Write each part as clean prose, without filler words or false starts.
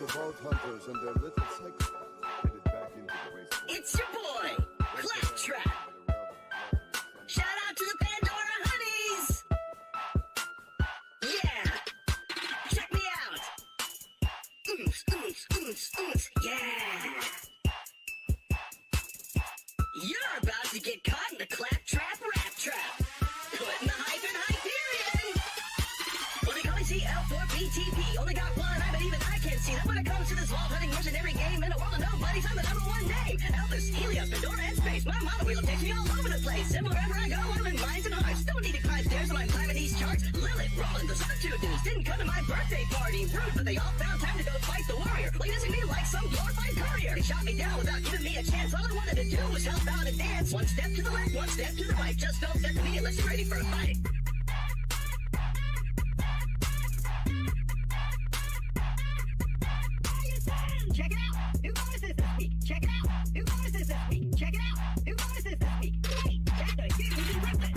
The vault hunters and their little cycle headed back into the waste. It's your boy, Claptrap. Shout out to the Pandora Honeys. Yeah. Check me out. Oops, oops, oops, oops. Yeah. You're about to get caught in the Claptrap rap trap. Putting the hype in Hyperion. What they call me CL4BTP. Only got one eye, but even I can't see that when it comes to this vault hunting mission. Every game in a world of nobodies, I'm the #1 name. Elvis, Helios, Pandora, and Space. My model wheel takes me all over the place. And wherever I go, I'm in minds and hearts. Don't need to climb stairs when I'm climbing these charts. Lilith, Roland, the other two dudes didn't come to my birthday party. Rude, but they all found time to go fight the warrior. Well, using me like some glorified courier. They shot me down without giving me a chance. All I wanted to do was help out and dance. One step to the left, one step to the right. Just don't step to me unless you're ready for a fight. Check it out. New bonuses this week. Check it out. New bonuses this week. Check it out. New bonuses this week. Hey, chapter, you can rip it.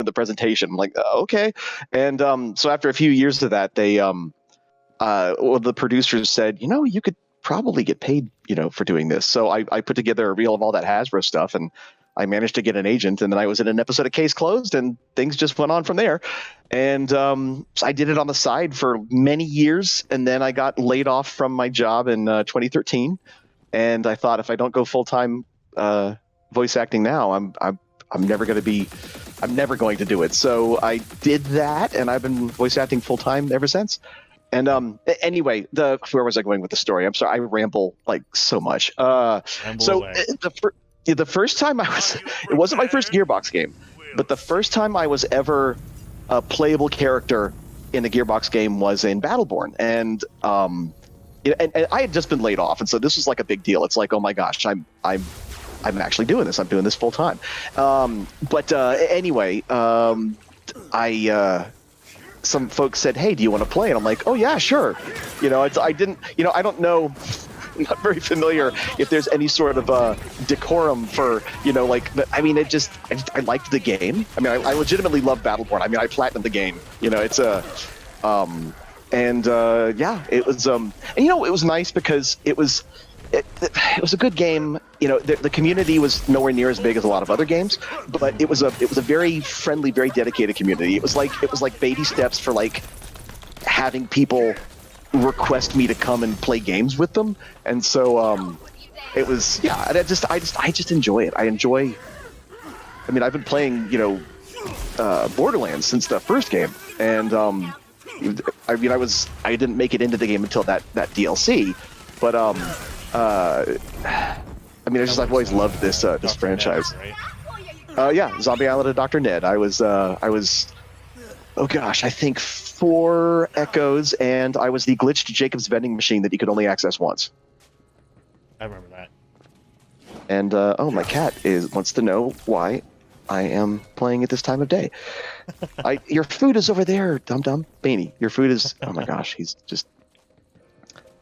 The presentation. I'm like, okay. And so after a few years of that, they well, the producers said, you know, you could probably get paid, you know, for doing this. So I put together a reel of all that Hasbro stuff, and I managed to get an agent, and then I was in an episode of Case Closed, and things just went on from there. And so I did it on the side for many years, and then I got laid off from my job in 2013. And I thought, if I don't go full time voice acting now, I'm never going to do it. So I did that, and I've been voice acting full time ever since. And anyway, where was I going with the story? I'm sorry, I ramble like so much. The first time it wasn't my first Gearbox game, but the first time I was ever a playable character in the Gearbox game was in Battleborn. And I had just been laid off, and so this was like a big deal. It's like, oh my gosh, I'm actually doing this. I'm doing this full time. Anyway, some folks said, hey, do you want to play? And I'm like, oh yeah, sure. You know, I don't know. I'm not very familiar if there's any sort of decorum for, you know, like, I mean, I liked the game. I mean, I legitimately love Battleborn. I mean, I platinumed the game, you know, it's yeah, it was, and you know, it was nice because it was a good game. You know, the community was nowhere near as big as a lot of other games, but it was a very friendly, very dedicated community. It was like baby steps for like having people request me to come and play games with them. And so it was, yeah, I just enjoy it. I mean, I've been playing, you know, Borderlands since the first game, and I mean, I didn't make it into the game until that DLC, but I mean, I've always loved this franchise. Yeah, Zombie Island of Dr. Ned. I was oh gosh, I think 4 echoes, and I was the glitched Jacob's vending machine that you could only access once. I remember that. And oh, my cat wants to know why I am playing at this time of day. Your food is over there, dum-dum. Beanie, your food is, oh my gosh, he's just,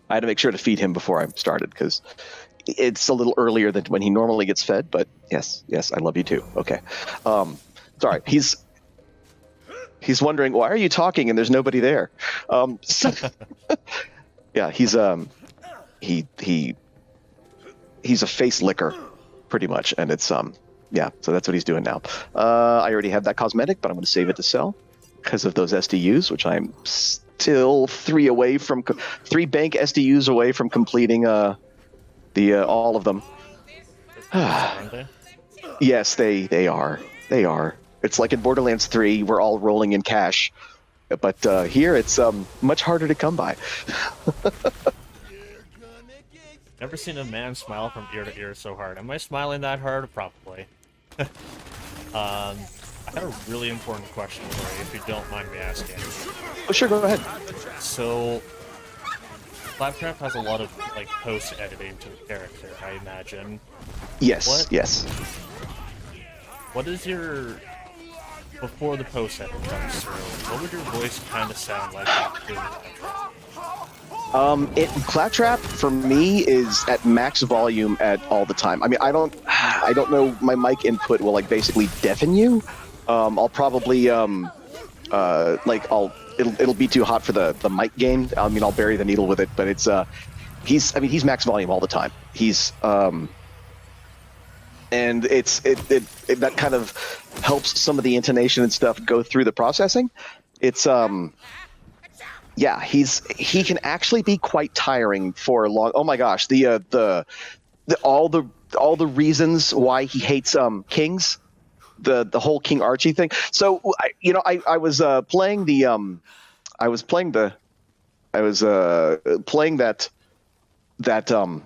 I had to make sure to feed him before I started, because it's a little earlier than when he normally gets fed, but yes, I love you too. Okay. Sorry, he's wondering, why are you talking and there's nobody there? Yeah, he's a face licker, pretty much, and it's yeah, so that's what he's doing now. I already have that cosmetic, but I'm going to save it to sell because of those SDUs, which I'm still 3 bank SDUs away from completing all of them. Yes, they are. It's like in Borderlands 3, we're all rolling in cash, but here it's much harder to come by. Never seen a man smile from ear to ear so hard. Am I smiling that hard? Probably. I had a really important question for you, if you don't mind me asking. Oh, sure, go ahead. So, Claptrap has a lot of like post-editing to the character, I imagine. Yes, yes. What is your, before the post-edit comes through, what would your voice kind of sound like doing Claptrap? Claptrap for me is at max volume at all the time. I mean, I don't know, my mic input will like basically deafen you, I'll probably it'll be too hot for the mic gain. I mean, I'll bury the needle with it, but it's he's max volume all the time. He's and it that kind of helps some of the intonation and stuff go through the processing. It's yeah, he can actually be quite tiring for a long. Oh my gosh, all the reasons why he hates kings, the whole King Archie thing. So I was playing that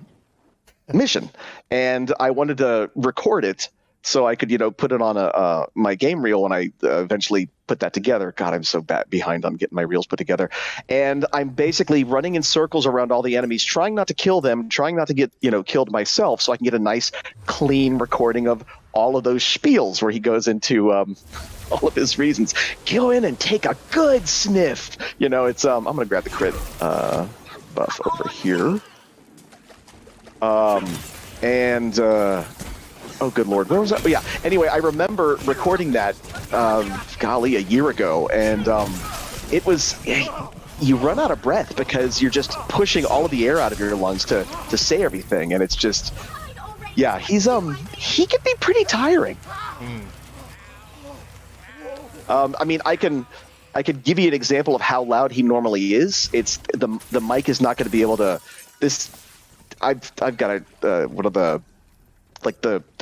mission, and I wanted to record it so I could put it on my game reel when I eventually put that together. God, I'm so behind on getting my reels put together, and I'm basically running in circles around all the enemies, trying not to kill them, trying not to get killed myself, so I can get a nice clean recording of all of those spiels where he goes into all of his reasons. Go in and take a good sniff. It's I'm gonna grab the crit buff over here. Oh, good Lord. Where was that? Oh, yeah. Anyway, I remember recording that, golly, a year ago. And it was, you run out of breath because you're just pushing all of the air out of your lungs to say everything. And it's just, yeah, he can be pretty tiring. I mean, I could give you an example of how loud he normally is. It's the mic is not going to be able to, I've got one of the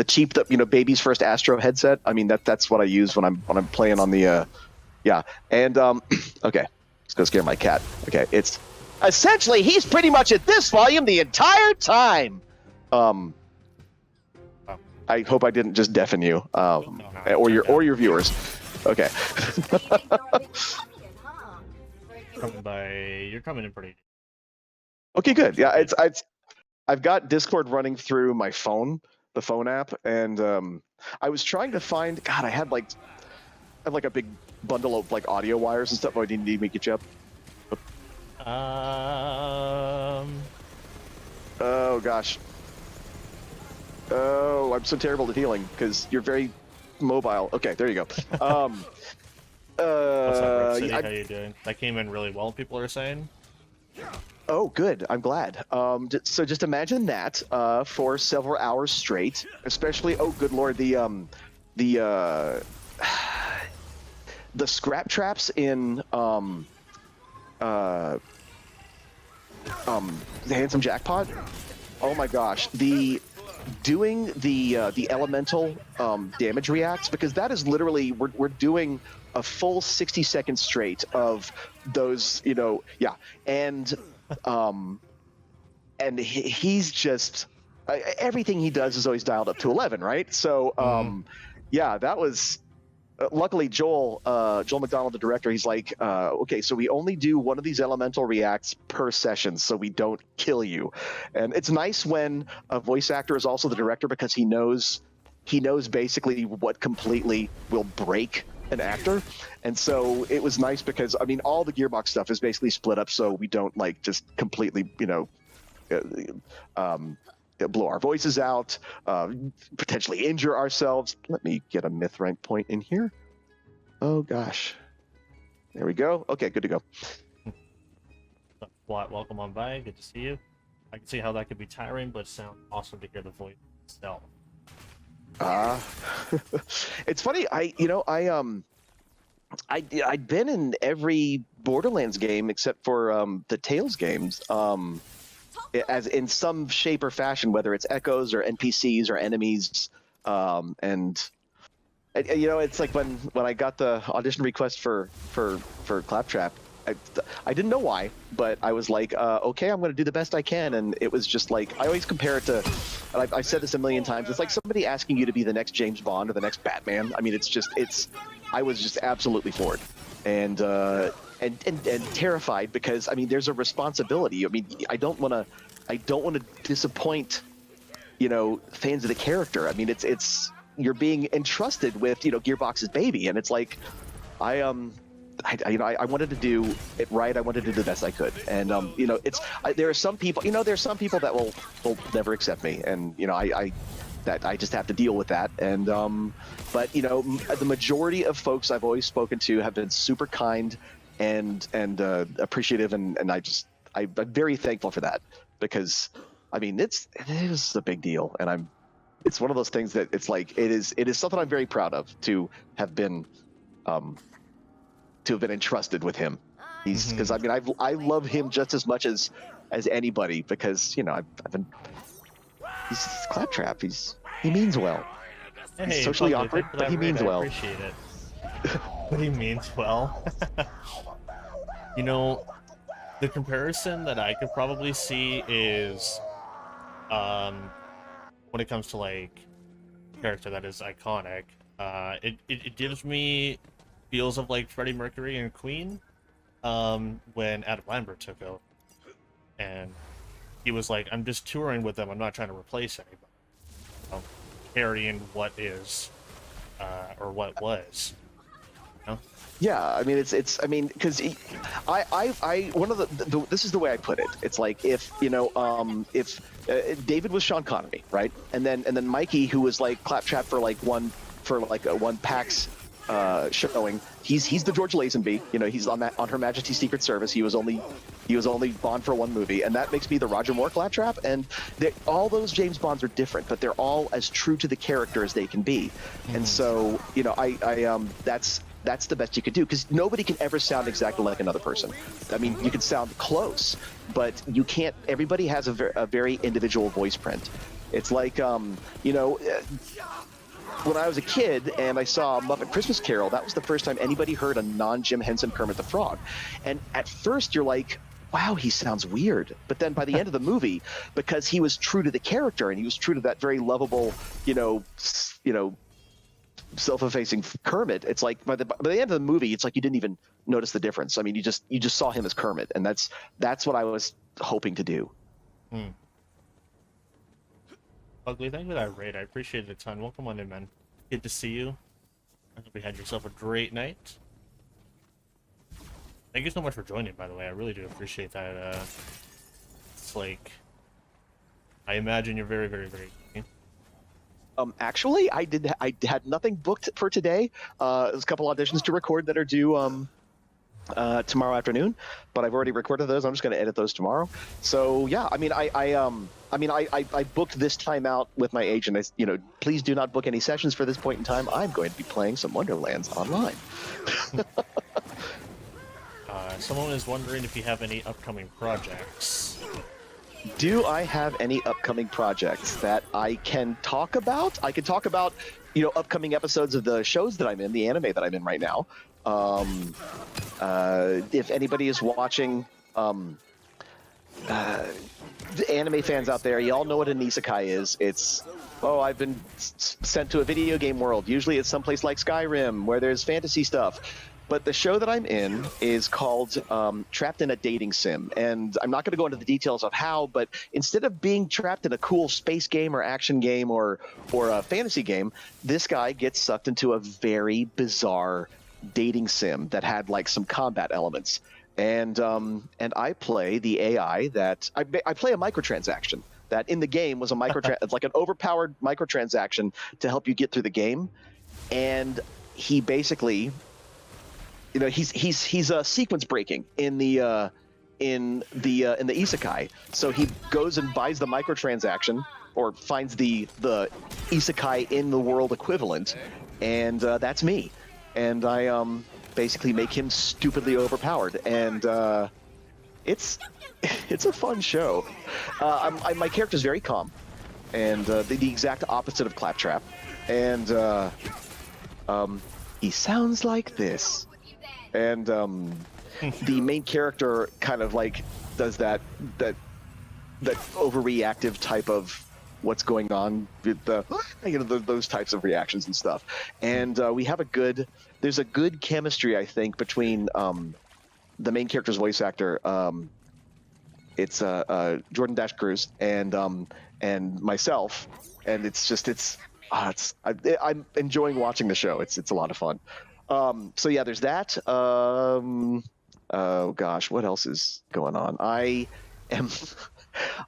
cheap baby's first Astro headset. I mean that's what I use when I'm playing on the yeah. And okay, let's go scare my cat. Okay, it's essentially he's pretty much at this volume the entire time. I hope I didn't just deafen you, or your viewers. Okay. You're coming in pretty. Okay, good. Yeah, I've got Discord running through my phone, the phone app, and I was trying to find. God, I had a big bundle of audio wires and stuff. Oh, I didn't need me to get you up. Oh gosh. Oh, I'm so terrible at healing because you're very mobile. Okay, there you go. What's up, Rick City? How you doing? That came in really well. People are saying. Oh, good. I'm glad. So just imagine that for several hours straight, especially. Oh, good Lord, the scrap traps in the Handsome Jackpot. Oh my gosh, doing the elemental damage reacts, because that is literally we're doing a full 60 seconds straight of those, yeah, and he's just everything he does is always dialed up to 11, right? So yeah, that was luckily Joel McDonald, the director, he's like, okay, so we only do one of these elemental reacts per session so we don't kill you. And it's nice when a voice actor is also the director, because he knows basically what completely will break an actor. And so it was nice because I mean all the Gearbox stuff is basically split up so we don't just completely blow our voices out, potentially injure ourselves. Let me get a myth rank point in here. Oh gosh, there we go. Okay, good to go. Welcome on by. Good to see you. I can see how that could be tiring, but it sounds awesome to hear the voice itself. It's funny. I'd been in every Borderlands game except for the Tales games, as in some shape or fashion, whether it's echoes or NPCs or enemies, and it's like when I got the audition request for Claptrap, I didn't know why, but I was like, okay, I'm going to do the best I can. And it was just like, I always compare it to, and I've said this a million times, it's like somebody asking you to be the next James Bond or the next Batman. I mean, I was just absolutely floored and terrified, because I mean, there's a responsibility. I mean, I don't want to disappoint, fans of the character. I mean, it's you're being entrusted with, Gearbox's baby, and it's like, I wanted to do it right. I wanted to do the best I could, and there are some people, that will never accept me, and that I just have to deal with that. And but you know, the majority of folks I've always spoken to have been super kind and appreciative, and I'm very thankful for that, because I mean it is a big deal, and it's one of those things that it's like it is something I'm very proud of to have been entrusted with him. He's because I mean I love him just as much as anybody, because you know he's Claptrap. He means well. Hey, he's socially awkward, but he means well. I appreciate it. But he means well. You know, the comparison that I could probably see is, when it comes to like character that is iconic, it gives me feels of like Freddie Mercury and Queen, when Adam Lambert took over, and he was like, "I'm just touring with them. I'm not trying to replace anybody. I'm carrying what is, or what was." You know? Yeah, I mean it's I mean, because I one of the this is the way I put it. It's like if you know if David was Sean Connery, right, and then Mikey, who was like Claptrap for one PAX showing, he's the George Lazenby, you know, he's on Her Majesty's Secret Service. He was only Bond for one movie, and that makes me the Roger Moore Claptrap. And all those James Bonds are different, but they're all as true to the character as they can be. And so, you know, I that's the best you could do, because nobody can ever sound exactly like another person. I mean, you can sound close, but you can't. Everybody has a very individual voice print. It's like, you know, when I was a kid and I saw Muppet Christmas Carol, that was the first time anybody heard a non-Jim Henson Kermit the Frog. And at first you're like, wow, he sounds weird. But then by the end of the movie, because he was true to the character and he was true to that very lovable, you know, self-effacing Kermit, it's like by the end of the movie, it's like you didn't even notice the difference. I mean, you just saw him as Kermit, and that's what I was hoping to do. Ugly, thank you for that raid. I appreciate it a ton. Welcome on in, man. Good to see you. I hope you had yourself a great night. Thank you so much for joining, by the way. I really do appreciate that. It's like, I imagine you're very, very, very busy. Actually, I had nothing booked for today. There's a couple auditions to record that are due tomorrow afternoon, but I've already recorded those. I'm just going to edit those tomorrow. So yeah, I mean, I booked this time out with my agent. You know, please do not book any sessions for this point in time. I'm going to be playing some Wonderlands online. Someone is wondering if you have any upcoming projects. Do I have any upcoming projects that I can talk about? I can talk about, you know, upcoming episodes of the shows that I'm in, the anime that I'm in right now. If anybody is watching, the anime fans out there, y'all know what an isekai is. It's, I've been sent to a video game world. Usually it's someplace like Skyrim, where there's fantasy stuff. But the show that I'm in is called Trapped in a Dating Sim. And I'm not going to go into the details of how, but instead of being trapped in a cool space game or action game or a fantasy game, this guy gets sucked into a very bizarre dating sim that had like some combat elements. And I play the AI that I play a microtransaction that in the game was a it's like an overpowered microtransaction to help you get through the game. And he basically, you know, he's sequence breaking in the isekai. So he goes and buys the microtransaction or finds the isekai in the world equivalent, and that's me. And I basically make him stupidly overpowered, and it's a fun show. My character's very calm, and the exact opposite of Claptrap, and he sounds like this. And the main character kind of like does that overreactive type of what's going on with those types of reactions and stuff. And we have there's a good chemistry, I think, between the main character's voice actor, it's Jordan Dash Cruz, and myself, and I'm enjoying watching the show. It's a lot of fun. So yeah, there's that. Oh gosh, what else is going on? I am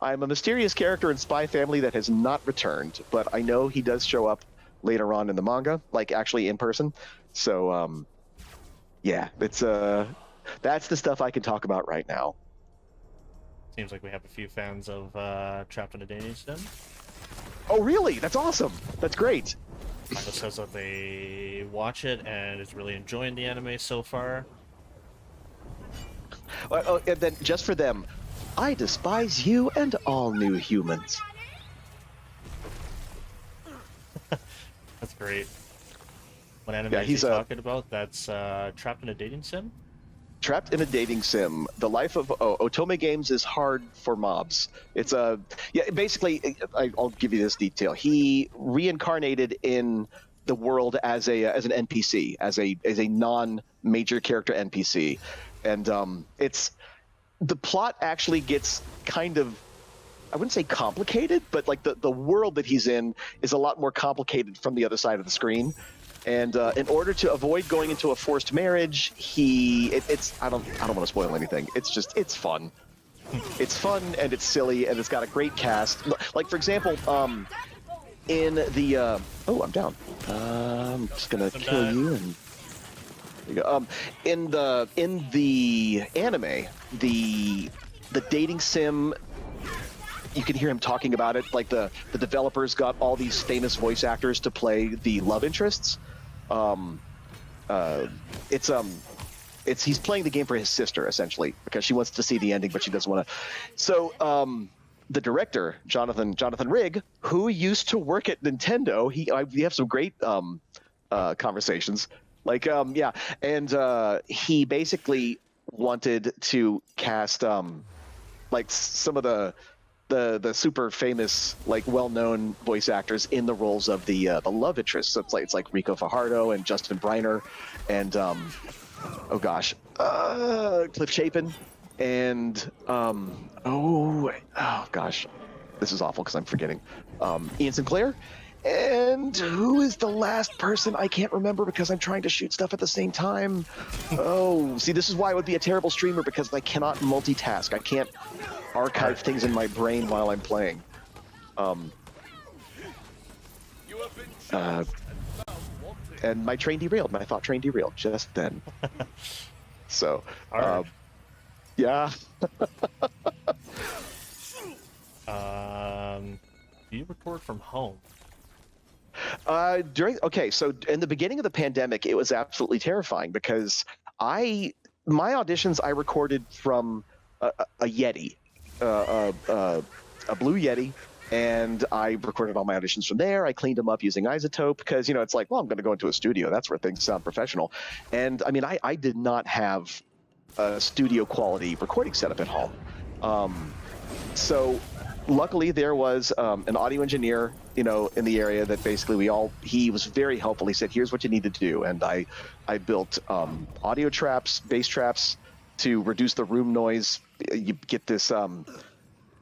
I'm a mysterious character in Spy Family that has not returned, but I know he does show up later on in the manga, like actually in person. So, yeah, it's that's the stuff I can talk about right now. Seems like we have a few fans of Trapped in a Dating Sim. Oh, really? That's awesome. That's great. Milo says that they watch it and is really enjoying the anime so far. And then just for them, I despise you and all new humans. That's great. What anime Yeah, is he's he talking about? That's Trapped in a Dating Sim? Trapped in a Dating Sim. The life of Otome Games is hard for mobs. It's basically, I'll give you this detail. He reincarnated in the world as an NPC, as a non-major character NPC, and it's the plot actually gets kind of, I wouldn't say complicated, but like the world that he's in is a lot more complicated from the other side of the screen. And in order to avoid going into a forced marriage, I don't want to spoil anything. It's fun. It's fun and it's silly and it's got a great cast. Like for example, in the oh, I'm down. I'm just gonna kill you and there you go. In the anime, the dating sim, you can hear him talking about it. Like the developers got all these famous voice actors to play the love interests. He's playing the game for his sister essentially because she wants to see the ending, but she doesn't want to. So the director Jonathan Rigg, who used to work at Nintendo, we have some great conversations. Like yeah, and he basically wanted to cast like some of the super famous, like well-known voice actors in the roles of the love interests. So it's like Rico Fajardo and Justin Briner, and oh gosh, Cliff Chapin, and oh gosh, this is awful because I'm forgetting Ian Sinclair. And who is the last person? I can't remember because I'm trying to shoot stuff at the same time. Oh, see, this is why I would be a terrible streamer, because I cannot multitask. I can't archive things in my brain while I'm playing. And my train derailed. My thought train derailed just then. So, yeah. Do you record from home? So in the beginning of the pandemic, it was absolutely terrifying because my auditions I recorded from a Yeti, a blue Yeti, and I recorded all my auditions from there. I cleaned them up using Isotope because it's like, well, I'm going to go into a studio. That's where things sound professional. And I mean, I did not have a studio quality recording setup at home. So luckily there was an audio engineer, in the area that basically he was very helpful. He said, here's what you need to do. And I built audio traps, bass traps to reduce the room noise. You get this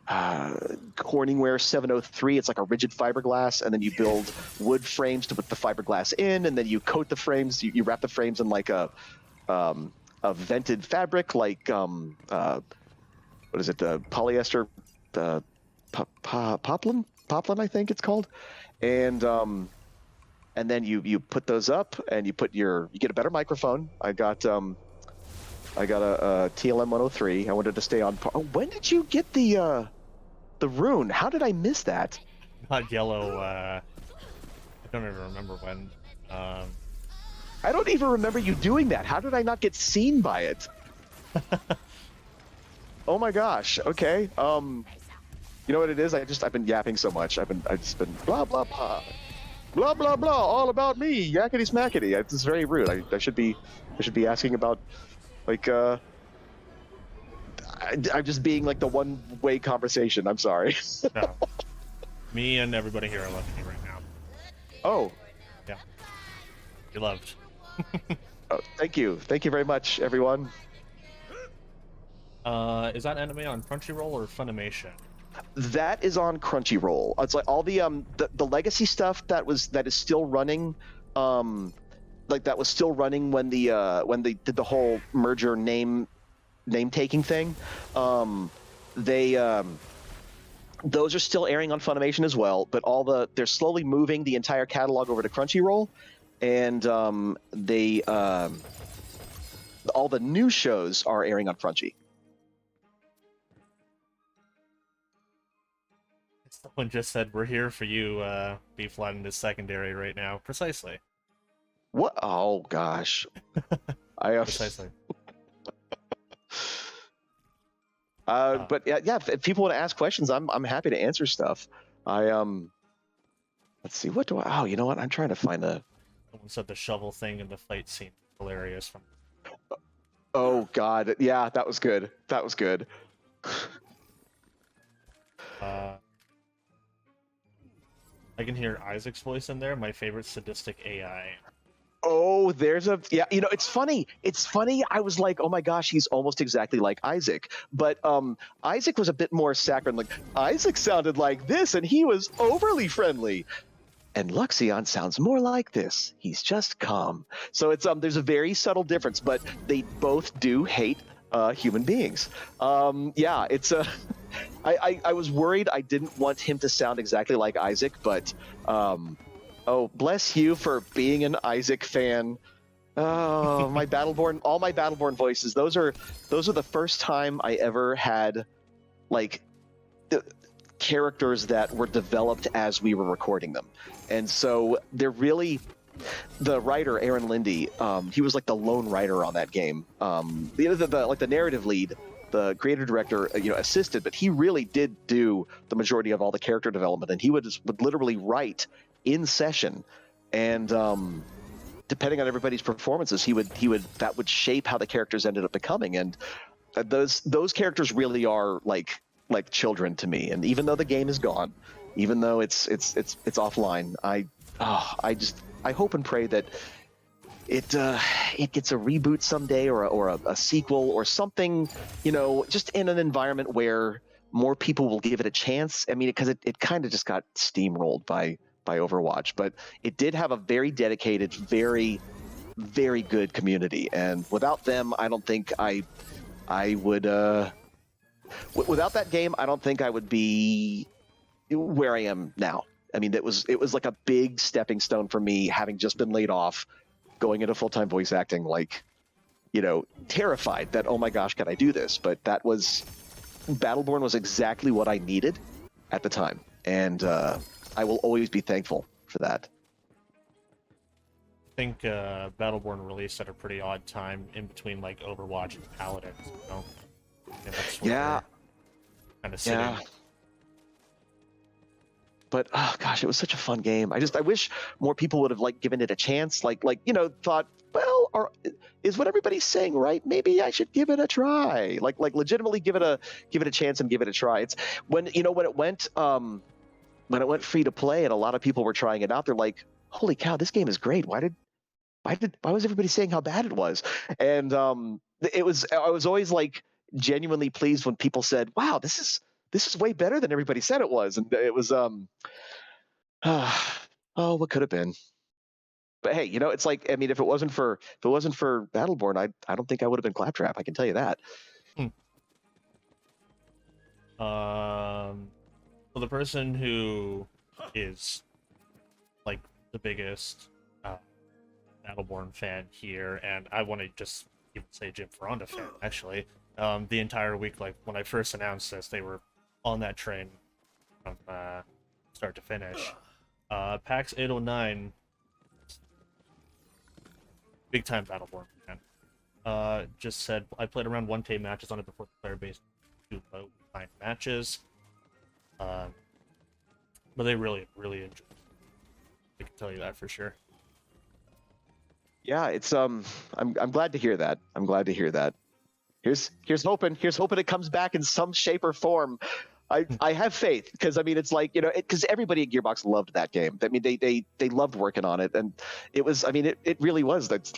Corningware 703. It's like a rigid fiberglass. And then you build wood frames to put the fiberglass in. And then you coat the frames. You wrap the frames in like a vented fabric, like, what is it? Polyester, poplin, I think it's called, and then you put those up, and you get a better microphone. I got a TLM 103. I wanted to stay on. Oh, when did you get the rune? How did I miss that? Not yellow. I don't even remember when. I don't even remember you doing that. How did I not get seen by it? Oh my gosh. Okay. You know what it is? I've been yapping so much. I've just been blah blah blah, blah blah blah, all about me, yakety smackety. It's very rude. I should be asking about, like, I'm just being like the one-way conversation. I'm sorry. No. Me and everybody here are loving you right now. Oh. Yeah. You're loved. Oh, thank you very much, everyone. Is that anime on Crunchyroll or Funimation? That is on Crunchyroll. It's like all the legacy stuff that is still running, like that was still running when they did the whole merger name taking thing. They those are still airing on Funimation as well, but they're slowly moving the entire catalog over to Crunchyroll, and all the new shows are airing on Crunchy. Someone just said, "We're here for you, Bflattened is secondary right now." Precisely. What? Oh gosh. Precisely. But yeah, if people want to ask questions, I'm happy to answer stuff. Let's see, what do I? Oh, you know what? I'm trying to find a. Someone said the shovel thing in the fight scene hilarious. From. Oh God, yeah, that was good. That was good. I can hear Isaac's voice in there. My favorite sadistic AI. Oh, yeah. You know, it's funny. It's funny. I was like, oh my gosh, he's almost exactly like Isaac. But Isaac was a bit more saccharine. Like Isaac sounded like this, and he was overly friendly. And Luxion sounds more like this. He's just calm. So it's there's a very subtle difference, but they both do hate human beings. Yeah, it's I was worried. I didn't want him to sound exactly like Isaac, but oh, bless you for being an Isaac fan. Oh, my Battleborn, all my Battleborn voices. Those are the first time I ever had like characters that were developed as we were recording them, and so they're really. The writer Aaron Lindy, he was like the lone writer on that game. The narrative lead, the creative director, assisted, but he really did do the majority of all the character development, and he would literally write in session, and depending on everybody's performances, that would shape how the characters ended up becoming, and those characters really are like children to me. And even though the game is gone, even though it's offline, I hope and pray that it gets a reboot someday, or a sequel or something, just in an environment where more people will give it a chance. I mean, because it kind of just got steamrolled by Overwatch, but it did have a very dedicated, very, very good community, and without them, I don't think I would. Without that game, I don't think I would be where I am now. I mean, it was like a big stepping stone for me, having just been laid off, going into full-time voice acting, terrified that, oh my gosh, can I do this? But Battleborn was exactly what I needed at the time. And I will always be thankful for that. I think Battleborn released at a pretty odd time in between like Overwatch and Paladins, And that's yeah. Kind of sitting. Yeah. But oh gosh, it was such a fun game. I wish more people would have given it a chance. Thought, well, is what everybody's saying right? Maybe I should give it a try. Like legitimately give it a chance and give it a try. It's when it went free to play and a lot of people were trying it out. They're like, holy cow, this game is great. Why was everybody saying how bad it was? And I was always genuinely pleased when people said, wow, this is way better than everybody said it was. And it was what could have been. But hey, it's like, I mean, if it wasn't for Battleborn, I don't think I would have been Claptrap, I can tell you that. Well, the person who is like the biggest Battleborn fan here, and I want to just even say Jim Foronda fan, actually. The entire week, when I first announced this, they were on that train from start to finish. PAX 809, big time Battleborn fan, just said, I played around 1K matches on it before the player base to low 9 matches. But they really, really enjoyed it. I can tell you that for sure. Yeah, it's I'm glad to hear that. I'm glad to hear that. Here's hoping it comes back in some shape or form. I have faith, because I mean, it's because everybody at Gearbox loved that game. I mean, they loved working on it, and it was, I mean, it really was. That's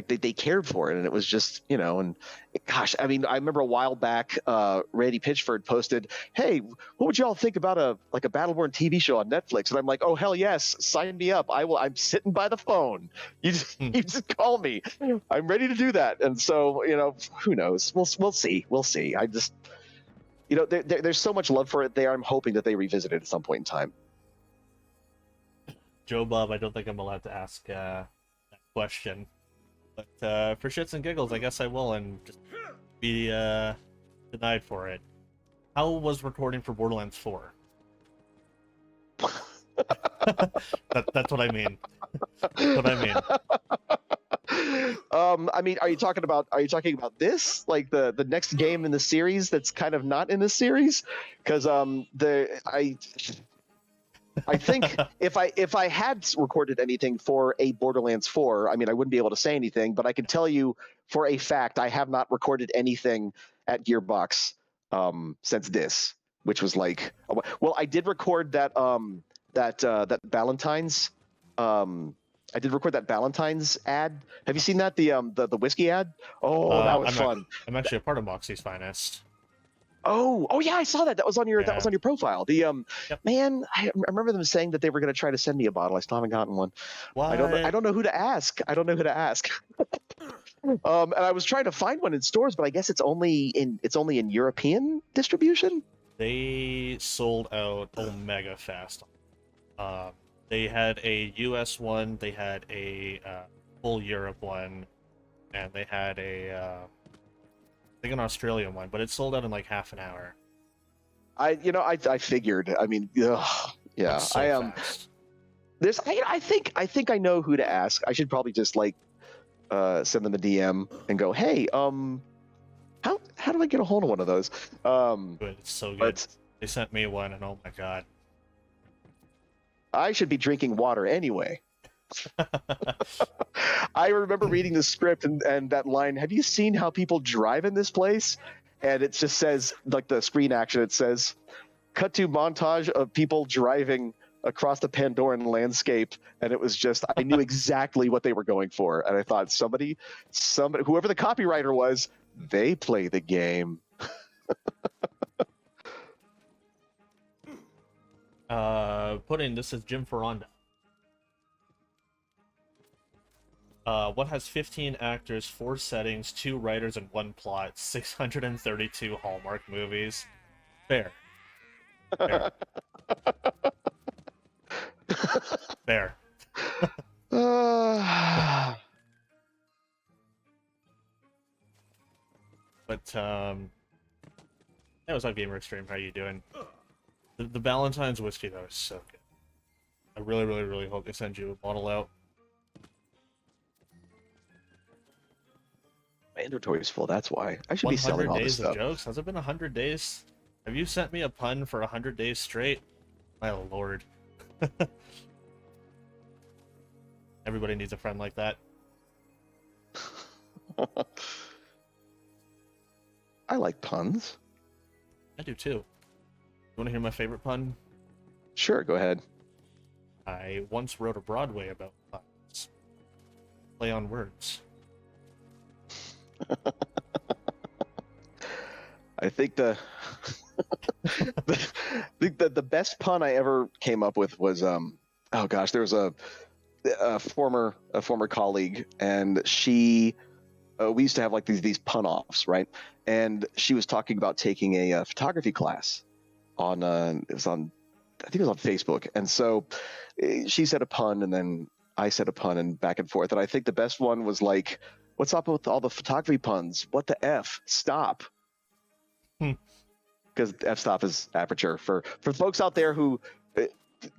they cared for it, and it was just, and gosh, I mean, I remember a while back, Randy Pitchford posted, "Hey, what would y'all think about a Battleborn TV show on Netflix?" And I'm like, "Oh hell yes, sign me up! I'm sitting by the phone. You just call me. I'm ready to do that." And so, who knows? We'll see. I just, you know, there's so much love for it there. I'm hoping that they revisit it at some point in time. Joe Bob, I don't think I'm allowed to ask that question. But for shits and giggles, I guess I will, and just be denied for it. How was recording for Borderlands 4? That's what I mean. That's what I mean. I mean, are you talking about this, like the next game in the series that's kind of not in the series? Because I think if I had recorded anything for a Borderlands 4, I mean, I wouldn't be able to say anything, but I can tell you for a fact I have not recorded anything at Gearbox since this, which was like, well, I did record that Valentine's. I did record that Valentine's ad. Have you seen that, the whiskey ad? Oh, that was fun. I'm actually a part of Moxie's Finest. Oh yeah, I saw that. That was on your profile. The Yep. Man, I remember them saying that they were going to try to send me a bottle. I still haven't gotten one. What? I don't know who to ask. And I was trying to find one in stores, but I guess it's only in European distribution. They sold out Omega fast. They had a US one, they had a full Europe one, and they had I think an Australian one, but it sold out in like half an hour. I figured. I mean, yeah. That's so fast. I think I know who to ask. I should probably just like send them a DM and go, hey, how do I get a hold of one of those? Good, it's so good. They sent me one, and oh my god. I should be drinking water anyway. I remember reading the script and that line, have you seen how people drive in this place? And it just says, like the screen action, it says, cut to montage of people driving across the Pandoran landscape. And it was just, I knew exactly what they were going for. And I thought somebody, whoever the copywriter was, they play the game. Pudding, this is Jim Foronda. What has 15 actors, 4 settings, 2 writers, and 1 plot? 632 Hallmark movies. Fair. Fair. Fair. But, that was on Gamer Extreme. How you doing? The Valentine's whiskey, though, is so good. I really, really, really hope they send you a bottle out. My inventory's full, that's why. I should be selling all this 100 days of stuff. jokes? Has it been 100 days? Have you sent me a pun for 100 days straight? My lord. Everybody needs a friend like that. I like puns. I do too. You want to hear my favorite pun? Sure, go ahead. I once wrote a Broadway about puns. Play on words. I think the best pun I ever came up with was oh gosh, there was a former colleague, and she we used to have like these pun offs, right? And she was talking about taking a photography class on I think it was on Facebook, and so she said a pun and then I said a pun and back and forth, and I think the best one was like, what's up with all the photography puns? What the F? Stop. Because f-stop is aperture. For folks out there who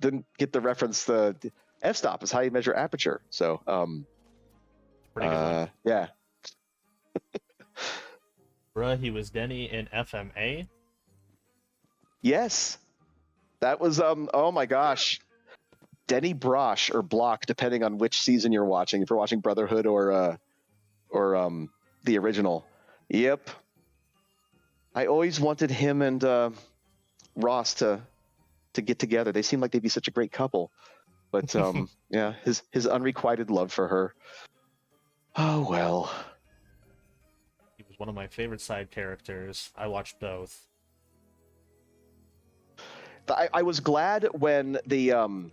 didn't get the reference, the f-stop is how you measure aperture. So, Pretty good one. yeah. Bruh, he was Denny in FMA. Yes. That was, oh my gosh. Denny Brosh or Block, depending on which season you're watching. If you're watching Brotherhood or the original. Yep. I always wanted him and Ross to get together. They seem like they'd be such a great couple. But yeah, his unrequited love for her. Oh well. He was one of my favorite side characters. I watched both. I was glad when the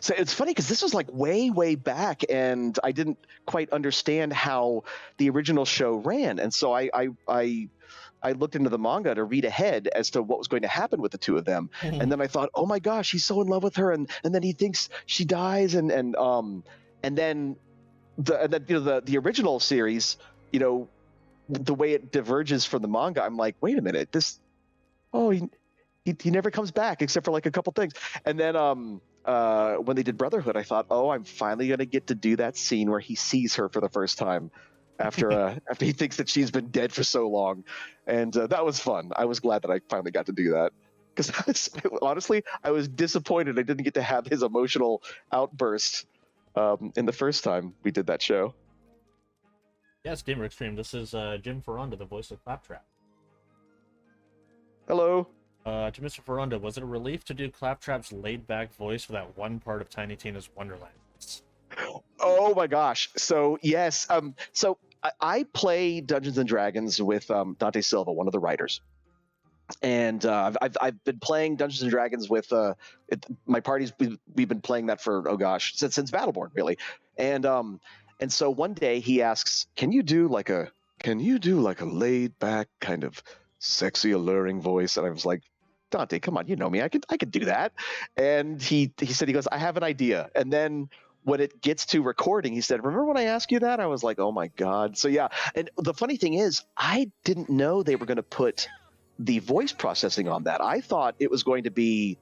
So it's funny because this was like way back, and I didn't quite understand how the original show ran, and so I looked into the manga to read ahead as to what was going to happen with the two of them, and then I thought, oh my gosh, he's so in love with her, and then he thinks she dies, and then the original series, the way it diverges from the manga, I'm like, wait a minute, he never comes back except for like a couple things, and then when they did Brotherhood, I thought, oh, I'm finally gonna get to do that scene where he sees her for the first time after he thinks that she's been dead for so long, and that was fun. I was glad that I finally got to do that, because honestly, I was disappointed I didn't get to have his emotional outburst in the first time we did that show. Yes, Gamer Extreme. This is Jim Foronda, the voice of Claptrap. Hello. To Mr. Foronda, was it a relief to do Claptrap's laid-back voice for that one part of Tiny Tina's Wonderlands? Oh my gosh! So yes, so I play Dungeons and Dragons with Dante Silva, one of the writers, and I've been playing Dungeons and Dragons with my parties. We've been playing that for since Battleborn, really, and so one day he asks, "Can you do like a laid back kind of sexy, alluring voice?" And I was like, Dante, come on, you know me, I could do that. And he said, he goes, I have an idea. And then when it gets to recording, he said, remember when I asked you that? I was like, oh my God. So yeah. And the funny thing is, I didn't know they were going to put the voice processing on that. I thought it was going to be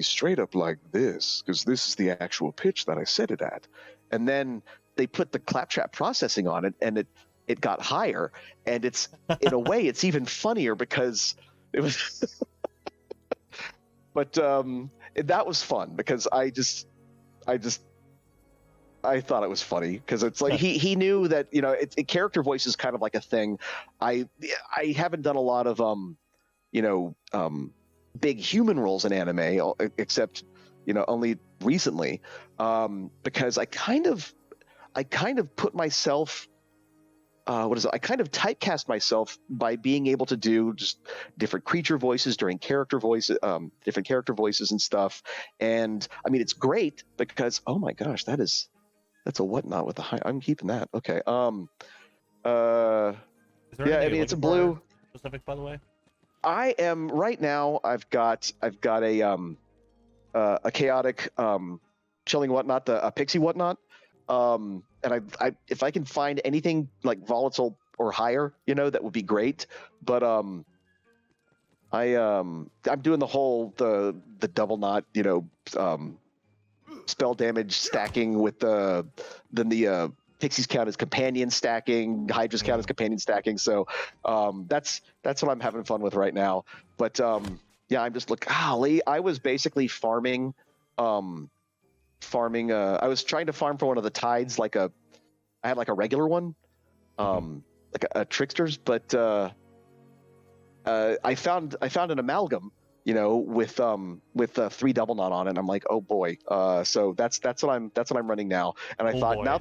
straight up like this, because this is the actual pitch that I set it at. And then they put the Claptrap processing on it, and it got higher. And it's, in a way, it's even funnier because it was, but that was fun because I thought it was funny because it's like he knew that character voice is kind of like a thing. I haven't done a lot of big human roles in anime except only recently because I kind of put myself. I kind of typecast myself by being able to do just different creature voices during different character voices and stuff. And I mean, it's great because, oh my gosh, that's a whatnot with a high. I'm keeping that. Okay. Yeah, I mean, it's a blue. Specific, by the way. I am right now. I've got a chaotic chilling whatnot, a pixie whatnot. And I if I can find anything like volatile or higher, that would be great. But I'm doing the whole the double knot, spell damage stacking with the pixies count as companion stacking, hydras count as companion stacking. So that's what I'm having fun with right now. But yeah, I'm just golly, I was basically farming. I was trying to farm for one of the tides, I had like a regular one, like a trickster's, but I found an amalgam, with 3 double knot on it. And I'm like, oh boy. So that's what I'm running now. And I thought, now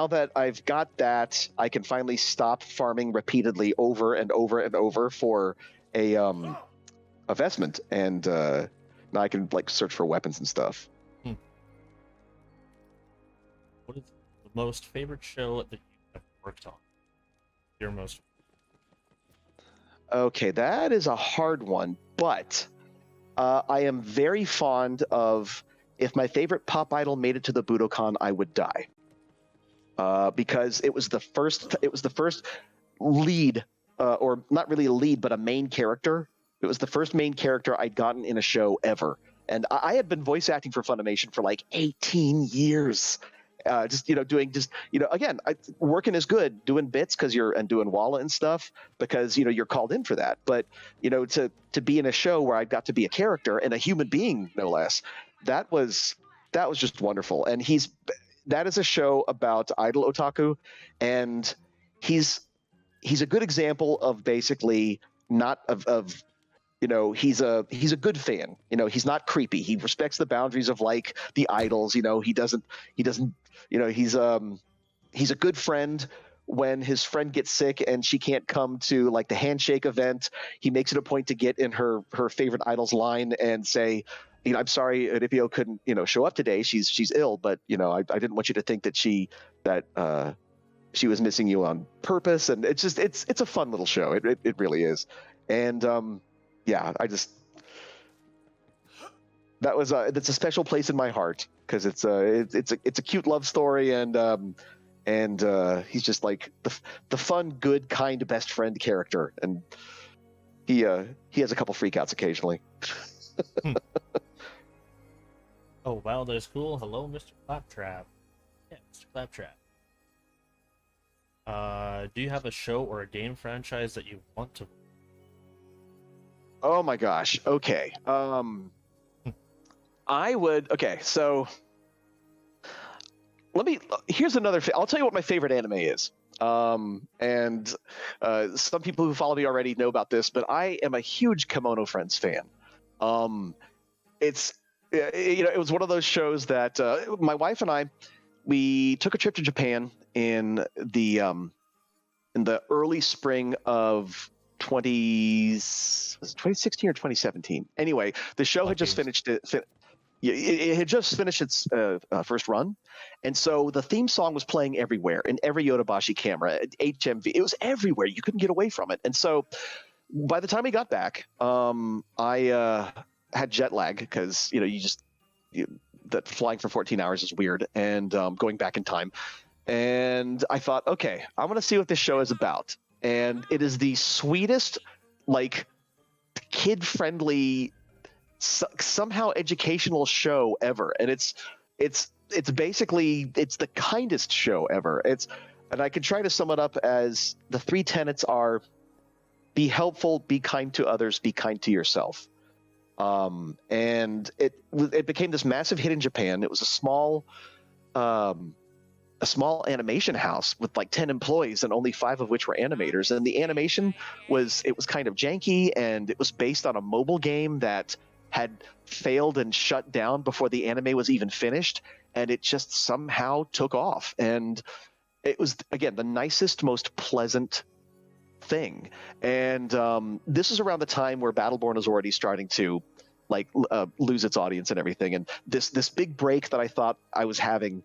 that I've got that, I can finally stop farming repeatedly over and over and over for a vestment, and now I can search for weapons and stuff. What is the most favorite show that you have worked on? Your most. Okay, that is a hard one, but I am very fond of, if my favorite pop idol made it to the Budokan, I would die. Because it was the first lead, or not really a lead, but a main character. It was the first main character I'd gotten in a show ever. And I had been voice acting for Funimation for 18 years. Again, working is good, doing bits and doing Walla and stuff because, you're called in for that. But, to be in a show where I got to be a character and a human being, no less, that was just wonderful. And that is a show about idol otaku, and he's a good example of basically not of he's a good fan. He's not creepy. He respects the boundaries of the idols. He doesn't. He's a good friend. When his friend gets sick and she can't come to the handshake event, he makes it a point to get in her favorite idol's line and say, I'm sorry Olivia couldn't, show up today. She's ill, but I didn't want you to think that she was missing you on purpose. And it's a fun little show. It really is. And that's a special place in my heart because it's a cute love story, and he's just like the fun, good, kind, best friend character, and he has a couple freakouts occasionally. Oh wow, that is cool. Hello, Mr. Claptrap. Yeah, Mr. Claptrap. Do you have a show or a game franchise that you want to? Oh my gosh. Okay. I would. Okay, so here's another. I'll tell you what my favorite anime is. And some people who follow me already know about this, but I am a huge Kimono Friends fan. It was one of those shows that my wife and we took a trip to Japan in the early spring of 2016 or 2017. Anyway, the show had just finished it had just finished its first run, and so the theme song was playing everywhere in every Yodobashi camera, HMV. It was everywhere. You couldn't get away from it. And so by the time we got back, I had jet lag because that flying for 14 hours is weird, and going back in time. And I thought, okay, I'm going to see what this show is about. And it is the sweetest, like, kid-friendly, somehow educational show ever. And it's basically the kindest show ever. And I could try to sum it up as the three tenets are: be helpful, be kind to others, be kind to yourself. And it became this massive hit in Japan. It was a small animation house with like 10 employees, and only 5 of which were animators. And the animation was kind of janky, and it was based on a mobile game that had failed and shut down before the anime was even finished. And it just somehow took off. And it was, again, the nicest, most pleasant thing. And this is around the time where Battleborn was already starting to lose its audience and everything. And this big break that I thought I was having,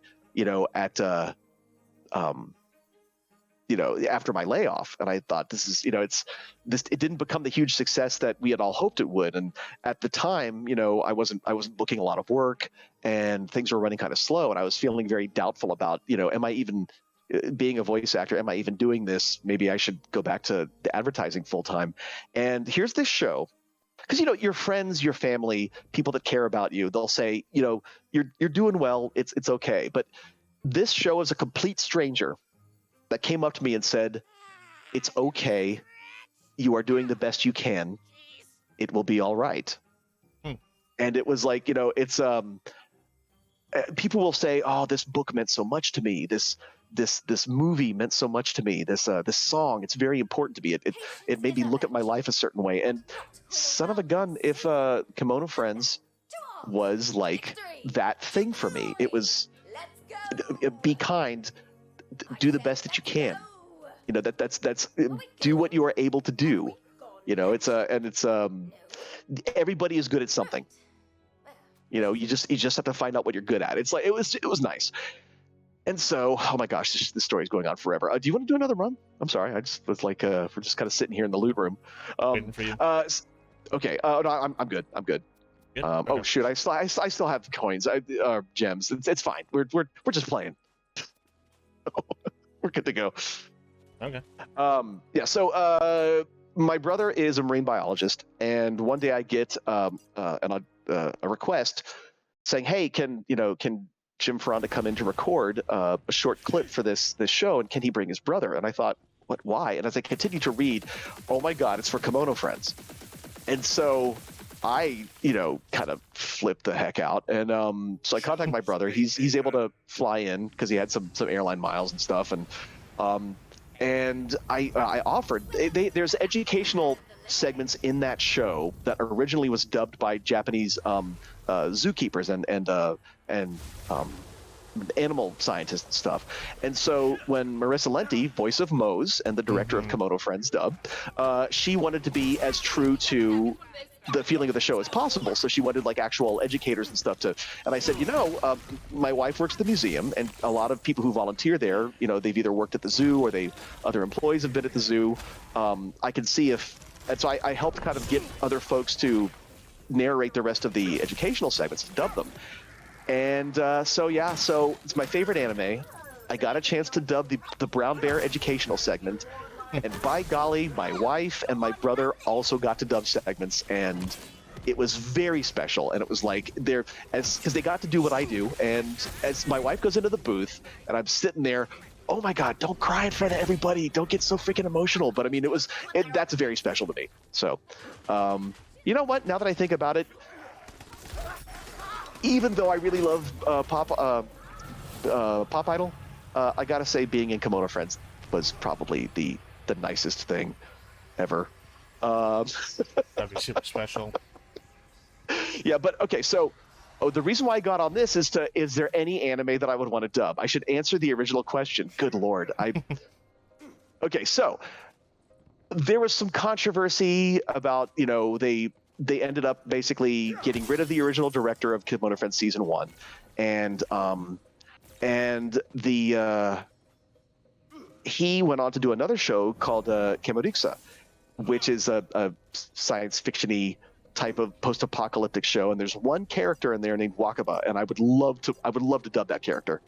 after my layoff, and I thought this is, it didn't become the huge success that we had all hoped it would. And at the time, I wasn't booking a lot of work, and things were running kind of slow, and I was feeling very doubtful about, am I even being a voice actor? Am I even doing this? Maybe I should go back to the advertising full time. And here's this show. Because your friends, your family, people that care about you, they'll say, you're doing well. It's okay. But this show is a complete stranger that came up to me and said, "It's okay. You are doing the best you can. It will be all right." And it was like, it's people will say, "Oh, this book meant so much to me. This movie meant so much to me. This song, it's very important to me. It made me look at my life a certain way." And son of a gun, if Kimono Friends was like that thing for me. It was be kind, do the best that you can. That's do what you are able to do. Everybody is good at something. You just have to find out what you're good at. It's like it was nice. And so, oh my gosh, this story is going on forever. Do you want to do another run? I'm sorry, I just was like, we're just kind of sitting here in the loot room. Waiting for you. Okay. No, I'm good. Good? Okay. Oh shoot, I still have coins, gems. It's fine. We're just playing. We're good to go. Okay. Yeah. So, my brother is a marine biologist, and one day I get a request saying, "Hey, can Jim Foronda come in to record a short clip for this show, and can he bring his brother?" And I thought, what? Why? And as I continued to read, oh my God, it's for Kimono Friends. And so I, kind of flipped the heck out. And so I contact my brother. He's able to fly in because he had some airline miles and stuff. And I offered. There's educational segments in that show that originally was dubbed by Japanese zookeepers and animal scientists and stuff. And so when Marissa Lenti, voice of Mose and the director of Kimono Friends dub, she wanted to be as true to the feeling of the show as possible. So she wanted like actual educators and stuff to. And I said, my wife works at the museum, and a lot of people who volunteer there, they've either worked at the zoo or other employees have been at the zoo. I can see if, and so I helped kind of get other folks to narrate the rest of the educational segments, to dub them. And so it's my favorite anime. I got a chance to dub the Brown Bear educational segment. And by golly, my wife and my brother also got to dub segments, and it was very special. And it was like because they got to do what I do. And as my wife goes into the booth, and I'm sitting there, oh my God, don't cry in front of everybody, don't get so freaking emotional. But I mean, that's very special to me. So, you know what? Now that I think about it, even though I really love Pop Idol, I gotta say, being in Kimono Friends was probably the nicest thing ever. That'd be super special. Yeah, but okay, so the reason why I got on this is there any anime that I would want to dub? I should answer the original question. Good Lord. Okay, so there was some controversy about, they ended up basically getting rid of the original director of Kimono Friends Season 1. And he went on to do another show called Kemuriksa, which is a science fiction-y type of post-apocalyptic show. And there's one character in there named Wakaba, and I would love to dub that character.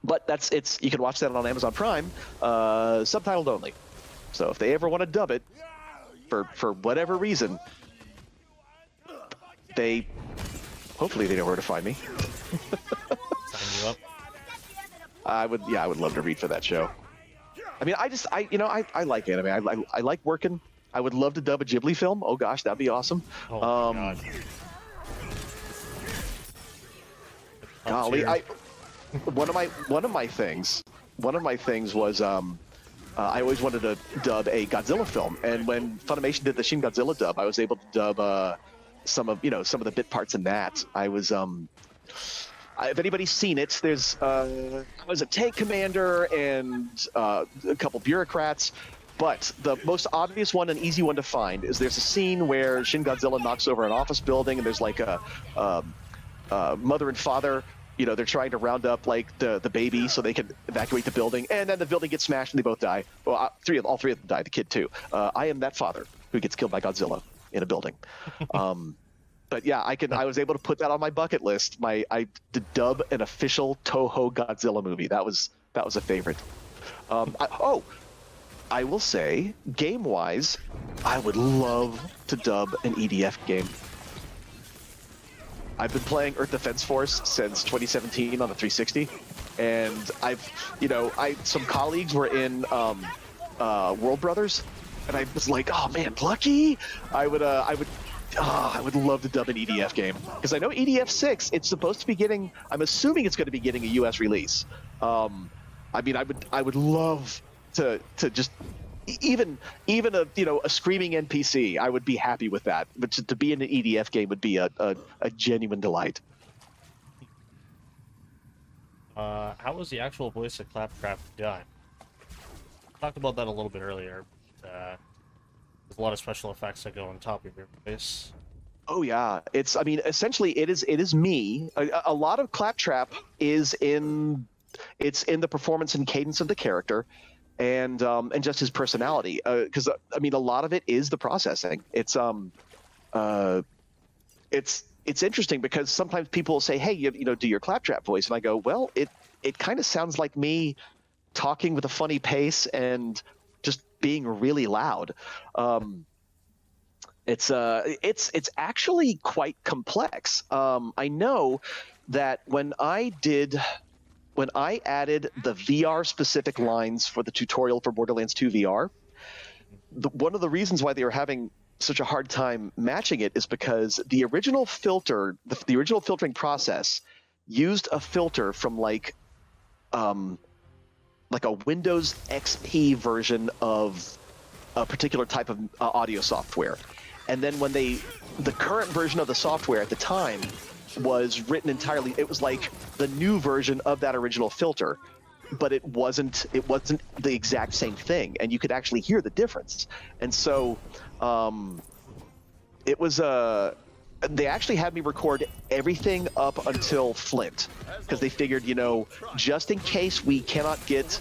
But you can watch that on Amazon Prime, subtitled only. So if they ever want to dub it, for whatever reason, hopefully they know where to find me. Sign you up. I would love to read for that show. I mean, I like anime. I like working. I would love to dub a Ghibli film. Oh gosh, that'd be awesome. Oh my God. Golly, one of my things was I always wanted to dub a Godzilla film, and when Funimation did the Shin Godzilla dub, I was able to dub some of the bit parts in that. I was if anybody's seen it, there's I was a tank commander and a couple bureaucrats. But the most obvious one and easy one to find is there's a scene where Shin Godzilla knocks over an office building, and there's like a mother and father. They're trying to round up like the baby so they can evacuate the building, and then the building gets smashed and they both die. Well, all three of them die. The kid too. I am that father who gets killed by Godzilla in a building. But yeah, I was able to put that on my bucket list. I did dub an official Toho Godzilla movie. That was a favorite. I will say, game-wise, I would love to dub an EDF game. I've been playing Earth Defense Force since 2017 on the 360, and some colleagues were in World Brothers, and I was like, oh man, lucky! I would love to dub an EDF game, because I know EDF 6. It's supposed to be getting. I'm assuming it's going to be getting a U.S. release. I would love to just even a screaming NPC. I would be happy with that. But to be in an EDF game would be a genuine delight. How was the actual voice of Claptrap done? Talked about that a little bit earlier. There's a lot of special effects that go on top of your voice. Oh yeah, essentially it is me. A lot of Claptrap is in the performance and cadence of the character, and just his personality. Because a lot of it is the processing. It's interesting because sometimes people will say, hey, do your Claptrap voice, and I go, well, it kind of sounds like me talking with a funny pace and just being really loud. It's actually quite complex. I know that when I added the VR specific lines for the tutorial for Borderlands 2 VR, one of the reasons why they were having such a hard time matching it is because the original filter, the original filtering process, used a filter from like a Windows XP version of a particular type of audio software. And then when the current version of the software at the time was written entirely, it was like the new version of that original filter. but it wasn't the exact same thing, and you could actually hear the difference. And so it was they actually had me record everything up until Flint, because they figured, just in case we cannot get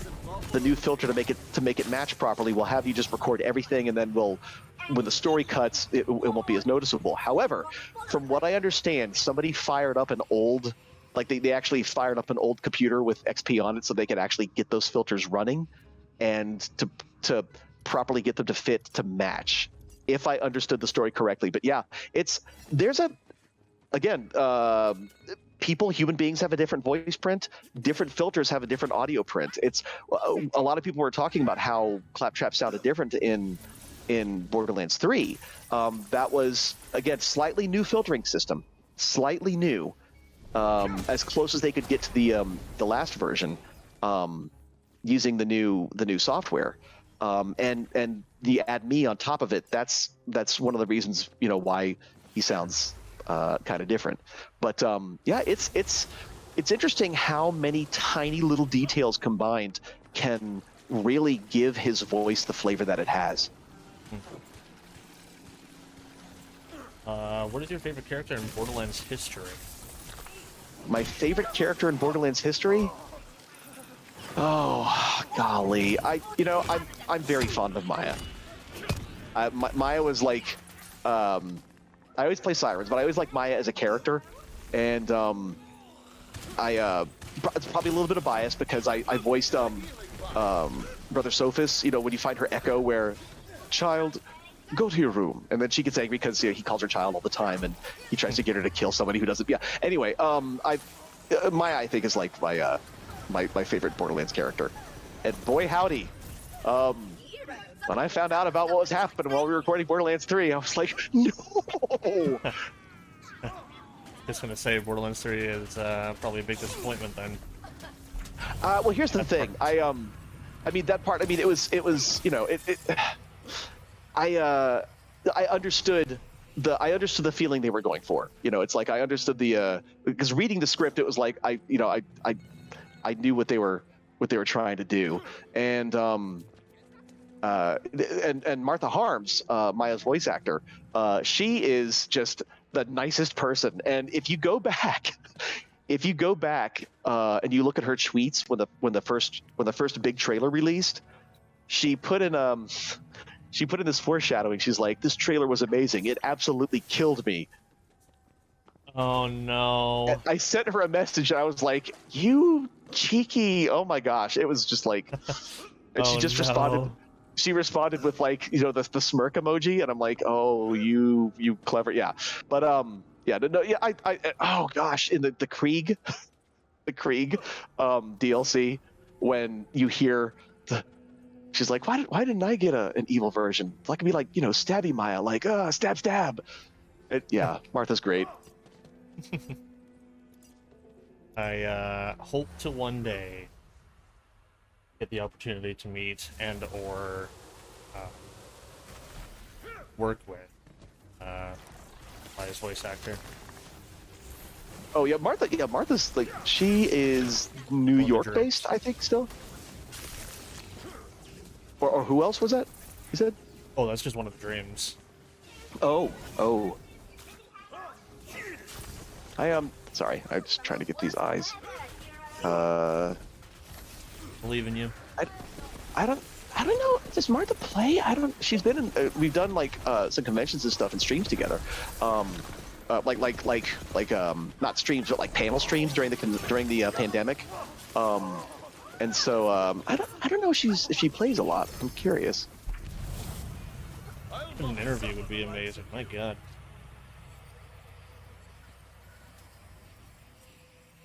the new filter to make it match properly, we'll have you just record everything, and then when the story cuts, it won't be as noticeable. However, from what I understand, somebody fired up an old, they actually fired up an old computer with XP on it so they could actually get those filters running, and to properly get them to fit to match, if I understood the story correctly. But yeah, human beings have a different voice print, different filters have a different audio print. It's a lot of people were talking about how Claptrap sounded different in Borderlands 3. That was, again, slightly new filtering system, slightly new, as close as they could get to the last version, using the new software, and the add me on top of it. That's one of the reasons why he sounds kind of different. But yeah, it's interesting how many tiny little details combined can really give his voice the flavor that it has. What is your favorite character in Borderlands history? My favorite character in Borderlands history? Oh, golly. I'm very fond of Maya. Maya was like, I always play Sirens, but I always like Maya as a character. And it's probably a little bit of bias because I voiced Brother Sophus, when you find her echo where, child, go to your room, and then she gets angry because he calls her child all the time, and he tries to get her to kill somebody who doesn't. Yeah. Anyway, Maya, I think, is like my favorite Borderlands character, and boy howdy, when I found out about what was happening while we were recording Borderlands 3, I was like, no. Just gonna say Borderlands 3 is probably a big disappointment then. Well, here's the thing. I mean that part. I mean, it was. I understood the feeling they were going for. It's like I understood because reading the script, it was like I knew what they were trying to do, and Martha Harms, Maya's voice actor, she is just the nicest person. And if you go back and you look at her tweets when the first big trailer released, she put in this foreshadowing. She's like, "This trailer was amazing. It absolutely killed me." Oh no! And I sent her a message, and I was like, "You cheeky! Oh my gosh!" It was just like, and she just responded. She responded with the smirk emoji, and I'm like, "Oh, you clever, yeah." But oh gosh, in the Krieg, DLC, when you hear she's like, why didn't I get an evil version? So I could be like, stabby Maya, like, stab. Yeah, Martha's great. I hope to one day get the opportunity to meet and or work with Maya's voice actor. Oh yeah, Martha. Yeah, Martha's like, she is New York based, I think, still. Or who else was that? You said? Oh, that's just one of the dreams. Oh. Sorry, I'm just trying to get these eyes. Believe in you. I don't know. Does Martha play? She's been in. We've done some conventions and stuff and streams together. Not streams, but like panel streams during the pandemic. And so I don't know if she plays a lot. I'm curious. An interview would be amazing. My God.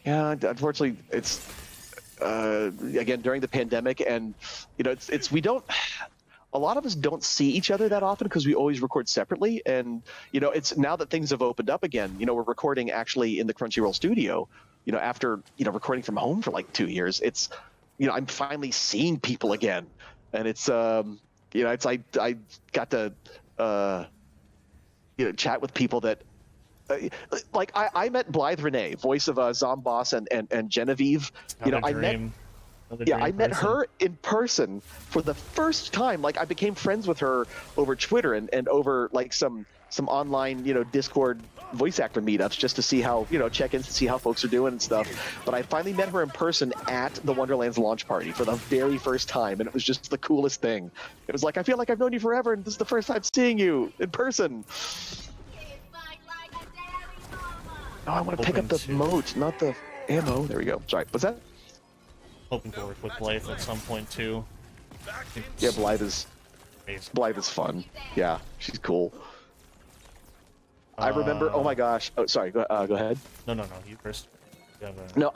Yeah, unfortunately, it's again during the pandemic, and we don't. A lot of us don't see each other that often because we always record separately, and it's now that things have opened up again. We're recording actually in the Crunchyroll studio. After recording from home for like 2 years, it's I'm finally seeing people again, and it's it's I got to chat with people that I met Blythe Renee, voice of Zomboss and Genevieve. I Another Yeah, dream I met person. her in person for the first time. Like I became friends with her over Twitter and over like some online, Discord voice actor meetups just to see how, check-ins to see how folks are doing and stuff. But I finally met her in person at the Wonderlands launch party for the very first time, and it was just the coolest thing. It was like, I feel like I've known you forever, and this is the first time seeing you in person. Oh, I want to pick up the moat, not the ammo. There we go. Sorry, what's that? Hoping to work with Blythe at some point too. Yeah, Blythe is Amazing. fun. Yeah, she's cool. I remember. Oh my gosh. Oh, sorry. Go ahead. No, you first. You have a- No,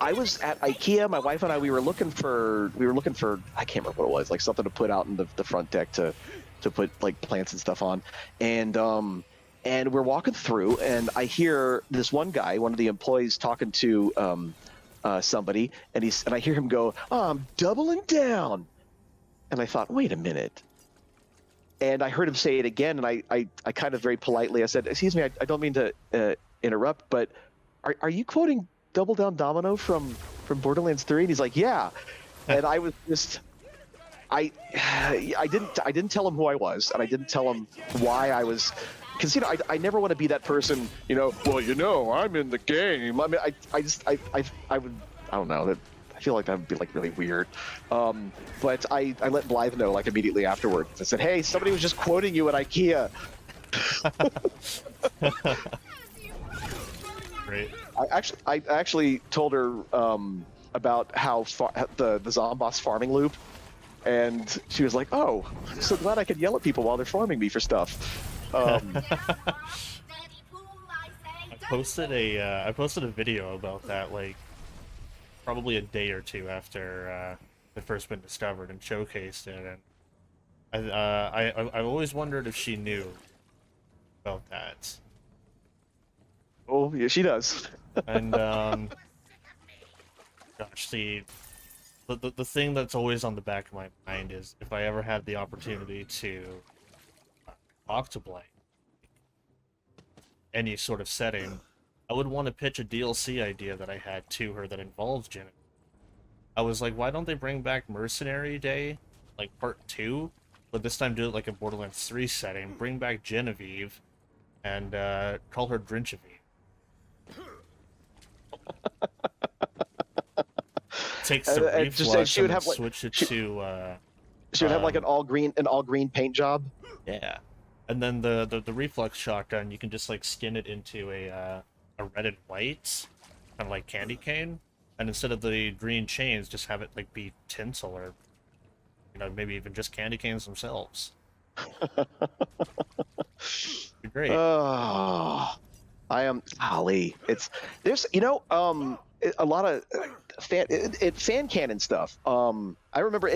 I was at IKEA. My wife and I, we were looking for. I can't remember what it was. Like something to put out in the front deck to put like plants and stuff on, and we're walking through, and I hear this one guy, one of the employees, talking to somebody, and I hear him go, "Oh, I'm doubling down," and I thought, wait a minute. And I heard him say it again, and I kind of very politely, I said, "Excuse me, I don't mean to interrupt, but are you quoting Double Down Domino from Borderlands 3?" And he's like, "Yeah." And I was just, I didn't tell him who I was, and I didn't tell him why I was, because I never want to be that person, well, I'm in the game. I mean, I don't know that. I feel like that would be like really weird. But I let Blythe know like immediately afterwards. I said, "Hey, somebody was just quoting you at IKEA." Great. I actually told her about how the Zomboss farming loop, and she was like, "Oh, I'm so glad I can yell at people while they're farming me for stuff." I posted a video about that like probably a day or two after it first been discovered and showcased it, and I've always wondered if she knew about that. Oh, yeah, she does. And gosh, the thing that's always on the back of my mind is if I ever had the opportunity to talk to Blank, any sort of setting, I would want to pitch a DLC idea that I had to her that involves Genevieve. I was like, why don't they bring back Mercenary Day, like part 2, but this time do it like a Borderlands 3 setting, bring back Genevieve, and call her Drinchevieve. Take some reflux she would and have, like, switch it she would have like an all green paint job. Yeah, and then the reflux shotgun, you can just like skin it into a red and white, kind of like candy cane, and instead of the green chains, just have it like be tinsel or maybe even just candy canes themselves. Be great. Oh, I am Holly. There's a lot of fan canon stuff. I remember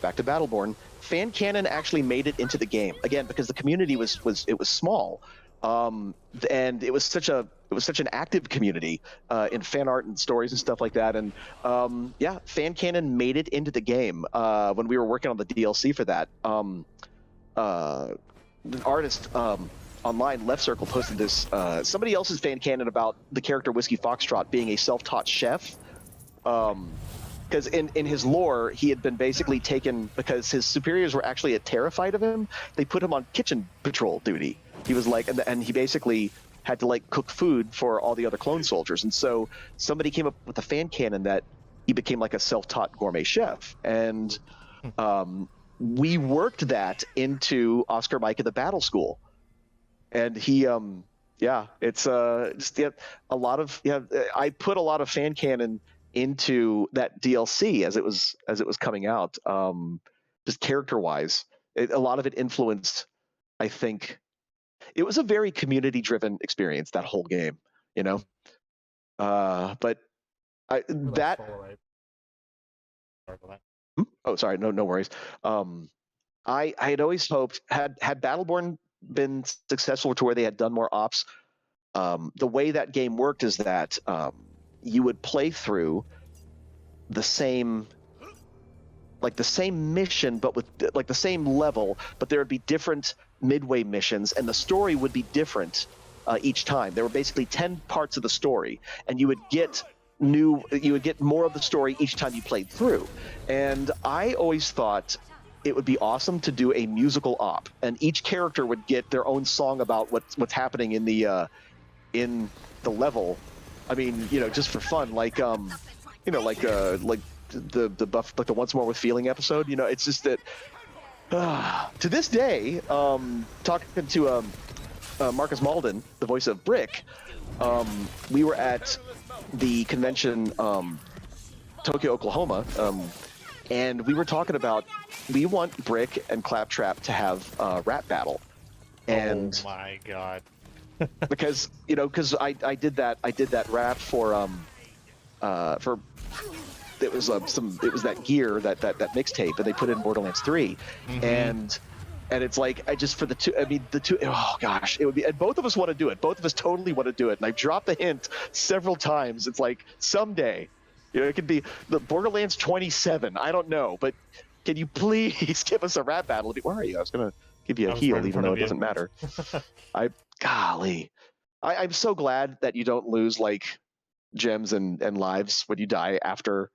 back to Battleborn, fan canon actually made it into the game again because the community was small, and it was such an active community in fan art and stories and stuff like that. And yeah, fan canon made it into the game when we were working on the DLC for that. The artist online, Left Circle, posted this somebody else's fan canon about the character Whiskey Foxtrot being a self-taught chef. Because in his lore, he had been basically taken because his superiors were actually terrified of him. They put him on kitchen patrol duty. He was like, and he basically had to like cook food for all the other clone soldiers. And so somebody came up with a fan canon that he became like a self-taught gourmet chef. And we worked that into Oscar Mike at the Battle School. And he, it's just a lot of I put a lot of fan canon into that DLC as it was coming out. Just character wise, a lot of it influenced. I think it was a very community driven experience, that whole game. But that. Oh, sorry. No worries. I had always hoped had Battleborn been successful to where they had done more ops. The way that game worked is that you would play through the same mission, but with like the same level, but there would be different midway missions, and the story would be different each time. There were basically 10 parts of the story, and you would get you would get more of the story each time you played through. And I always thought it would be awesome to do a musical op, and each character would get their own song about what's happening in the level. I mean, just for fun, like like the buff, like the Once More with Feeling episode. It's just that to this day, talking to Marcus Malden, the voice of Brick, we were at the convention, Tokyo, Oklahoma, and we were talking about we want Brick and Claptrap to have a rap battle. And oh my god. because I did that rap for it was that Gear that mixtape, and they put it in Borderlands 3. And it's like, the two, oh gosh, it would be, and both of us want to do it. Both of us totally want to do it. And I've dropped the hint several times. It's like, someday, it could be the Borderlands 27. I don't know, but can you please give us a rap battle? Where are you? I was going to give you a heal, even though it doesn't matter. I'm so glad that you don't lose like gems and lives when you die after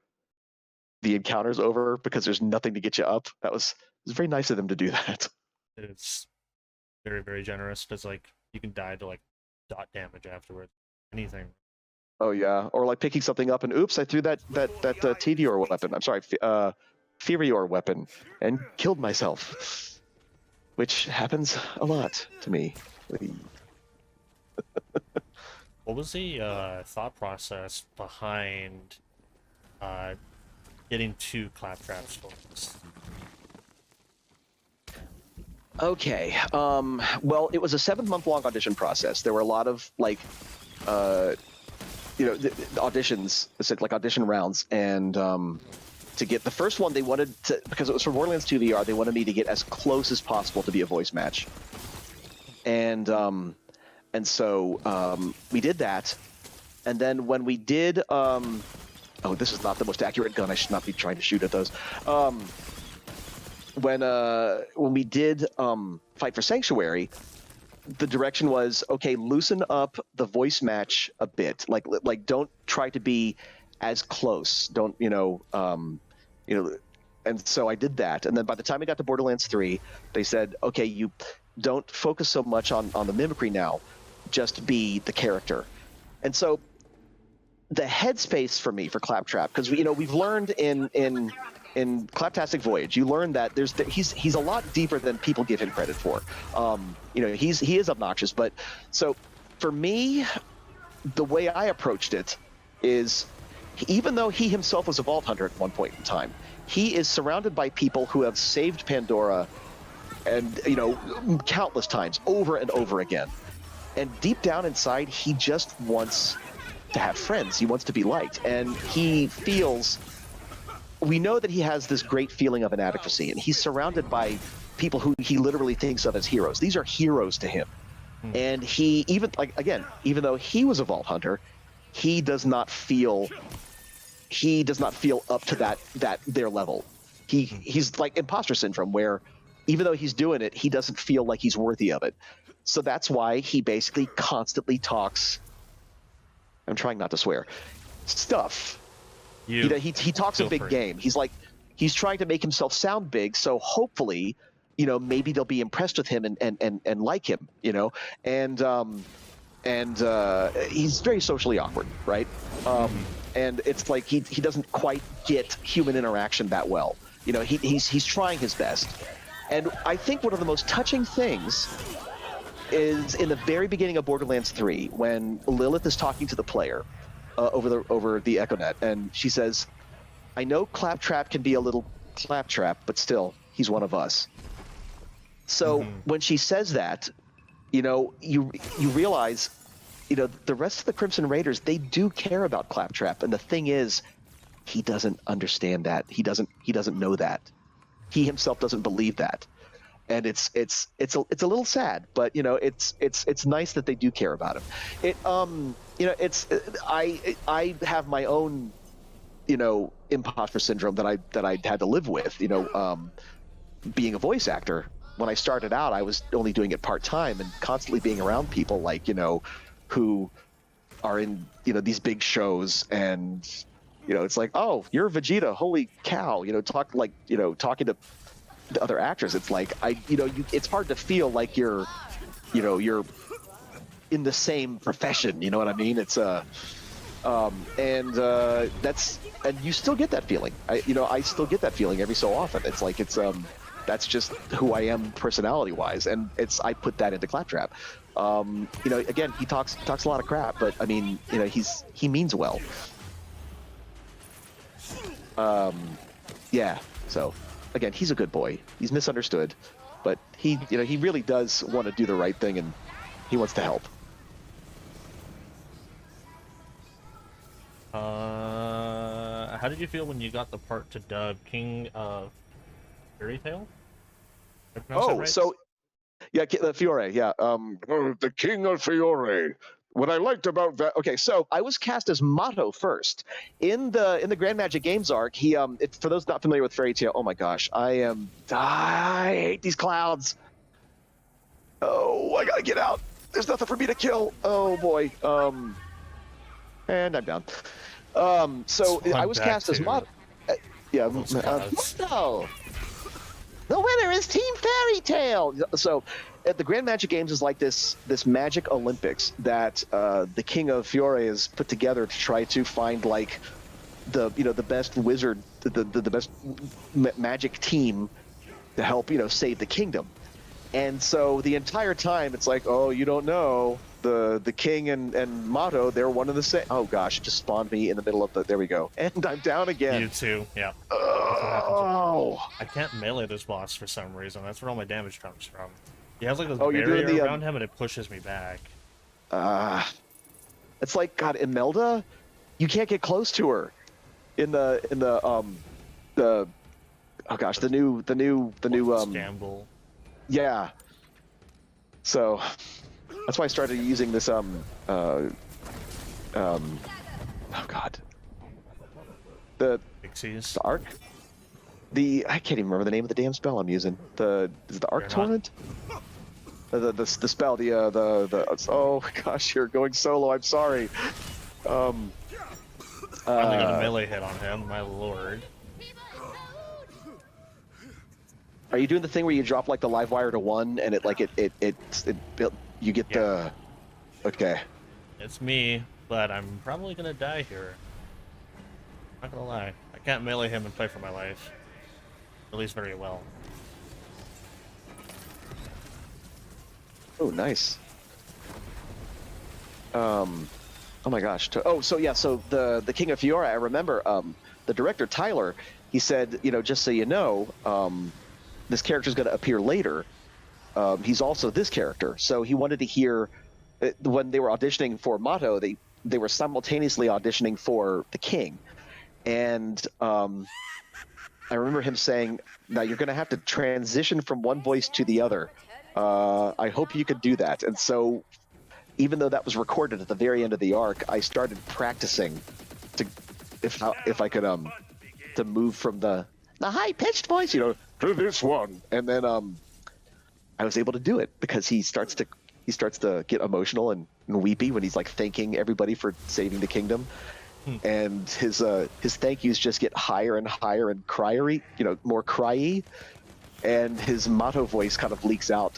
the encounter's over, because there's nothing to get you up. It was very nice of them to do that. It's very, very generous, because like you can die to like dot damage afterwards. Anything. Oh yeah, or like picking something up and oops, I threw that Tedior weapon. I'm sorry, Furior weapon, and killed myself, which happens a lot to me. What was the thought process behind getting to Claptrap's focus? Okay. Well, it was a 7-month-long audition process. There were a lot of like, auditions, like audition rounds, and to get the first one, they wanted to, because it was for Borderlands 2 VR, they wanted me to get as close as possible to be a voice match, and so we did that, and then when we did, oh, this is not the most accurate gun. I should not be trying to shoot at those. When we did Fight for Sanctuary, the direction was, okay, loosen up the voice match a bit. Like don't try to be as close. Don't and so I did that. And then by the time I got to Borderlands 3, they said, okay, you don't focus so much on the mimicry now, just be the character. And so the headspace for me for Claptrap, because we've learned in Claptastic Voyage, you learn that he's a lot deeper than people give him credit for. He is obnoxious, but so for me, the way I approached it is, even though he himself was a Vault Hunter at one point in time, he is surrounded by people who have saved Pandora, and countless times, over and over again. And deep down inside, he just wants to have friends. He wants to be liked, and he feels. We know that he has this great feeling of inadequacy, and he's surrounded by people who he literally thinks of as heroes. These are heroes to him. And he, even though he was a Vault Hunter, he does not feel up to their level. He's like imposter syndrome, where even though he's doing it, he doesn't feel like he's worthy of it. So that's why he basically constantly talks, I'm trying not to swear, stuff. He talks a big game. He's trying to make himself sound big, so hopefully, maybe they'll be impressed with him and like him, and he's very socially awkward, right? And it's like he doesn't quite get human interaction that well. He's trying his best. And I think one of the most touching things is in the very beginning of Borderlands 3, when Lilith is talking to the player over the EchoNet, and she says, "I know Claptrap can be a little claptrap, but still, he's one of us." So when she says that, you realize, the rest of the Crimson Raiders, they do care about Claptrap, and the thing is, he doesn't understand that. He doesn't know that. He himself doesn't believe that, and it's a little sad, but it's nice that they do care about him. I have my own imposter syndrome that I had to live with. Being a voice actor, when I started out, I was only doing it part-time and constantly being around people like who are in these big shows, and it's like, oh, you're Vegeta, holy cow, talking to the other actors. It's like it's hard to feel like you're in the same profession. You know what I mean? It's and you still get that feeling. I still get that feeling every so often. It's like that's just who I am personality wise, and I put that into Claptrap. Again, he talks a lot of crap, but I mean, he means well. Yeah. So again, he's a good boy. He's misunderstood, but he really does want to do the right thing, and he wants to help. How did you feel when you got the part to dub King of Fairy Tale? Oh, so yeah, Fiore, yeah, the King of Fiore. What I liked about that, okay, so I was cast as Mato first in the Grand Magic Games arc. He for those not familiar with Fairy Tale, oh my gosh, I hate these clouds. Oh, I gotta get out. There's nothing for me to kill. Oh boy. And I'm down. So I was cast as Mato. Yeah, Mato. The winner is Team Fairy Tale. So, the Grand Magic Games is like this Magic Olympics that the King of Fiore has put together to try to find like the best wizard, the best magic team to help save the kingdom. And so the entire time it's like, oh, you don't know, the king and Mato, they're one of the same. Oh gosh, it just spawned me in the middle of there we go, and I'm down again. You too, yeah. Oh, I can't melee this boss for some reason. That's where all my damage comes from. He has like this you're barrier doing around him, and it pushes me back. It's like, God, Imelda, you can't get close to her in the oh gosh, the new Scamble. Yeah. So that's why I started using this oh God. The Pixies. The arc? I can't even remember the name of the damn spell I'm using. Is it the Arc Torrent? The spell, oh gosh, you're going solo, I'm sorry. I only got a melee hit on him, my lord. Are you doing the thing where you drop like the live wire to 1 and it you get the... Okay. It's me, but I'm probably gonna die here. Not gonna lie. I can't melee him and play for my life. At least very well. Oh, nice. Oh my gosh. So yeah, so the King of Fiora, I remember the director Tyler, he said, just so you know, this character's going to appear later. He's also this character. So he wanted to hear when they were auditioning for Mato, they were simultaneously auditioning for the King. And I remember him saying, now you're going to have to transition from one voice to the other. I hope you could do that. And so even though that was recorded at the very end of the arc, I started practicing if I could to move from the high-pitched voice, to this one. And then I was able to do it because he starts to get emotional and weepy when he's like thanking everybody for saving the kingdom. And his thank yous just get higher and higher and cryery, more cryy, and his Mato voice kind of leaks out,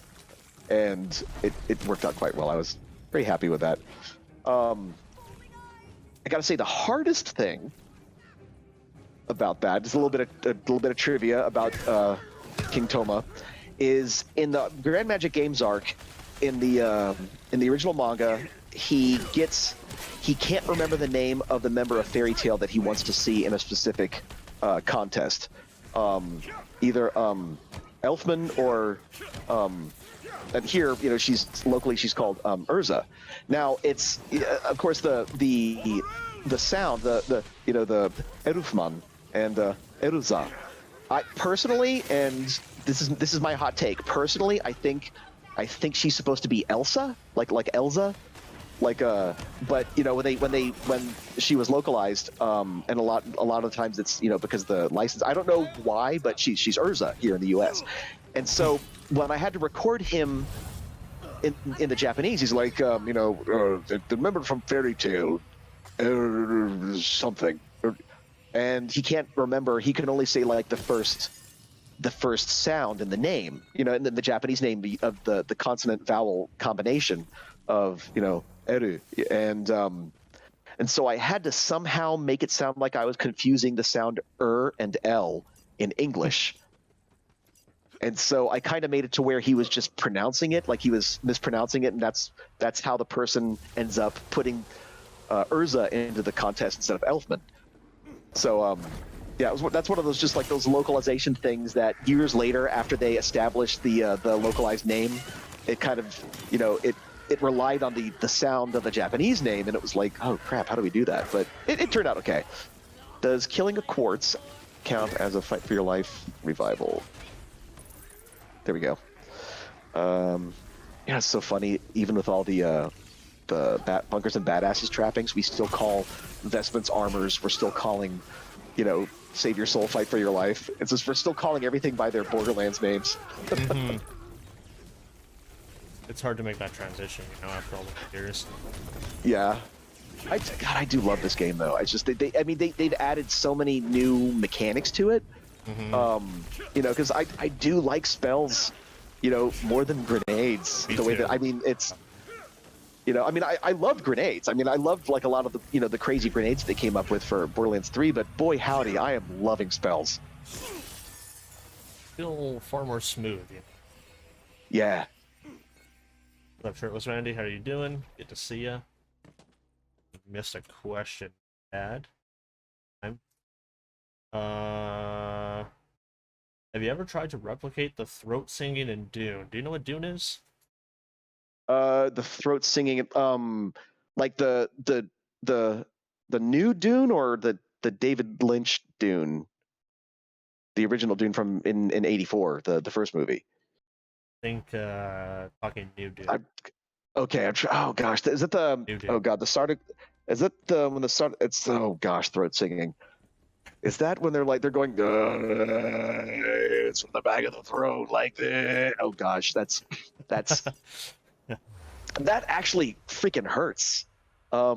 and it worked out quite well. I was very happy with that. I gotta say the hardest thing about that, just a little bit of trivia about King Toma, is in the Grand Magic Games arc, in the original manga, he can't remember the name of the member of Fairy Tale that he wants to see in a specific contest. Either Elfman or and here, she's called Urza. Now it's of course the sound, the Erufman and Eruza. I personally, and this is my hot take. Personally, I think she's supposed to be Elsa, like Elsa. But when she was localized, and a lot of times it's because the license, I don't know why, but she's Urza here in the U.S. And so when I had to record him in the Japanese, he's like, the member from Fairy Tale, something, and he can't remember. He can only say like the first sound in the name, and then the Japanese name of the consonant vowel combination of eru, and so I had to somehow make it sound like I was confusing the sound and l in English. And so I kind of made it to where he was just pronouncing it like he was mispronouncing it, and that's how the person ends up putting Urza into the contest instead of Elfman. So that's one of those just like those localization things that years later, after they established the localized name, it kind of it relied on the sound of the Japanese name, and it was like, oh crap, how do we do that? But it turned out okay. Does killing a quartz count as a fight for your life revival? There we go. It's so funny. Even with all the bunkers and badasses trappings, we still call vestments armors. We're still calling, save your soul, fight for your life. It's just we're still calling everything by their Borderlands names. Mm-hmm. It's hard to make that transition, after all the years. Yeah. I do love this game though. It's just they've added so many new mechanics to it. Mm-hmm. Because I do like spells, more than grenades. Me the way too. that it's, I loved grenades. I loved like a lot of the the crazy grenades they came up with for Borderlands 3. But boy howdy, I am loving spells. Feel far more smooth. Yeah. What's up, shirtless Randy? How are you doing? Good to see ya. Missed a question, Dad. Have you ever tried to replicate the throat singing in Dune? Do you know what Dune is? The throat singing, like the new Dune or the David Lynch Dune, the original Dune from in '84, the first movie. I think talking new Dune. Okay, oh gosh, is it the? New Dune. Oh god, the start. Is it the when the start? It's oh gosh, throat singing. Is that when they're going? It's from the back of the throat, like this. Oh gosh, that's that actually freaking hurts. I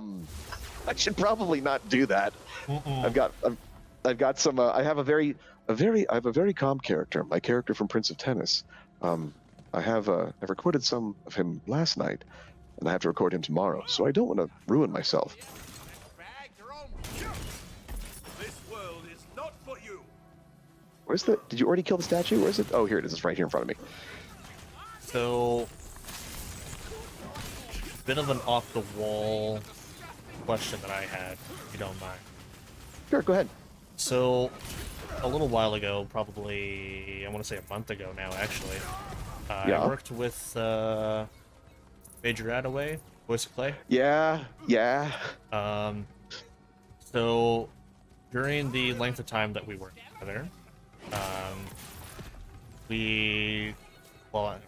should probably not do that. Mm-mm. I've got some. I have a very calm character. My character from Prince of Tennis. I've recorded some of him last night, and I have to record him tomorrow. So I don't want to ruin myself. Where's the? Did you already kill the statue? Where's it? Oh, here it is. It's right here in front of me. So, bit of an off-the-wall question that I had, if you don't mind. Sure, go ahead. So, a little while ago, probably, I want to say a month ago now, actually, Yeah. I worked with Major Attaway, Voice of Clay. Yeah. So, during the length of time that we worked together,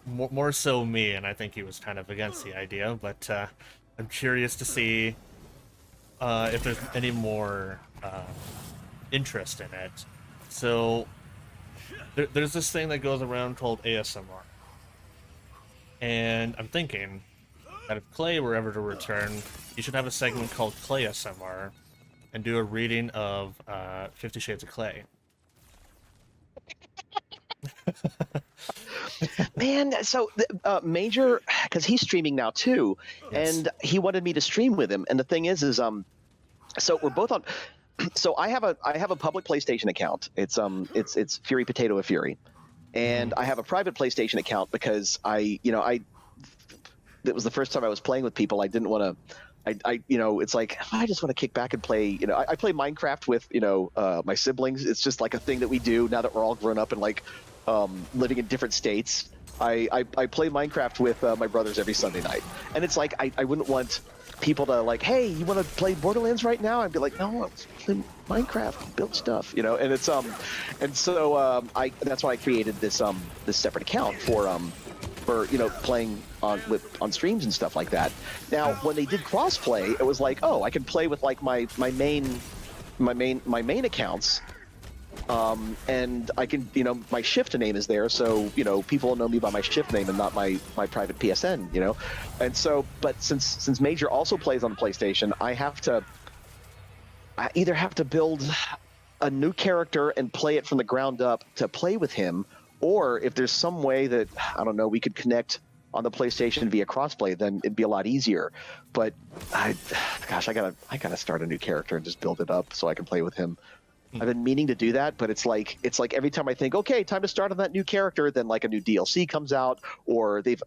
more so me, and I think he was kind of against the idea, but I'm curious to see if there's any more interest in it. So there's this thing that goes around called ASMR, and I'm thinking that if Clay were ever to return, you should have a segment called Clay ASMR and do a reading of 50 Shades of Clay. Man, so Major, because he's streaming now too, Yes. and he wanted me to stream with him. And the thing is so we're both on. So I have a public PlayStation account. It's Fury Potato of Fury, and I have a private PlayStation account because it was the first time I was playing with people. I didn't want to. It's like I just want to kick back and play. I play Minecraft with my siblings. It's just like a thing that we do now that we're all grown up and like living in different states. I play Minecraft with my brothers every Sunday night, and it's like I wouldn't want people to like, hey, you want to play Borderlands right now? I'd be like, no, I want to play Minecraft, build stuff, and it's and so that's why I created this separate account for playing on streams and stuff like that. Now, when they did crossplay, it was like, oh, I can play with like my main accounts And I can, my shift name is there, so people will know me by my shift name and not my private PSN, And so, but since Major also plays on the PlayStation, I either have to build a new character and play it from the ground up to play with him, or if there's some way that I don't know we could connect on the PlayStation via crossplay, then it'd be a lot easier. But I gotta start a new character and just build it up so I can play with him. I've been meaning to do that, but it's like every time I think, okay, time to start on that new character, then like a new DLC comes out, or they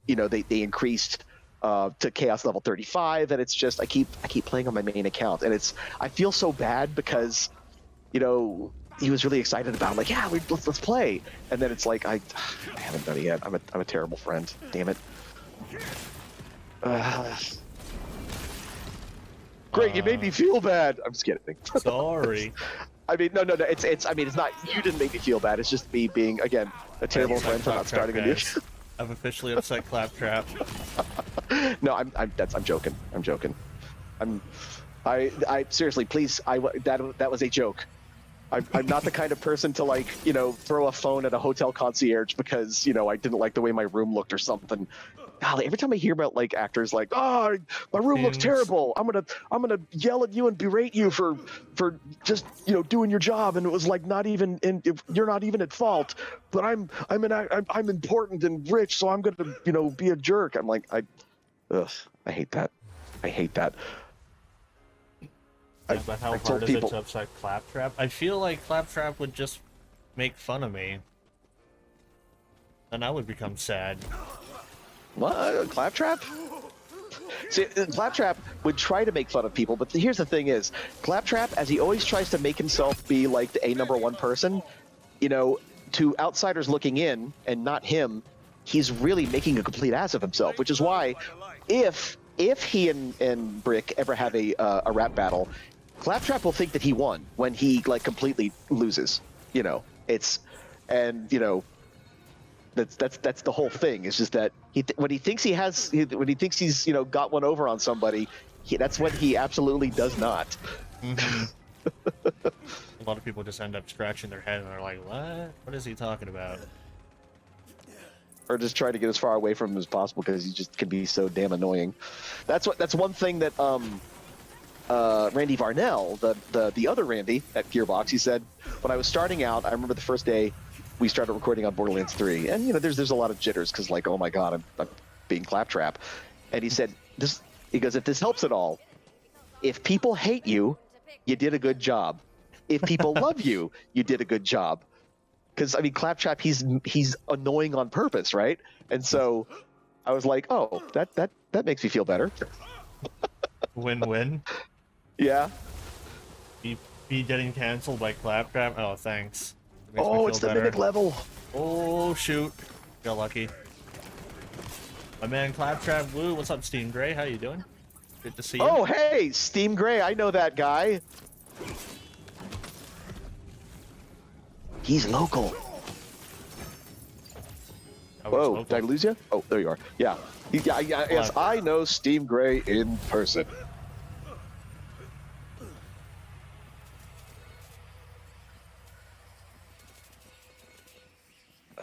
increased to Chaos level 35, and it's just I keep playing on my main account, and I feel so bad because he was really excited about it. I'm like, yeah, let's play, and then it's like I haven't done it yet. I'm a terrible friend. Damn it. Great, you made me feel bad. I'm just kidding. Sorry. I mean, no. It's not. You didn't make me feel bad. It's just me being, again, a terrible friend for not starting a new. I've officially upset Claptrap. No, I'm joking. I'm joking. I seriously, please. That was a joke. I'm not the kind of person to throw a phone at a hotel concierge because I didn't like the way my room looked or something. Golly, every time I hear about actors oh, my room looks terrible, I'm gonna yell at you and berate you for just doing your job, and it was not even you're not even at fault, but I'm important and rich, so I'm gonna be a jerk. I'm like I hate that. I hate that. Yeah, but how hard is it to upset Claptrap? I feel like Claptrap would just make fun of me. And I would become sad. What? Claptrap? See, Claptrap would try to make fun of people, but here's the thing is, Claptrap, as he always tries to make himself be like the #1 person, to outsiders looking in, and not him, he's really making a complete ass of himself, which is why, if he and Brick ever have a rap battle, Claptrap will think that he won when he completely loses. That's the whole thing. It's just that when he thinks he's got one over on somebody, that's when he absolutely does not. Mm-hmm. A lot of people just end up scratching their head and they're like, "What? What is he talking about?" Or just try to get as far away from him as possible because he just can be so damn annoying. That's one thing that Randy Varnell, the other Randy at Gearbox, he said when I was starting out, I remember the first day we started recording on Borderlands 3, and there's a lot of jitters because oh my god, I'm being Claptrap, and he said he goes, if this helps at all, if people hate you, you did a good job. If people love you, you did a good job. Because Claptrap, he's annoying on purpose, right? And so I was like, oh, that makes me feel better. Win-win. Yeah. Be getting canceled by Claptrap. Oh, thanks. Oh, it's the mimic level. Oh shoot, got lucky. My man Claptrap Woo, what's up, Steam Gray? How you doing? Good to see you. Oh, hey, Steam Gray, I know that guy. He's local. Whoa, local. Did I lose you? Oh, there you are. Yeah. Yes, I know Steam Gray in person.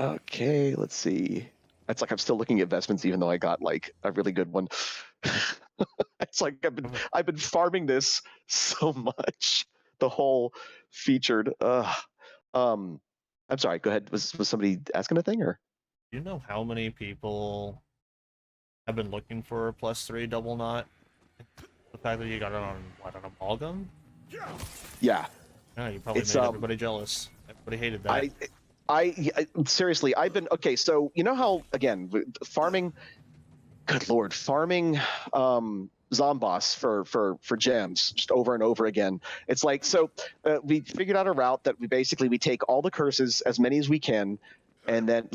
Okay, let's see. It's like I'm still looking at investments, even though I got a really good one. It's like I've been farming this so much. The whole featured. I'm sorry. Go ahead. Was somebody asking a thing, or? Do you know how many people have been looking for a +3 double knot? The fact that you got it on an amalgam? Yeah. No, you probably made everybody jealous. Everybody hated that. I seriously, I've been okay. So how again farming, good lord, farming Zomboss for gems just over and over again. It's like we figured out a route that we take all the curses, as many as we can, and then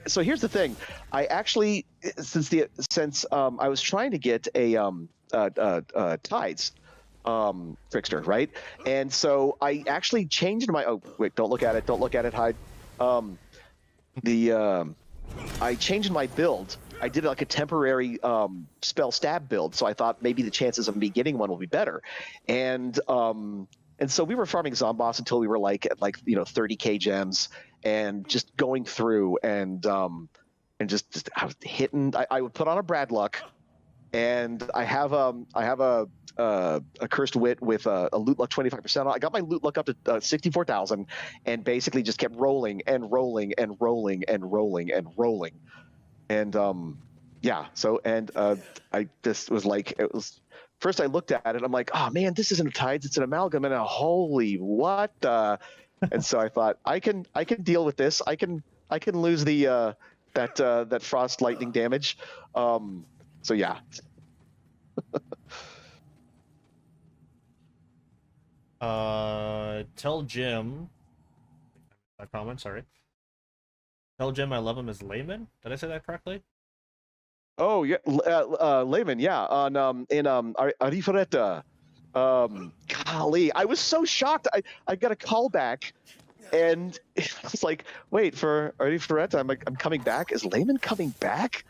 so here's the thing. I actually since I was trying to get a tides trickster, right? And so I actually changed my don't look at it, hide. I changed my build. I did a temporary spell stab build, so I thought maybe the chances of me getting one will be better. And And so we were farming Zomboss until we were like at 30k gems, and just going through and just I was hitting. I would put on a Brad luck, and I have a cursed wit with a loot luck 25%. I got my loot luck up to 64,000, and basically just kept rolling and rolling and rolling and rolling and rolling, and yeah. So I just was like, it was. First, I looked at it. I'm like, oh man, this isn't a tides; it's an amalgam. And holy what? And so I thought, I can deal with this. I can lose the that frost lightning damage. So yeah. Tell Jim. I comment. Sorry. Tell Jim I love him as layman. Did I say that correctly? Oh yeah, Layman. Yeah, on Arifureta. Golly, I was so shocked. I got a call back, and I was like, wait, for Arifureta, I'm coming back. Is Layman coming back?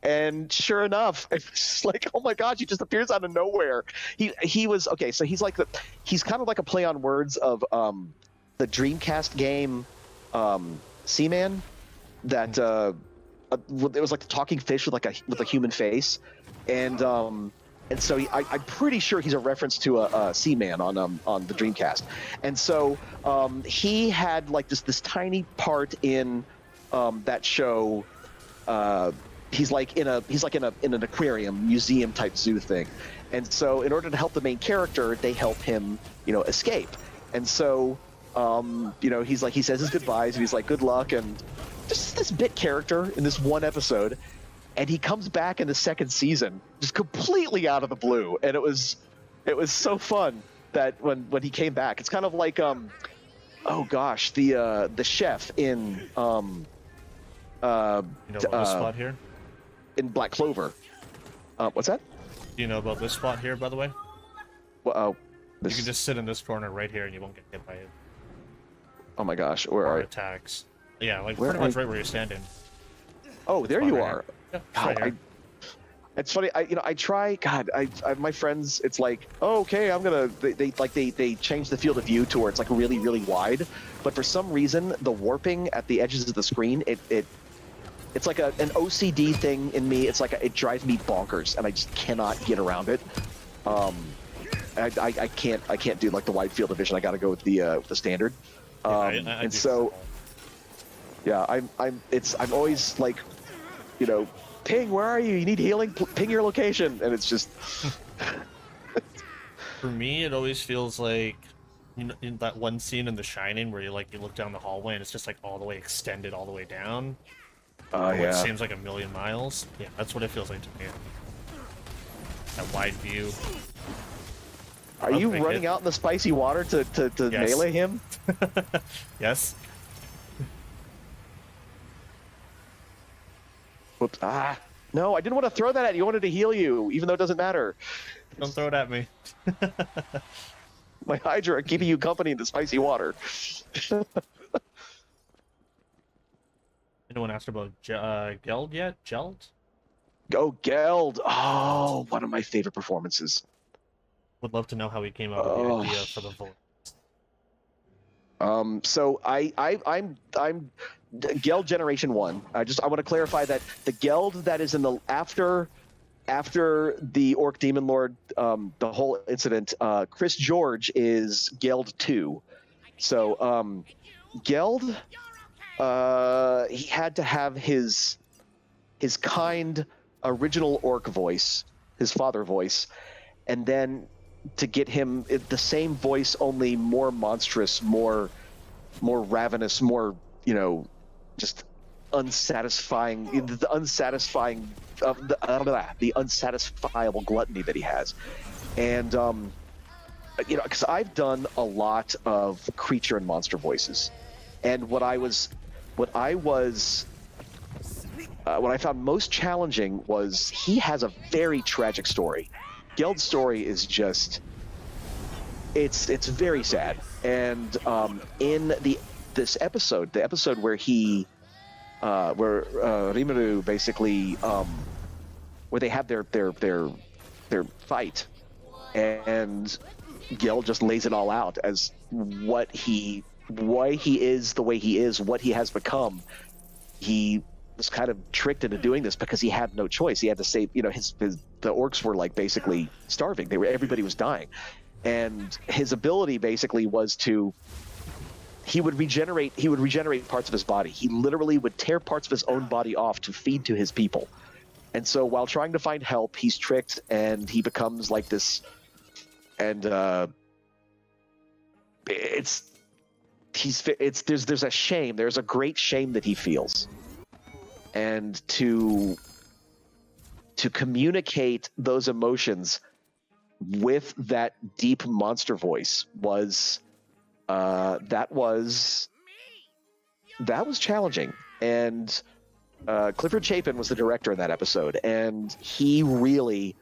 And sure enough, it's like, oh my gosh, he just appears out of nowhere. He was okay. So he's kind of like a play on words of the Dreamcast game Seaman that it was like the talking fish with a human face, and so I'm pretty sure he's a reference to a Seaman on the Dreamcast, and so he had like this tiny part in that show. He's like in an aquarium museum type zoo thing, and so in order to help the main character, they help him escape, and so he says his goodbyes and he's like good luck, and just this bit character in this one episode, and he comes back in the second season just completely out of the blue, and it was so fun that when he came back. It's kind of like oh gosh, the chef in what this spot here in Black Clover. What's that? Do you know about this spot here, by the way? Well, you can just sit in this corner right here and you won't get hit by it. Oh my gosh, where are attacks? Yeah, like pretty much right where you're standing. Oh, there you are. Yeah, God, it's funny. I try. God, my friends. It's like, oh, okay, I'm gonna. They change the field of view to where it's like really, really wide. But for some reason, the warping at the edges of the screen, it's like an OCD thing in me. It's like it drives me bonkers, and I just cannot get around it. I can't do like the wide field of vision. I got to go with the standard. And so. Yeah, I'm always like, ping, where are you? You need healing? Ping your location. And it's just... For me, it always feels like, in that one scene in The Shining where you look down the hallway and it's just like all the way extended all the way down. Yeah. It seems like a million miles. Yeah, that's what it feels like to me. That wide view. Are you running out in the spicy water to Yes. melee him? Yes. Whoops. No, I didn't want to throw that at you. I wanted to heal you, even though it doesn't matter. Don't throw it at me. My Hydra are keeping you company in the spicy water. Anyone asked about Geld yet? Geld? Go Geld. Oh, one of my favorite performances. Would love to know how he came up with the idea for the voice. So I'm Geld Generation 1. I want to clarify that the Geld that is in the after the Orc Demon Lord, the whole incident, Chris George is Geld 2. So Geld, he had to have his kind original Orc voice, his father voice, and then to get him the same voice, only more monstrous, more ravenous, more just unsatisfying, the unsatisfiable gluttony that he has. And because I've done a lot of creature and monster voices, and what I found most challenging was he has a very tragic story. Geld's story is just it's very sad, and in this episode, the episode where where Rimuru basically where they have their fight, and Gil just lays it all out as why he is the way he is, what he has become. He was kind of tricked into doing this because he had no choice. He had to save, the orcs were like basically starving. Everybody was dying. And his ability basically was he would regenerate parts of his body. He literally would tear parts of his own body off to feed to his people. And so while trying to find help, he's tricked and he becomes like this, and there's a shame. There's a great shame that he feels. And to communicate those emotions with that deep monster voice was challenging. And Clifford Chapin was the director in that episode, and he really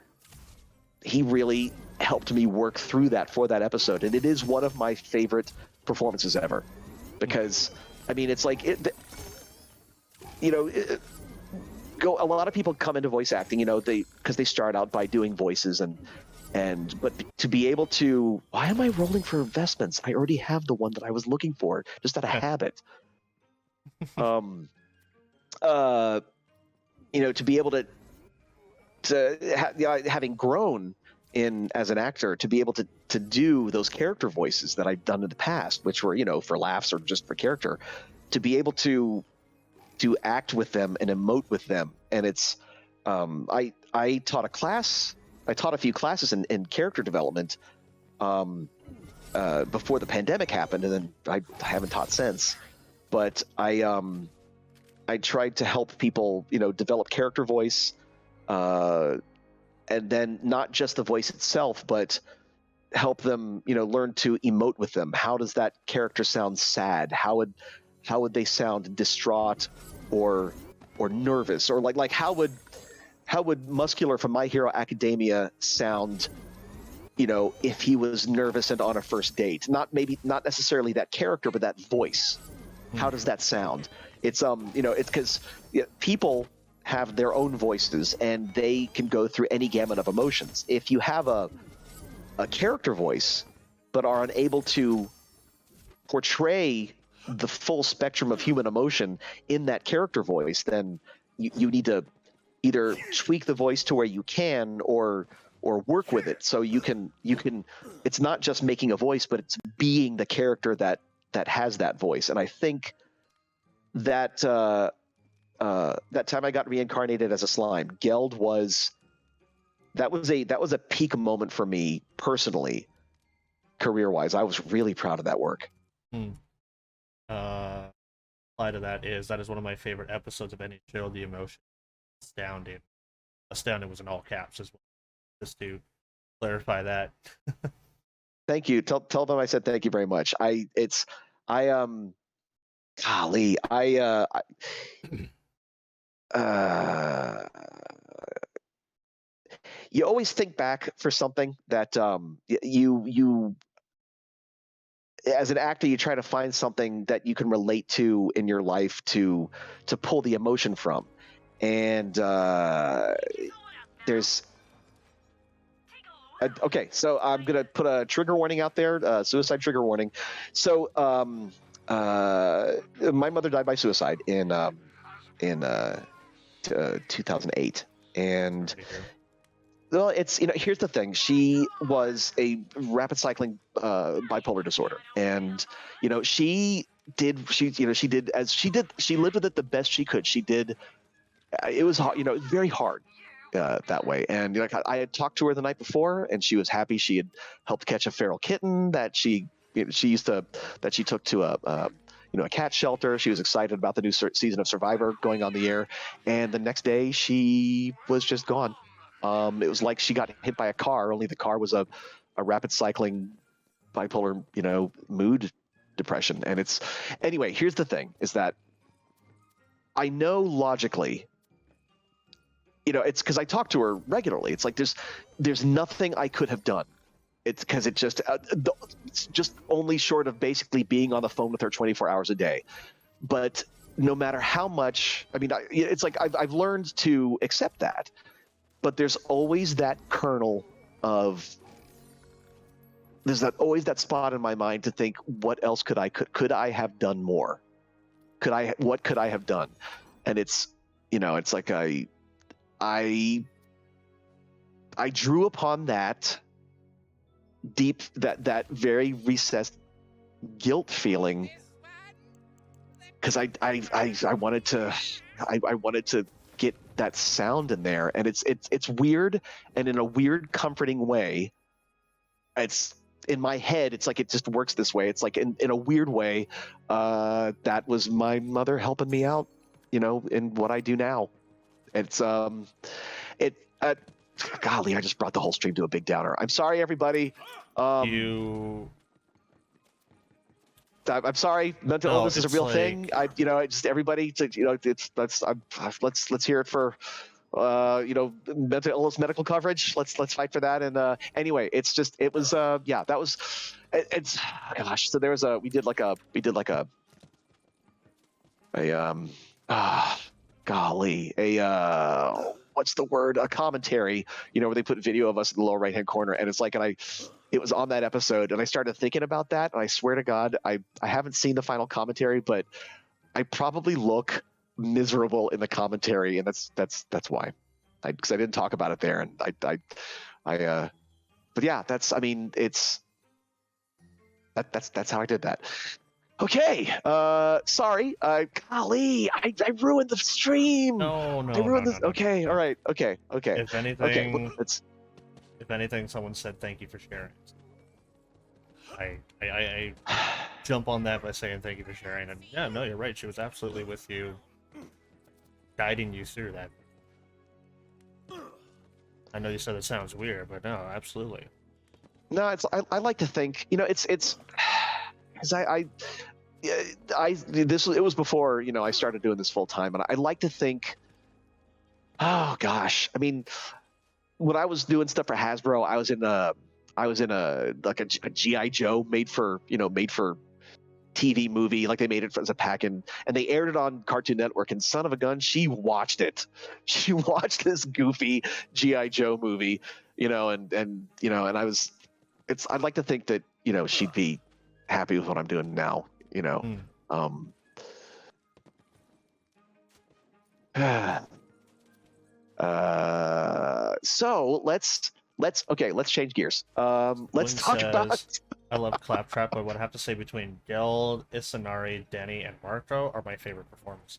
helped me work through that for that episode. And it is one of my favorite performances ever, because I mean, it's like a lot of people come into voice acting, because they start out by doing voices but to be able to, why am I rolling for investments? I already have the one that I was looking for, just out of habit. To be able having grown as an actor, to be able to do those character voices that I've done in the past, which were, for laughs or just for character, to be able to act with them and emote with them. And it's, I taught a few classes in character development before the pandemic happened, and then I haven't taught since. But I tried to help people, develop character voice, and then not just the voice itself, but help them, learn to emote with them. How does that character sound sad? How would they sound distraught or nervous, or like how would Muscular from My Hero Academia sound, if he was nervous and on a first date? Not necessarily that character, but that voice. How does that sound? It's it's because people have their own voices and they can go through any gamut of emotions. If you have a character voice but are unable to portray the full spectrum of human emotion in that character voice, then you need to either tweak the voice to where you can, or work with it so you can it's not just making a voice, but it's being the character that has that voice. And I think that that time I got reincarnated as a slime, Geld was a peak moment for me personally, career-wise. I was really proud of that work. Reply to that is one of my favorite episodes of any show. The emotion, astounding was in all caps as well, just to clarify that. Thank you. Tell them I said thank you very much. You always think back for something that you as an actor, you try to find something that you can relate to in your life to pull the emotion from. And there's okay, so I'm gonna put a trigger warning out there, suicide trigger warning. So my mother died by suicide in 2008, and well, it's here's the thing. She was a rapid cycling bipolar disorder, and she lived with it the best she could. She did. It was hard, very hard that way. And I had talked to her the night before, and she was happy. She had helped catch a feral kitten that she took to a cat shelter. She was excited about the new season of Survivor going on the air, and the next day she was just gone. It was like she got hit by a car, only the car was a rapid cycling bipolar, mood depression. And anyway, here's the thing, is that I know logically, it's because I talk to her regularly. It's like there's nothing I could have done. It's because it's just only short of basically being on the phone with her 24 hours a day. But no matter how much, it's like I've learned to accept that. But there's always that kernel of there's always that spot in my mind to think, what else could I have done more? What could I have done? And it's, it's like I drew upon that deep, that very recessed guilt feeling, because I wanted to get that sound in there, and it's weird, and in a weird comforting way. It's in my head, it's like it just works this way. It's like in a weird way, that was my mother helping me out, in what I do now. It's golly, I just brought the whole stream to a big downer. I'm sorry, everybody. I'm sorry. Mental illness is a real thing. Everybody, let's hear it for, mental illness medical coverage. Let's fight for that. And anyway, it's gosh. So we did like a what's the word? A commentary, where they put video of us in the lower right-hand corner, and it's like, it was on that episode, and I started thinking about that, and I swear to God, I haven't seen the final commentary, but I probably look miserable in the commentary, and that's why, because I didn't talk about it there, and but yeah, that's how I did that. Okay, sorry, golly, I ruined the stream. No, I ruined this. No. Okay, all right, okay. If anything, okay, if anything, someone said thank you for sharing. I jump on that by saying thank you for sharing, and yeah, no, you're right. She was absolutely with you, guiding you through that. I know you said it sounds weird, but no, absolutely. No, I like to think, it's because it was before, I started doing this full time, and I like to think, oh gosh, I mean, when I was doing stuff for Hasbro, I was in a GI Joe made for TV movie, like they made it as a pack, and they aired it on Cartoon Network, and son of a gun, she watched it. She watched this goofy GI Joe movie, and I'd like to think that, she'd be happy with what I'm doing now, so let's change gears. Let's talk about. I love Claptrap, but what I have to say between Geld, Isanari, Denny, and Marco are my favorite performances.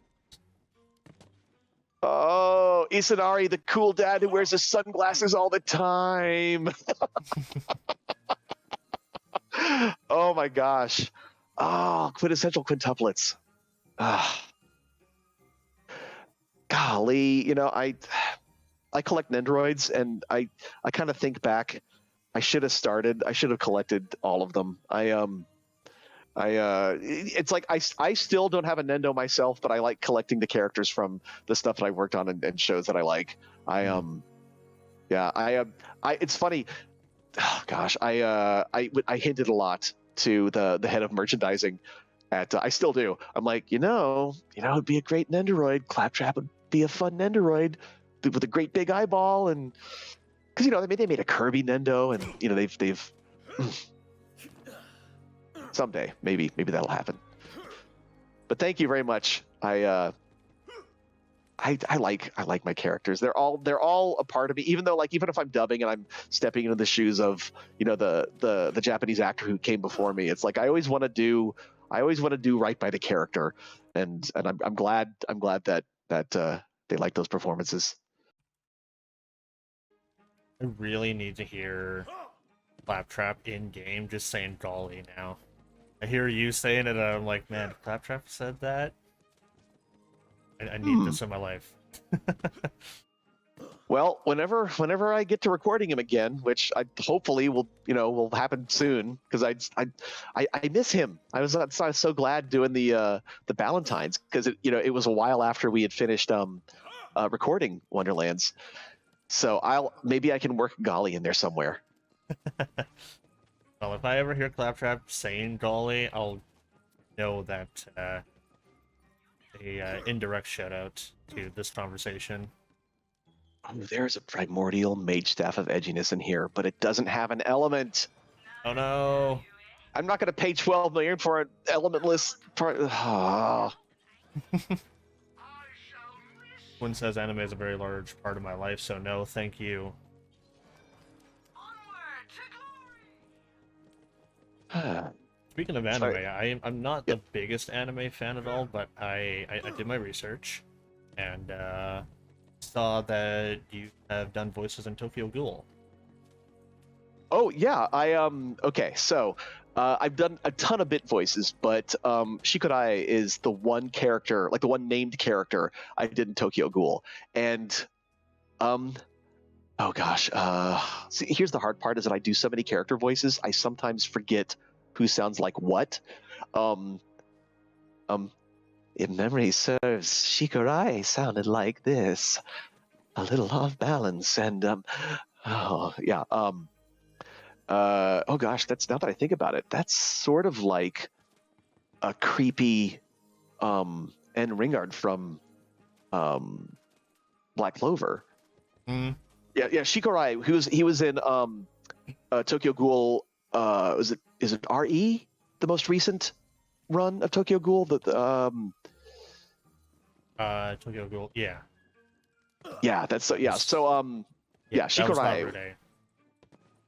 Oh, Isanari, the cool dad who wears his sunglasses all the time. Oh my gosh. Oh, quintessential quintuplets. Golly, I collect Nendoroids, and I kind of think back. I should have collected all of them. It's like I still don't have a Nendo myself, but I like collecting the characters from the stuff that I worked on and shows that I like. It's funny. Oh gosh, I hinted a lot to the head of merchandising I still do. I'm like, it'd be a great Nendoroid. Claptrap would be a fun Nendoroid with a great big eyeball, and because they made a Kirby Nendo, and they've someday maybe that'll happen. But thank you very much. I like my characters. They're all a part of me. Even though, even if I'm dubbing and I'm stepping into the shoes of the Japanese actor who came before me, it's like I always want to do right by the character, and I'm glad that they like those performances. I really need to hear Claptrap in game just saying golly now. I hear you saying it, and I'm like, man, Claptrap said that. I need this in my life. Well, whenever I get to recording him again, which I hopefully will happen soon, because I miss him. I was so glad doing the Ballantines, because it was a while after we had finished recording Wonderlands. So maybe I can work golly in there somewhere. Well, if I ever hear Claptrap saying golly, I'll know that a indirect shout out to this conversation. Oh, there's a primordial mage staff of edginess in here, but it doesn't have an element. Oh no. I'm not going to pay 12 million for an elementless part. Oh. Quinn says anime is a very large part of my life, so no, thank you. Speaking of anime, I'm not the biggest anime fan at all, but I did my research and saw that you have done voices in Tokyo Ghoul. Oh yeah, okay, so I've done a ton of bit voices, but Shikurai is the one character, like the one named character I did in Tokyo Ghoul. And oh gosh, see, here's the hard part is that I do so many character voices, I sometimes forget who sounds like what. If memory serves, Shikurai sounded like this. A little off balance, and oh yeah, oh gosh, that's, now that I think about it, that's sort of like a creepy N. Ringard from Black Clover. Mm. Yeah, Shikurai, he was in Tokyo Ghoul. Is it RE, the most recent run of Tokyo Ghoul? Tokyo Ghoul, yeah. Yeah, that's so yeah. So yeah, Shikurai. That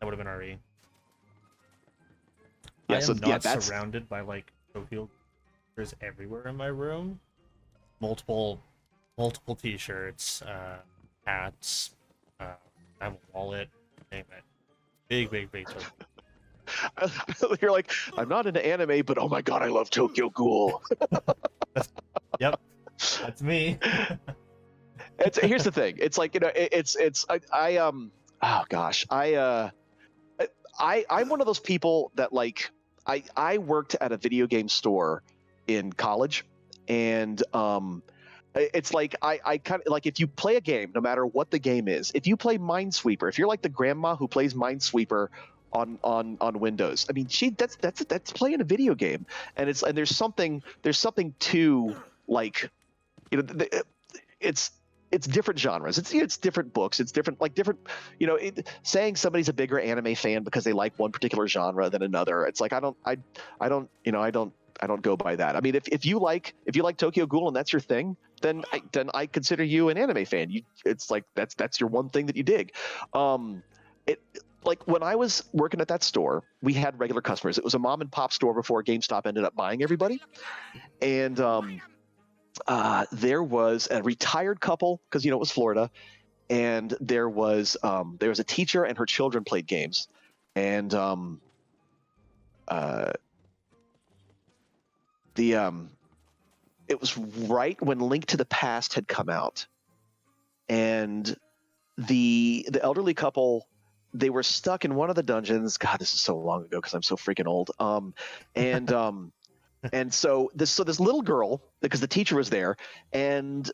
would have been RE. Yeah, I am so not that's surrounded by like Tokyo There's everywhere in my room. Multiple t-shirts, hats, I have a wallet, name it. Big Tokyo. You're like, I'm not into anime, but oh my god, I love Tokyo Ghoul. Yep, that's me. Here's the thing. It's like, you know, oh gosh, I'm one of those people that like, I worked at a video game store in college, and it's like I kind of like, if you play a game, no matter what the game is, if you play Minesweeper, if you're like the grandma who plays Minesweeper on Windows, I mean, that's playing a video game, and there's something to, like, you know, it's different genres. It's different books. It's different, you know, saying somebody's a bigger anime fan because they like one particular genre than another. It's like, I don't go by that. I mean, if you like Tokyo Ghoul and that's your thing, then I consider you an anime fan. It's like, that's your one thing that you dig. Like when I was working at that store, we had regular customers. It was a mom and pop store before GameStop ended up buying everybody. And there was a retired couple, because, you know, it was Florida, and there was a teacher and her children played games, and it was right when Link to the Past had come out, and the elderly couple, they were stuck in one of the dungeons. God, this is so long ago because I'm so freaking old. And so this little girl, because the teacher was there, and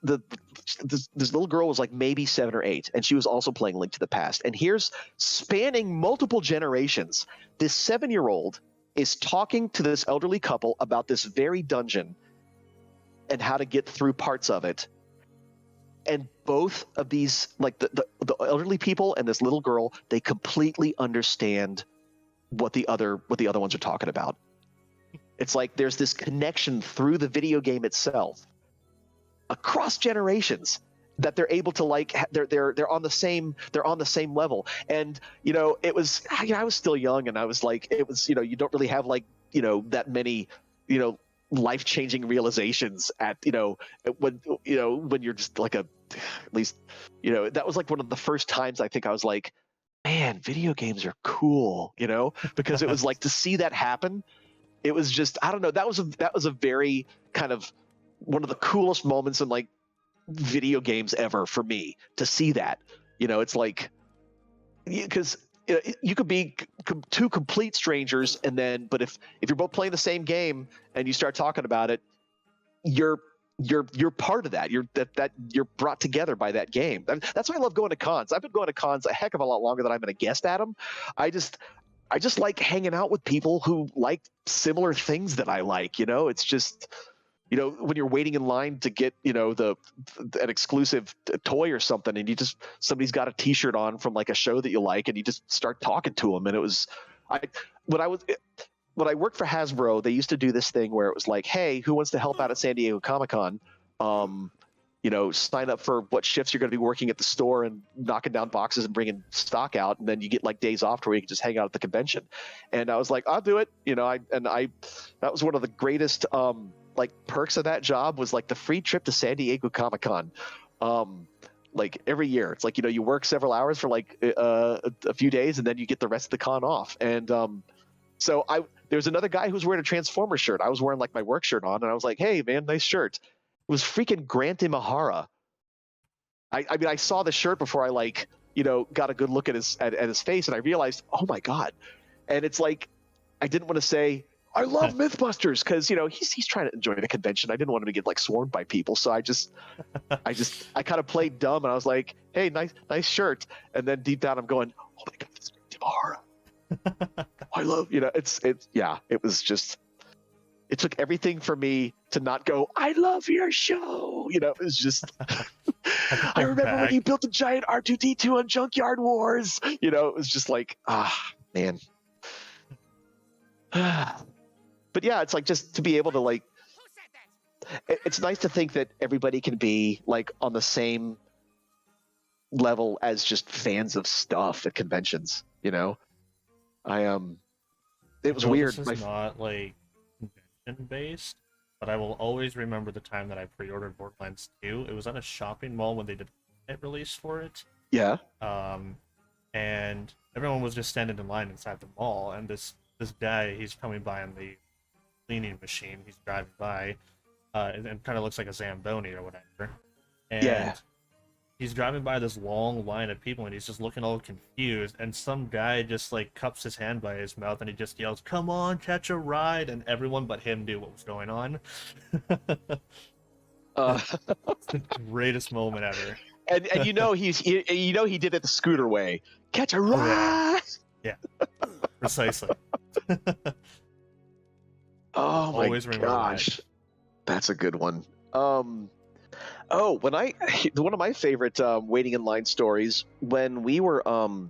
this little girl was like maybe 7 or 8, and she was also playing Link to the Past. And here's, spanning multiple generations, this 7-year-old is talking to this elderly couple about this very dungeon and how to get through parts of it. And both of these, like the elderly people and this little girl, they completely understand what the other ones are talking about. It's like there's this connection through the video game itself, across generations, that they're able to, like, they're on the same level. And, you know, it was, you know, I was still young, and I was like, it was, you know, you don't really have, like, you know, that many, you know, life-changing realizations at, you know, when you're just like at least, you know, that was like one of the first times I think I was like, man, video games are cool, you know, because it was like, to see that happen, it was just, I don't know, that was a very kind of one of the coolest moments in like video games ever for me, to see that. You know, it's like, because you could be two complete strangers, and then, but if you're both playing the same game and you start talking about it, you're part of that. You're brought together by that game. And that's why I love going to cons. I've been going to cons a heck of a lot longer than I've been a guest at them. I just like hanging out with people who like similar things that I like. You know, it's just, you know, when you're waiting in line to get, you know, an exclusive toy or something, and somebody's got a T-shirt on from like a show that you like, and you just start talking to them, and it was, when I worked for Hasbro, they used to do this thing where it was like, hey, who wants to help out at San Diego Comic-Con? Sign up for what shifts you're going to be working at the store and knocking down boxes and bringing stock out, and then you get like days off where you can just hang out at the convention. And I was like, I'll do it. That was one of the greatest like perks of that job was like the free trip to San Diego Comic-Con. Like every year, it's like you work several hours for like a few days, and then you get the rest of the con off. And so there's another guy who's wearing a Transformers shirt. I was wearing like my work shirt on, and I was like, hey man, nice shirt. It was freaking Grant Imahara. I mean, I saw the shirt before I got a good look at his face, and I realized, oh my god. And it's like, I didn't want to say I love Mythbusters because he's trying to enjoy the convention. I didn't want him to get like swarmed by people, so I kind of played dumb, and I was like, hey, nice shirt. And then deep down, I'm going, oh my god, this is Grant Imahara. I love it was just. It took everything for me to not go, I love your show. It was just, I remember when you built a giant R2-D2 on Junkyard Wars. It was just like, man. But yeah, it's like just to be able to like, it's nice to think that everybody can be like on the same level as just fans of stuff at conventions. It was weird. This is not like based, but I will always remember the time that I pre-ordered Borderlands 2. It was at a shopping mall when they did a release for it. Yeah. And everyone was just standing in line inside the mall, and this guy, he's coming by on the cleaning machine. He's driving by, and kind of looks like a Zamboni or whatever. And yeah. He's driving by this long line of people, and he's just looking all confused, and some guy just, like, cups his hand by his mouth, and he just yells, come on, catch a ride, and everyone but him knew what was going on. It's the greatest moment ever. And he did it the scooter way. Catch a ride! Yeah, precisely. Oh my Always gosh. That's a good one. One of my favorite waiting in line stories when we were when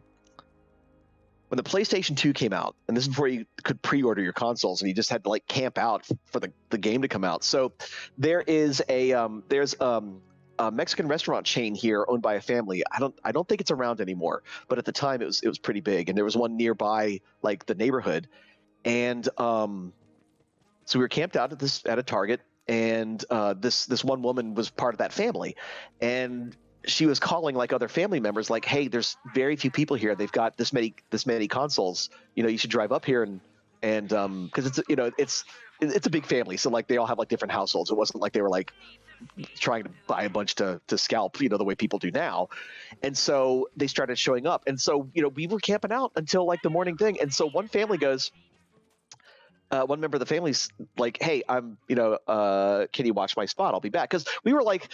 the PlayStation 2 came out, and this is before you could pre-order your consoles, and you just had to like camp out for the game to come out. So there is a Mexican restaurant chain here owned by a family. I don't think it's around anymore, but at the time it was pretty big, and there was one nearby like the neighborhood, and so we were camped out at a Target. And this one woman was part of that family, and she was calling like other family members, like, "Hey, there's very few people here. They've got this many consoles. You should drive up here and because it's a big family, so like they all have like different households. It wasn't like they were like trying to buy a bunch to scalp, the way people do now. And so they started showing up, and so we were camping out until like the morning thing. And so one family goes. One member of the family's like, hey, can you watch my spot? I'll be back. Because we were like,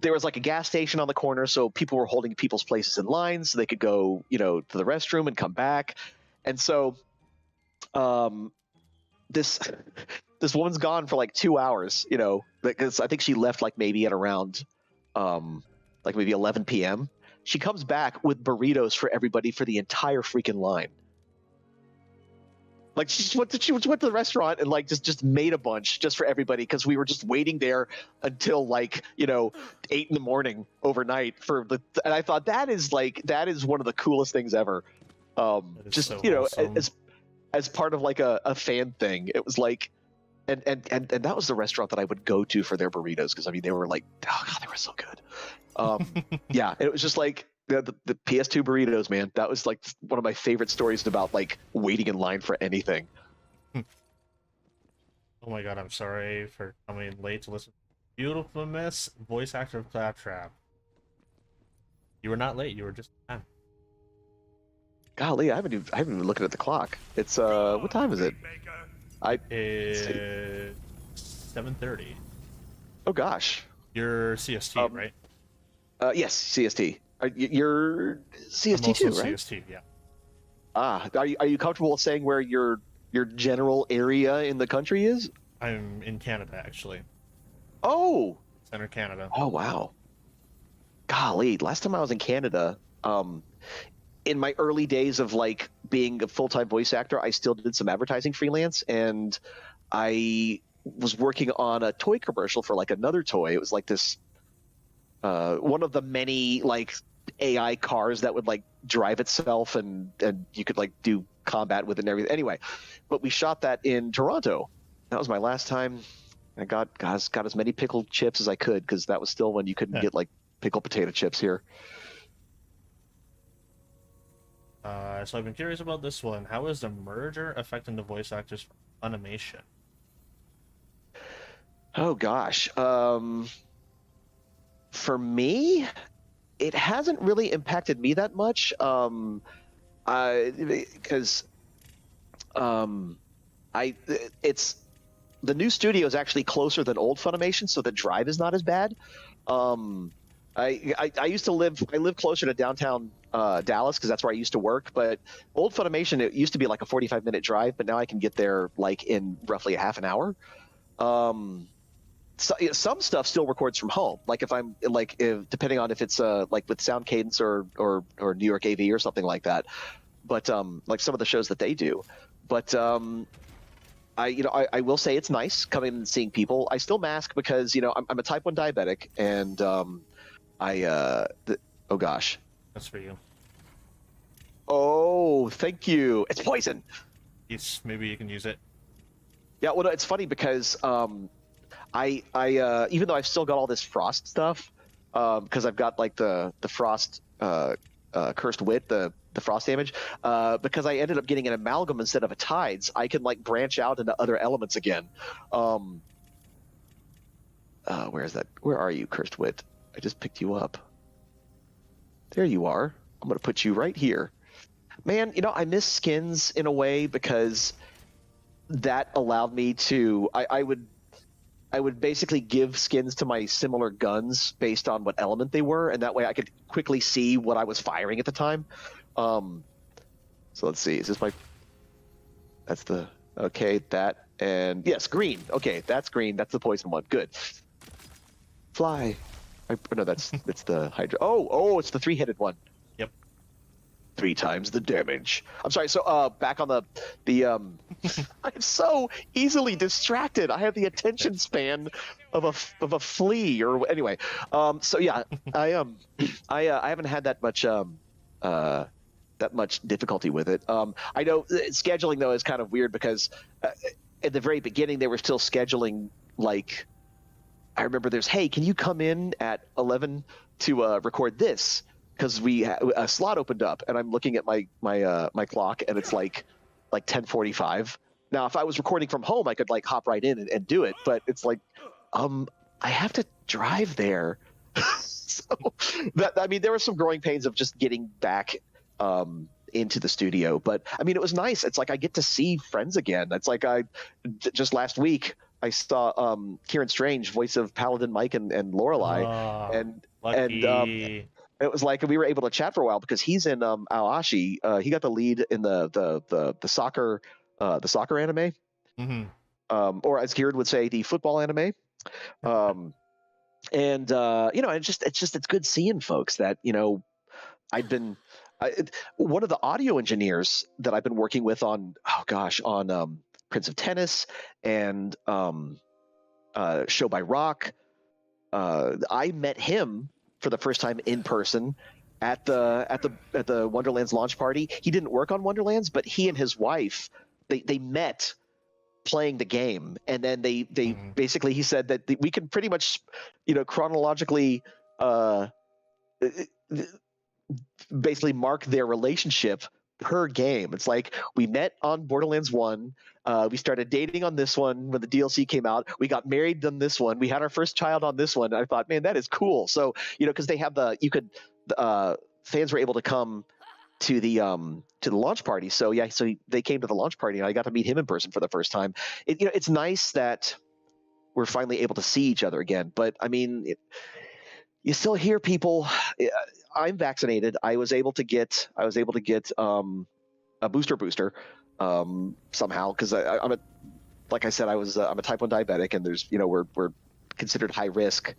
there was like a gas station on the corner, so people were holding people's places in line so they could go, to the restroom and come back. And so this woman's gone for like 2 hours, because I think she left like maybe at around like maybe 11 p.m. She comes back with burritos for everybody for the entire freaking line. Like she went to the restaurant and like just made a bunch just for everybody because we were just waiting there until like 8 in the morning overnight and I thought that is one of the coolest things ever. Just so awesome. as part of like a fan thing. It was like and that was the restaurant that I would go to for their burritos because I mean they were like, oh god, they were so good. Yeah, it was just like the PS2 burritos, man. That was like one of my favorite stories about like waiting in line for anything. Oh my god, I'm sorry for coming late to listen. Beautiful miss, voice actor of Claptrap. You were not late, you were just in time. Golly, I haven't even been looking at the clock. It's what time is it? It's 7:30. Oh gosh. You're CST, right? Yes, CST. You're CST too, right? CST, yeah. Are you comfortable saying where your general area in the country is? I'm in Canada, actually. Oh. Center Canada. Oh wow. Golly, last time I was in Canada, in my early days of like being a full-time voice actor, I still did some advertising freelance, and I was working on a toy commercial for like another toy. It was like this one of the many like AI cars that would like drive itself, and you could like do combat with it and everything. Anyway, but we shot that in Toronto. That was my last time. I got as many pickled chips as I could, because that was still when you couldn't get like pickled potato chips here. So I've been curious about this one. How is the merger affecting the voice actors for animation? Oh gosh. For me, it hasn't really impacted me that much. Because it's the new studio is actually closer than old Funimation, so the drive is not as bad. I used to live closer to downtown Dallas, because that's where I used to work. But old Funimation, it used to be like a 45-minute drive, but now I can get there like in roughly a half an hour. So, some stuff still records from home. Like depending on if it's like with Sound Cadence or New York AV or something like that. But like some of the shows that they do. But I will say it's nice coming and seeing people. I still mask because I'm a type 1 diabetic, and oh gosh. That's for you. Oh, thank you. It's poison. Yes, maybe you can use it. Yeah, well, it's funny because I even though I've still got all this frost stuff, because I've got like the frost cursed wit, the frost damage, because I ended up getting an amalgam instead of a tides, I can like branch out into other elements again. Where is that? Where are you, cursed wit? I just picked you up. There you are. I'm gonna put you right here. Man, I miss skins in a way, because that allowed me to I would basically give skins to my similar guns based on what element they were, and that way I could quickly see what I was firing at the time. So let's see. Is this my? That's the that, and yes, green. Okay, that's green. That's the poison one. Good. Fly. No, it's the Hydra. Oh, it's the 3-headed one. Yep. 3 times the damage. I'm sorry. So back on the I'm so easily distracted. I have the attention span of a flea. Or anyway. So yeah, I haven't had that much difficulty with it. I know scheduling though is kind of weird, because at the very beginning they were still scheduling like. I remember hey, can you come in at 11 to record this? Because a slot opened up, and I'm looking at my clock, and it's like 10:45. Now, if I was recording from home, I could like hop right in and do it, but it's like, I have to drive there. So there were some growing pains of just getting back into the studio, but I mean, it was nice. It's like I get to see friends again. It's like just last week. I saw Kieran Strange, voice of Paladin Mike and Lorelei, and it was like we were able to chat for a while, because he's in Aoashi. He got the lead in the soccer anime, or as Kieran would say, the football anime. And it's good seeing folks that one of the audio engineers that I've been working with on Prince of Tennis and Show by Rock. I met him for the first time in person at the Wonderlands launch party. He didn't work on Wonderlands, but he and his wife they met playing the game, and then they basically, he said that we can pretty much chronologically basically mark their relationship per game. It's like we met on Borderlands 1, we started dating on this one when the DLC came out, we got married on this one, we had our first child on this one. And I thought, man, that is cool. So because they have fans were able to come to the launch party. So yeah, so they came to the launch party, and I got to meet him in person for the first time. It's nice that we're finally able to see each other again. But I mean, you still hear people. I'm vaccinated. I was able to get a booster somehow, because I'm I'm a type 1 diabetic, and there's we're considered high risk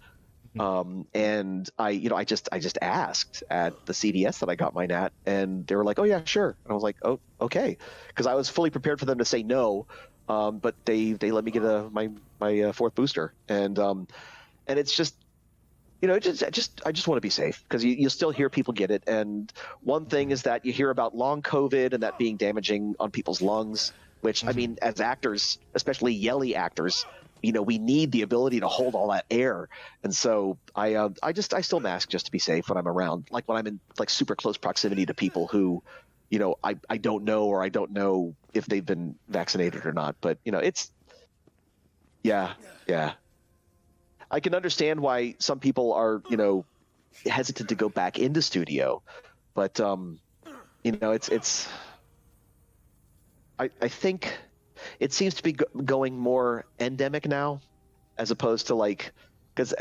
And I just asked at the CVS that I got mine at, and they were like, "Oh yeah, sure." And I was like, "Oh, okay," because I was fully prepared for them to say no, but they let me get my fourth booster, and it's just. I just want to be safe because you still hear people get it. And one thing is that you hear about long COVID and that being damaging on people's lungs, which, I mean, as actors, especially yelly actors, we need the ability to hold all that air. And so I still mask just to be safe when I'm around, like when I'm in like super close proximity to people who, I don't know, or I don't know if they've been vaccinated or not. But, yeah. I can understand why some people are, hesitant to go back into studio, but it's. I think it seems to be going more endemic now, as opposed to because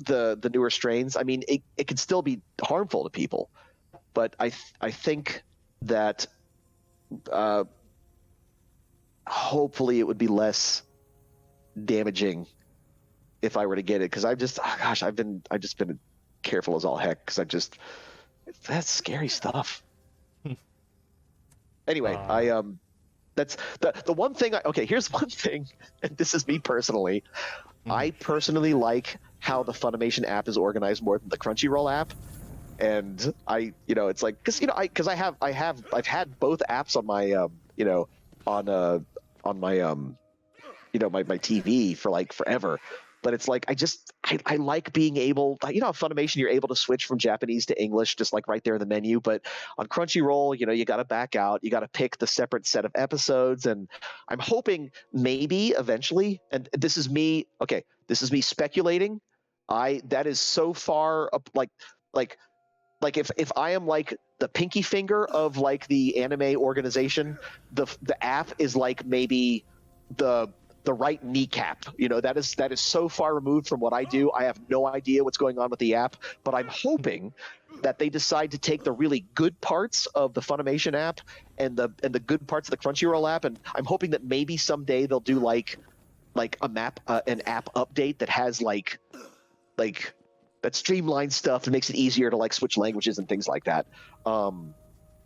the newer strains. I mean, it can still be harmful to people, but I think that hopefully it would be less damaging if I were to get it, because I've just been careful as all heck, because that's scary stuff. Anyway, that's the one thing. Here's one thing, and this is me personally. I personally like how the Funimation app is organized more than the Crunchyroll app, and it's like because I've had both apps on my on my TV for forever. But it's like I like being able, Funimation, you're able to switch from Japanese to English just right there in the menu. But on Crunchyroll, you got to back out. You got to pick the separate set of episodes. And I'm hoping maybe eventually, and this is me speculating. That is so far up, if I am the pinky finger of the anime organization, the app is maybe the right kneecap. That is so far removed from what I do. I have no idea what's going on with the app, but I'm hoping that they decide to take the really good parts of the Funimation app and the good parts of the Crunchyroll app, and I'm hoping that maybe someday they'll do an app update that has that streamlines stuff and makes it easier to switch languages and things like that.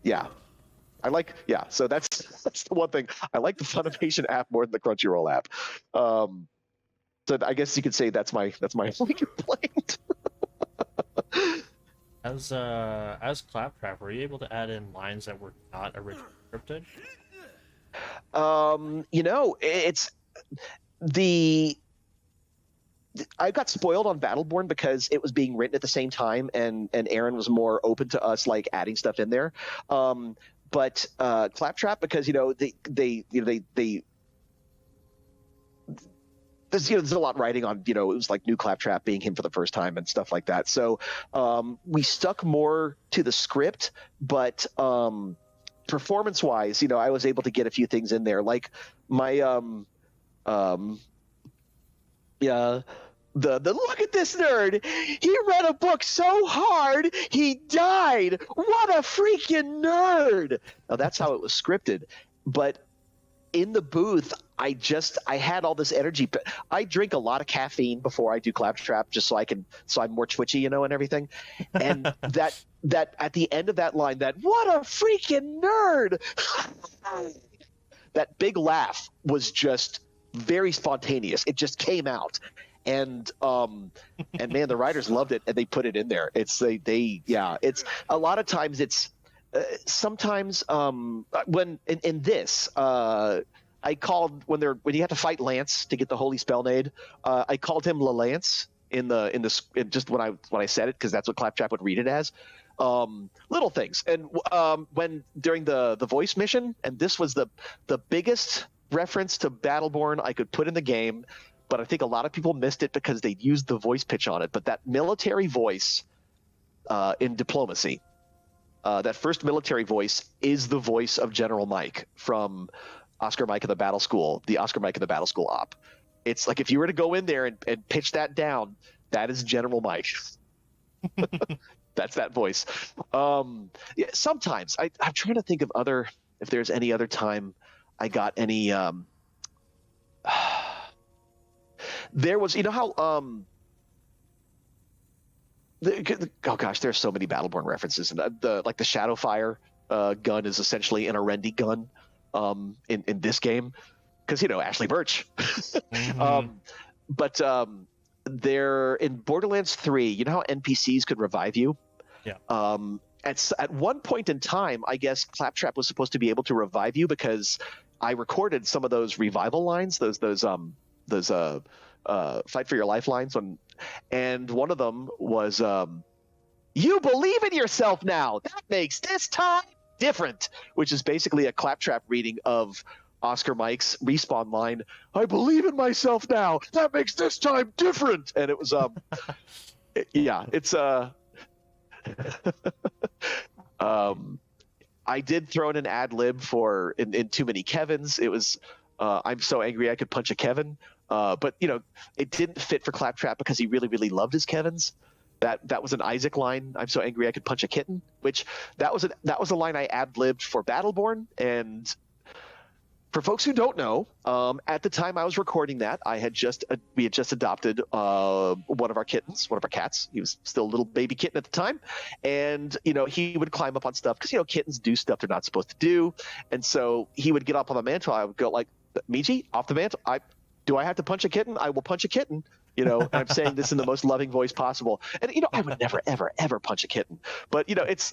Yeah. So that's the one thing. I like the Funimation app more than the Crunchyroll app. So I guess you could say that's my only complaint. As Claptrap, were you able to add in lines that were not originally scripted? It's I got spoiled on Battleborn because it was being written at the same time, and Aaron was more open to us adding stuff in there. But Claptrap, because there's a lot riding on it was new Claptrap being him for the first time and stuff like that. So we stuck more to the script, but performance wise, I was able to get a few things in there, like my The look at this nerd. He read a book so hard he died. What a freaking nerd. Now that's how it was scripted. But in the booth, I had all this energy. I drink a lot of caffeine before I do Claptrap just so I'm more twitchy, and everything. And that at the end of that line, that what a freaking nerd. That big laugh was just very spontaneous. It just came out. And man, the writers loved it, and they put it in there. It's it's a lot of times it's sometimes when in this I called when you have to fight Lance to get the Holy Spellnade. I called him LaLance just when I said it, because that's what Claptrap would read it as. Little things, and when during the voice mission, and this was the biggest reference to Battleborn I could put in the game. But I think a lot of people missed it because they used the voice pitch on it. But that military voice in Diplomacy, that first military voice is the voice of General Mike from Oscar Mike of the Battle School, the Oscar Mike of the Battle School op. It's like if you were to go in there and pitch that down, that is General Mike. That's that voice. Sometimes I'm trying to think of if there's any other time I got any there was, how Oh gosh, there's so many Battleborn references, and the Shadowfire gun is essentially an Arendi gun in this game, because Ashley Birch. Mhm. But they're in Borderlands 3. You know how NPCs could revive you? Yeah. At one point in time, I guess Claptrap was supposed to be able to revive you, because I recorded some of those revival lines, those fight for your life lines, and one of them was "You believe in yourself now. That makes this time different," which is basically a Claptrap reading of Oscar Mike's Respawn line, "I believe in myself now. That makes this time different." And it was yeah, it's I did throw in an ad lib for in Too Many Kevins. It was "I'm so angry I could punch a Kevin," but it didn't fit for Claptrap because he really really loved his Kevins. That was an Isaac line. "I'm so angry I could punch a kitten," which that was a line I ad libbed for Battleborn. And for folks who don't know, at the time I was recording that, we had just adopted one of our kittens, one of our cats. He was still a little baby kitten at the time, and he would climb up on stuff because kittens do stuff they're not supposed to do, and so he would get up on the mantle. I would go like, "Miji, off the mantle. Do I have to punch a kitten? I will punch a kitten." And I'm saying this in the most loving voice possible. And I would never, ever, ever punch a kitten. But it's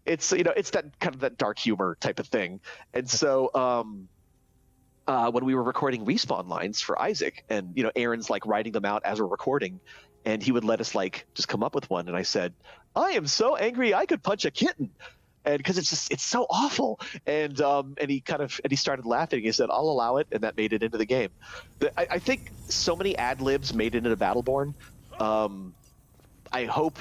that kind of that dark humor type of thing. And so when we were recording Respawn lines for Isaac, and Aaron's like writing them out as we're recording, and he would let us like just come up with one, and I said, "I am so angry I could punch a kitten." And because it's so awful, and he started laughing. He said, "I'll allow it," and that made it into the game. I think so many ad libs made it into Battleborn. I hope,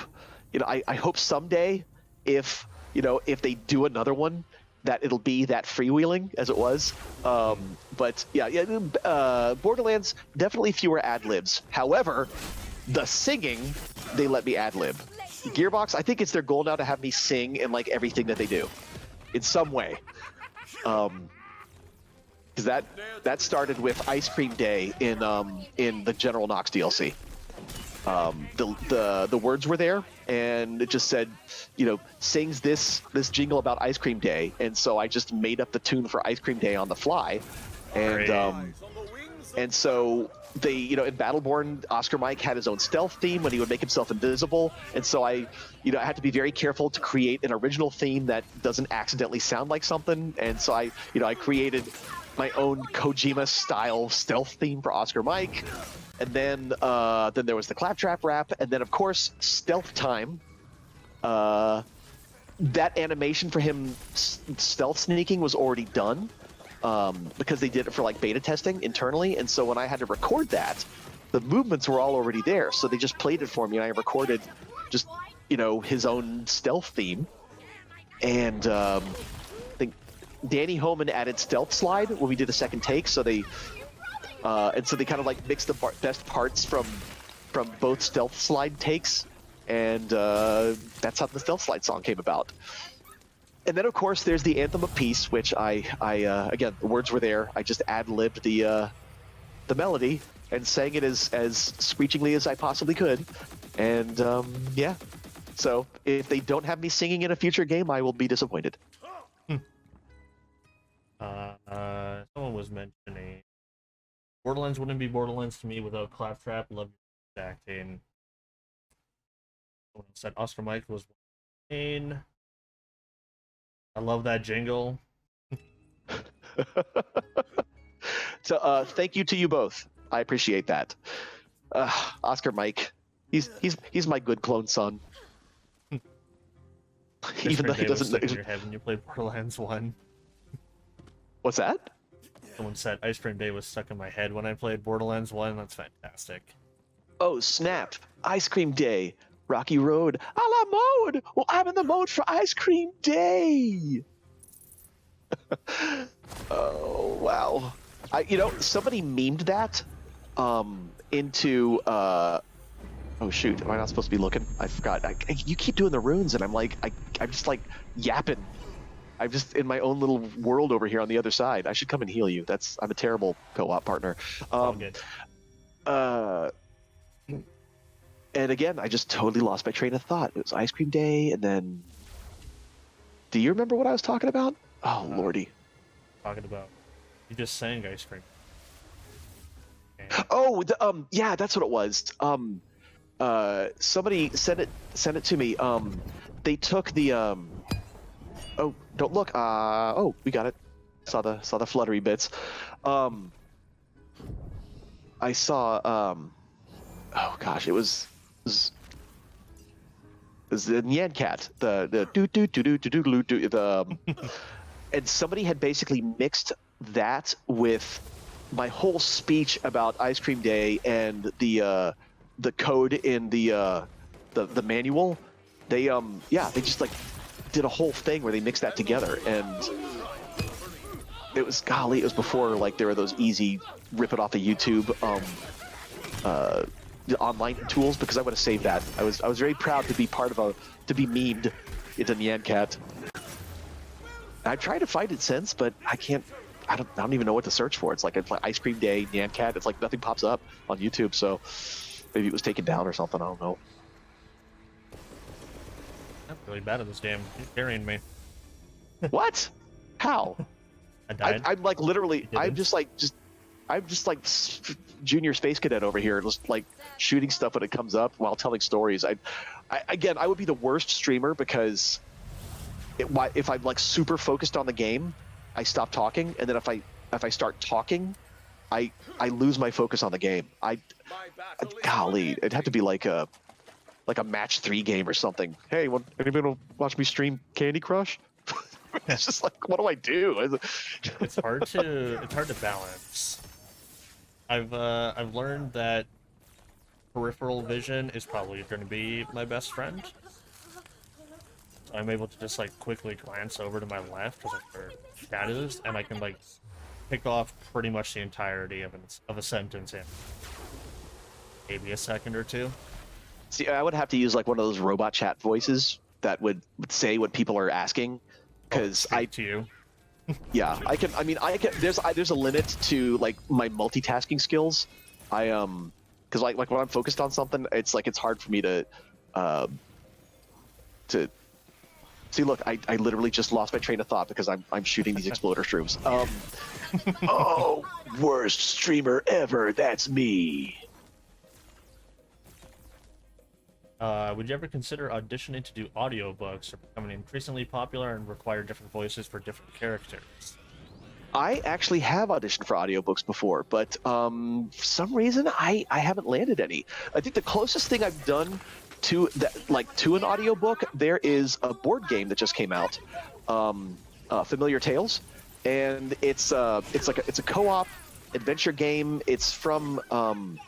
I hope someday, if they do another one, that it'll be that freewheeling as it was. But yeah, Borderlands, definitely fewer ad libs. However, the singing, they let me ad lib. Gearbox, I think it's their goal now to have me sing in like everything that they do, in some way. Because that started with Ice Cream Day in the General Knox DLC. The words were there, and it just said, sings this jingle about Ice Cream Day, and so I just made up the tune for Ice Cream Day on the fly, and so they, in Battleborn, Oscar Mike had his own stealth theme when he would make himself invisible, and so I had to be very careful to create an original theme that doesn't accidentally sound like something, and so I created my own Kojima-style stealth theme for Oscar Mike. And then there was the Claptrap rap, and then of course Stealth Time. That animation for him stealth sneaking was already done, because they did it for like beta testing internally. And so when I had to record that, the movements were all already there. So they just played it for me, and I recorded just his own stealth theme. And I think Danny Homan added stealth slide when we did the second take. So they kind of like mixed the best parts from both stealth slide takes, and that's how the stealth slide song came about. And then of course there's the Anthem of Peace, which I again, the words were there. I just ad-libbed the melody and sang it as screechingly as I possibly could. And yeah, so if they don't have me singing in a future game, I will be disappointed. Someone was mentioning Borderlands wouldn't be Borderlands to me without Claptrap. Love your acting. Someone said Oscar Mike was Wayne. I love that jingle. So thank you to you both. I appreciate that. Oscar Mike, he's my good clone son. Even though he doesn't know. In your head when you played Borderlands 1. What's that? Someone said Ice Cream Day was stuck in my head when I played Borderlands 1. That's fantastic. Oh, snap. Ice Cream Day. Rocky Road. A la mode. Well, I'm in the mode for Ice Cream Day. Oh, wow. Somebody memed that into... oh, shoot. Am I not supposed to be looking? I forgot. You keep doing the runes, and I'm just like yapping. I'm just in my own little world over here on the other side. I should come and heal you. I'm a terrible co-op partner. All good. And again, I just totally lost my train of thought. It was ice cream day, and then... Do you remember what I was talking about? Oh, lordy. Talking about... You just sang ice cream. And Oh, yeah, that's what it was. Somebody sent it to me. They took the oh, don't look. Oh, we got it. Saw the fluttery bits. I saw oh gosh, it was the Nyan Cat, the do do do do do do do the and somebody had basically mixed that with my whole speech about ice cream day and the code in the manual. They they just like did a whole thing where they mixed that together, and it was before like there were those easy rip it off of YouTube the online tools, because I would have saved that. I was very proud to be part of to be memed into Nyan Cat. I've tried to find it since, but I can't. I don't even know what to search for. It's like ice cream day, Nyan Cat. It's like nothing pops up on YouTube, so maybe it was taken down or something. I don't know. I'm really bad at this game. You're carrying me. What? How? I died. I'm like literally. You I'm didn't? just like junior space cadet over here, just like shooting stuff when it comes up while telling stories. I would be the worst streamer because if I'm like super focused on the game, I stop talking, and then if I start talking, I lose my focus on the game. Golly, it'd have to be like a match 3 game or something. Hey, anybody want to watch me stream Candy Crush? It's just like, what do I do? It's hard to balance. I've learned that peripheral vision is probably going to be my best friend. I'm able to just like quickly glance over to my left because like where chat is, and I can like pick off pretty much the entirety of a sentence in maybe a second or two. See, I would have to use like one of those robot chat voices that would say what people are asking, because to you. Yeah, I can. I mean, I can. There's a limit to like my multitasking skills. Because like when I'm focused on something, it's like it's hard for me to see. Look, I literally just lost my train of thought because I'm shooting these exploder shrooms. Oh, worst streamer ever. That's me. Would you ever consider auditioning to do audiobooks or becoming increasingly popular and require different voices for different characters? I actually have auditioned for audiobooks before, but for some reason I haven't landed any. I think the closest thing I've done to that, like to an audiobook, there is a board game that just came out, Familiar Tales, and it's a co-op adventure game. It's from the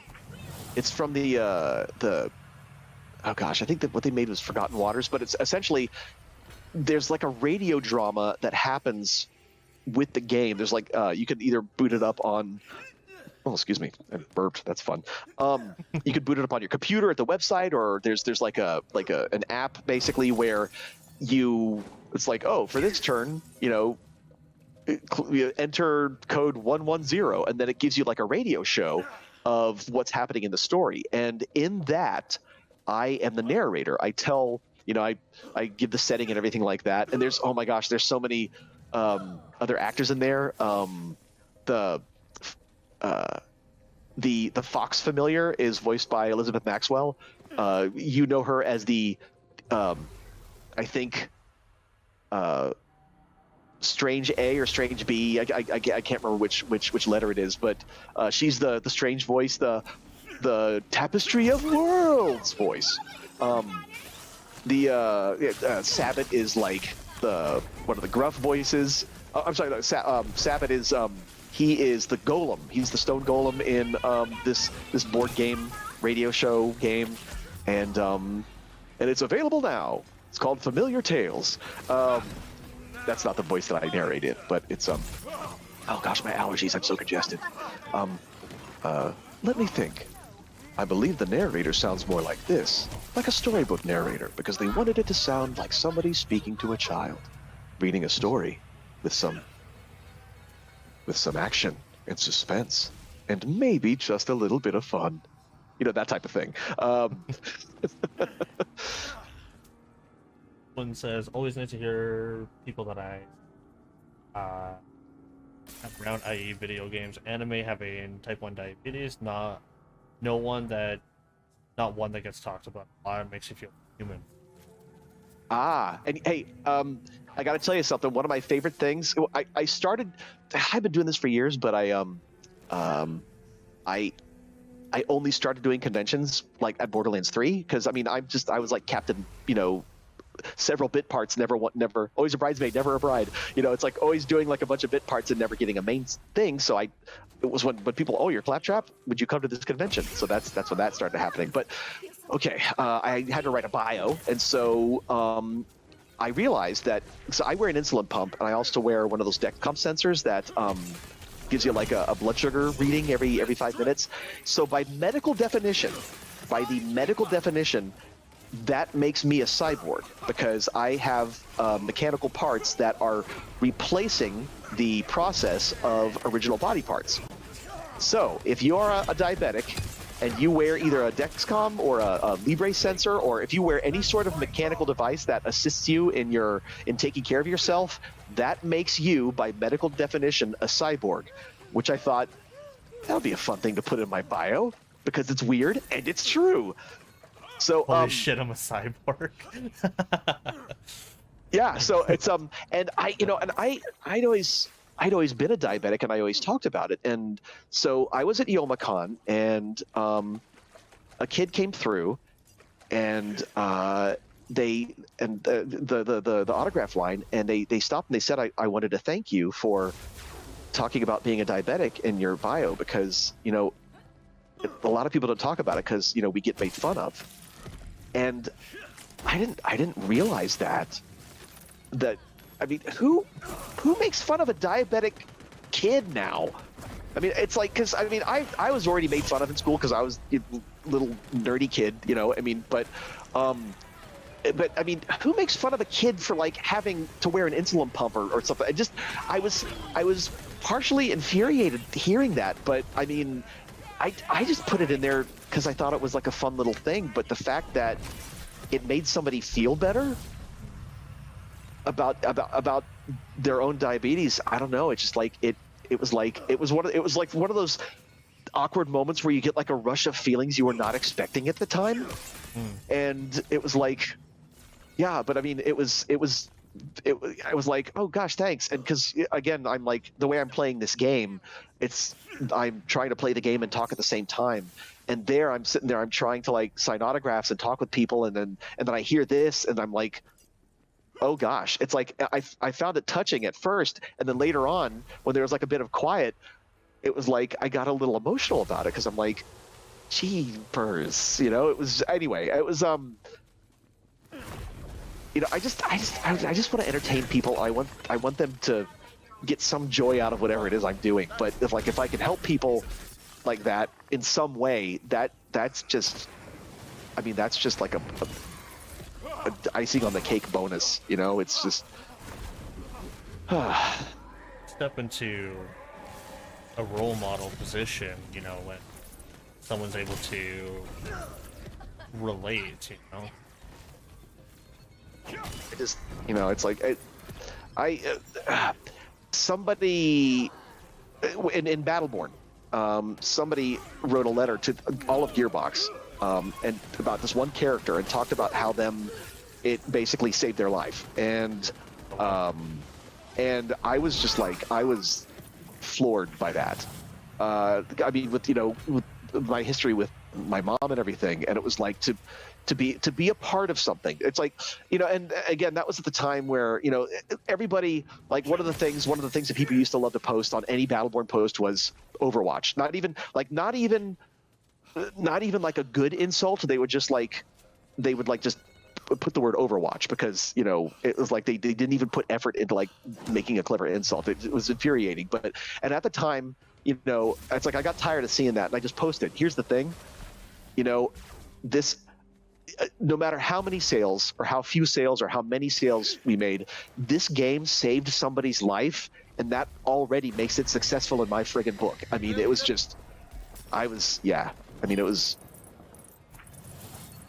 oh gosh, I think that what they made was Forgotten Waters, but it's essentially there's like a radio drama that happens with the game. There's like you can either boot it up on excuse me, I burped. That's fun. You could boot it up on your computer at the website, or there's like an app basically where it's like, oh, for this turn, you enter code 110, and then it gives you like a radio show of what's happening in the story. And in that, I am the narrator. I tell, I give the setting and everything like that. And there's, oh my gosh, there's so many other actors in there. The Fox familiar is voiced by Elizabeth Maxwell. You know her as the, I think, Strange A or Strange B. I can't remember which letter it is, but she's the Strange voice, the Tapestry of Worlds voice. Sabbath is like one of the gruff voices. I'm sorry, no, Sabbath is he is the golem. He's the stone golem in this board game radio show game, and it's available now. It's called Familiar Tales. That's not the voice that I narrated, but it's oh gosh, my allergies, I'm so congested. Let me think. I believe the narrator sounds more like this, like a storybook narrator, because they wanted it to sound like somebody speaking to a child, reading a story with some action and suspense, and maybe just a little bit of fun. that type of thing. One says, always nice to hear people that I have around, i.e. video games, anime, having type 1 diabetes, not one that gets talked about a lot. It makes you feel human. And hey, I got to tell you something. One of my favorite things, I've been doing this for years, but I only started doing conventions like at Borderlands 3 because I was like captain, several bit parts, never always a bridesmaid, never a bride. It's like always doing like a bunch of bit parts and never getting a main thing. So it was when people, oh, you're Claptrap, would you come to this convention? So that's when that started happening. But okay, I had to write a bio, and so I realized that. So I wear an insulin pump, and I also wear one of those Dexcom sensors that gives you like a blood sugar reading every 5 minutes. So by the medical definition, that makes me a cyborg because I have mechanical parts that are replacing the process of original body parts. So if you're a diabetic and you wear either a Dexcom or a Libre sensor, or if you wear any sort of mechanical device that assists you in taking care of yourself, that makes you, by medical definition, a cyborg, which I thought that would be a fun thing to put in my bio because it's weird and it's true. So holy shit, I'm a cyborg. Yeah, so it's and I'd always been a diabetic and I always talked about it. And so I was at Youmacon and a kid came through and the autograph line, and they stopped and they said, I wanted to thank you for talking about being a diabetic in your bio because, a lot of people don't talk about it because, we get made fun of. And I didn't realize that who makes fun of a diabetic kid now? It's like, because I was already made fun of in school because I was a little nerdy kid, but who makes fun of a kid for like having to wear an insulin pump or something? I was partially infuriated hearing that, but I just put it in there because I thought it was like a fun little thing. But the fact that it made somebody feel better about their own diabetes, I don't know. It's just like it was like one of those awkward moments where you get like a rush of feelings you were not expecting at the time, and it was like, yeah. But I was like, oh gosh, thanks. And because again, I'm like, the way I'm playing this game, I'm trying to play the game and talk at the same time. And there I'm sitting there, I'm trying to like sign autographs and talk with people, and then I hear this and I'm like, oh gosh. It's like I found it touching at first, and then later on when there was like a bit of quiet, it was like I got a little emotional about it because I'm like, jeepers, it was I just want to entertain people. I want them to get some joy out of whatever it is I'm doing. But if I can help people like that in some way, that's just like a icing on the cake bonus. It's just step into a role model position. When someone's able to relate. I just, it's like somebody in Battleborn, somebody wrote a letter to all of Gearbox and about this one character and talked about how it basically saved their life. And I was just like, I was floored by that. With my history with my mom and everything, and it was like to be a part of something. It's like, and again, that was at the time where, everybody, like one of the things that people used to love to post on any Battleborn post was Overwatch. Not even like a good insult. They would just just put the word Overwatch because, it was like they didn't even put effort into like making a clever insult. It was infuriating. And at the time, it's like I got tired of seeing that and I just posted, here's the thing, this, no matter how many sales or how few sales or how many sales we made, this game saved somebody's life, and that already makes it successful in my friggin' book. It was just, it was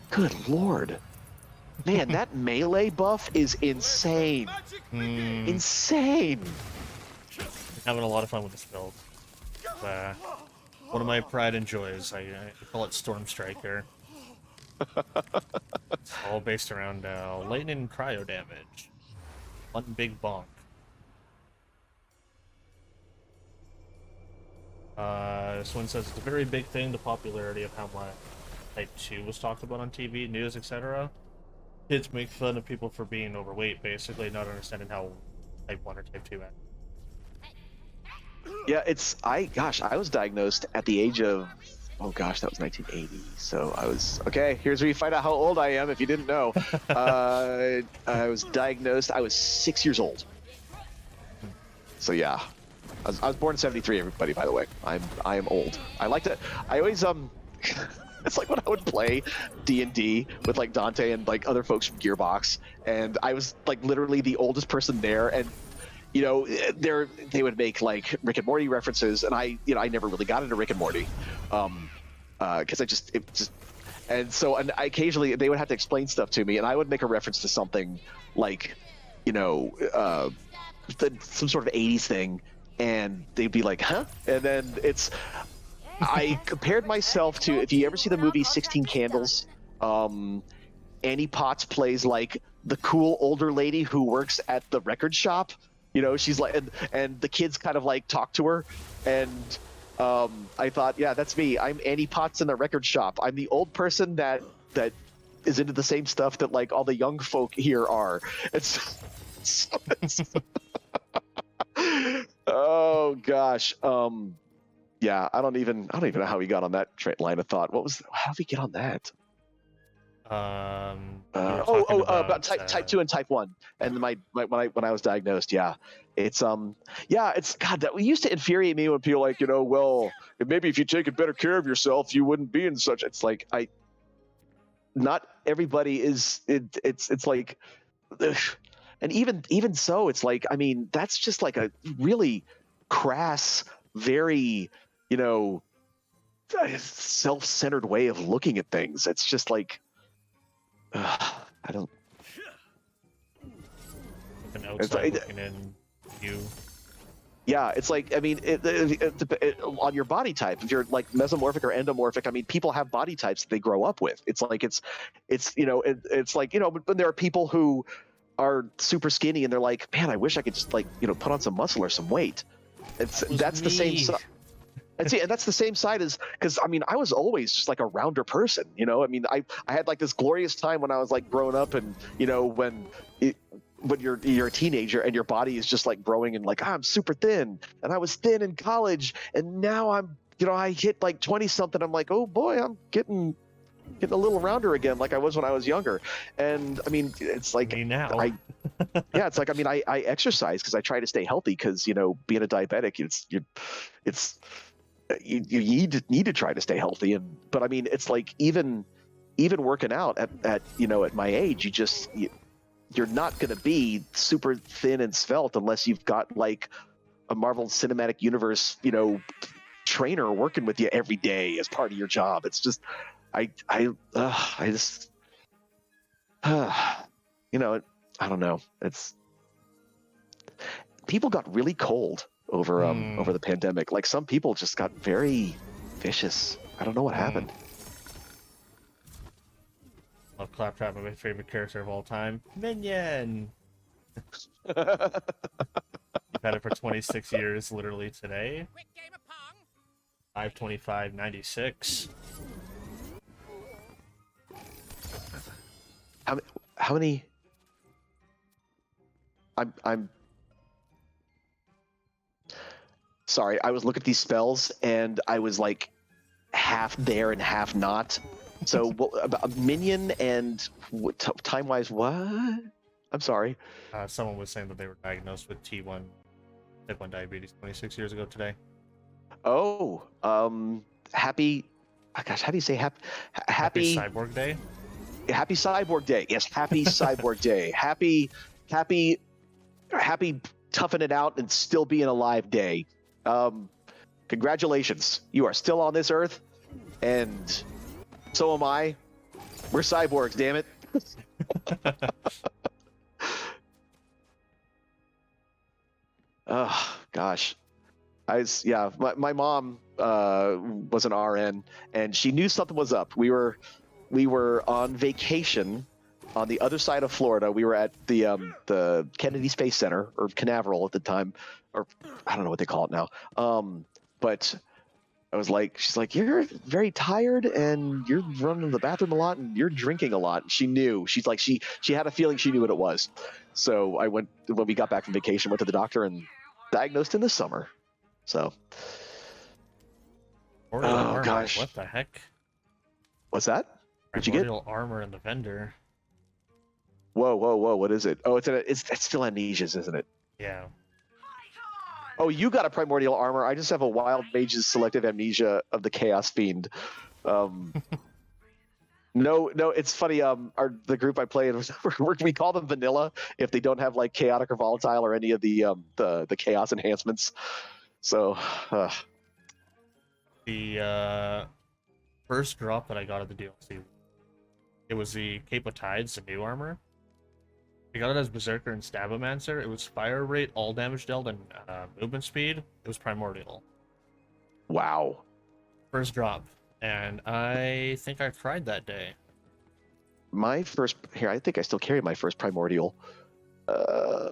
Good lord. Man, that melee buff is insane. Insane. Having a lot of fun with this build. One of my pride and joys. I call it Storm Striker. It's all based around lightning and cryo damage. One big bonk. This one says it's a very big thing, the popularity of how much Type 2 was talked about on TV, news, etc. Kids make fun of people for being overweight, basically not understanding how Type 1 or Type 2 act. Yeah, I was diagnosed at the age of, oh gosh, that was 1980. So I was, okay, here's where you find out how old I am if you didn't know. I was diagnosed, I was 6 years old. So yeah, I was born in 73, everybody, by the way. I am old. I always, it's like when I would play D&D with like Dante and like other folks from Gearbox, and I was like literally the oldest person there, and you know, they would make like Rick and Morty references, and I never really got into Rick and Morty, because and occasionally they would have to explain stuff to me, and I would make a reference to something like, you know, some sort of 80s thing, and they'd be like, huh? And then I compared myself to, if you ever see the movie 16 Candles, Annie Potts plays like the cool older lady who works at the record shop. You know, she's like, and the kids kind of like talk to her, and I thought, yeah, that's me. I'm Annie Potts in the record shop. I'm the old person that is into the same stuff that like all the young folk here are. Oh gosh. Yeah, I don't even know how we got on that line of thought. How did we get on that? About type 2 and type 1, and when I was diagnosed. Yeah, it's God, that used to infuriate me when people like, you know, well, maybe if you taken better care of yourself, you wouldn't be in such. It's like not everybody is. It's like, ugh. And even so, it's like, I mean, that's just like a really crass, very, you know, self-centered way of looking at things. It's just like, I don't. An outside looking in you. Yeah, it's like, I mean, on your body type, if you're like mesomorphic or endomorphic, I mean, people have body types that they grow up with. It's like it's you know, it's like, you know, but there are people who are super skinny and they're like, man, I wish I could just like, you know, put on some muscle or some weight. That's the same. And see, and that's the same side as, because I mean, I was always just like a rounder person, you know. I mean, I had like this glorious time when I was like growing up, and you know, when you're a teenager and your body is just like growing, and like, I'm super thin, and I was thin in college, and now I'm, you know, I hit like 20 something, I'm like, oh boy, I'm getting a little rounder again, like I was when I was younger. And I mean, it's like, now. Yeah, it's like, I mean, I exercise because I try to stay healthy, because you know, being a diabetic, you need to try to stay healthy. But I mean, it's like even working out at you know, at my age, you're not going to be super thin and svelte unless you've got like a Marvel Cinematic Universe, you know, trainer working with you every day as part of your job. It's just, I just, you know, I don't know. It's, people got really cold over the pandemic. Like some people just got very vicious. I don't know what happened. Love Claptrap, my favorite character of all time. Minion! You've had it for 26 years, literally today. 5/25/96. How many? I'm sorry. I was looking at these spells and I was like half there and half not. So about minion and time-wise, what? I'm sorry. Someone was saying that they were diagnosed with type 1 diabetes 26 years ago today. Oh, happy. Oh gosh, how do you say happy? Happy Cyborg Day. Happy Cyborg Day. Yes, happy Cyborg Day. Happy toughing it out and still being alive day. Congratulations, you are still on this earth, and so am I. We're cyborgs, damn it. Oh gosh. My mom was an RN, and she knew something was up. We were on vacation on the other side of Florida. We were at the Kennedy Space Center, or Canaveral at the time, or I don't know what they call it now. But I was like, she's like, you're very tired and you're running to the bathroom a lot and you're drinking a lot. And she knew. She's like, she had a feeling she knew what it was. So I went, when we got back from vacation, went to the doctor and diagnosed in the summer. So. Armor, gosh. what the heck? What's that? What'd you get? Primordial armor in the vendor. Whoa! What is it? Oh, it's still Amnesia's, isn't it? Yeah. Oh, you got a primordial armor. I just have a wild mage's selective amnesia of the Chaos Fiend. No, it's funny. The group I play in, we call them vanilla if they don't have like chaotic or volatile or any of the chaos enhancements. So, the first drop that I got of the DLC, it was the Cape of Tides, the new armor. I got it as Berserker and Stabomancer. It was fire rate, all damage dealt, and movement speed. It was primordial. wow. First drop, and I think I cried that day. My first here, I think I still carry my first primordial.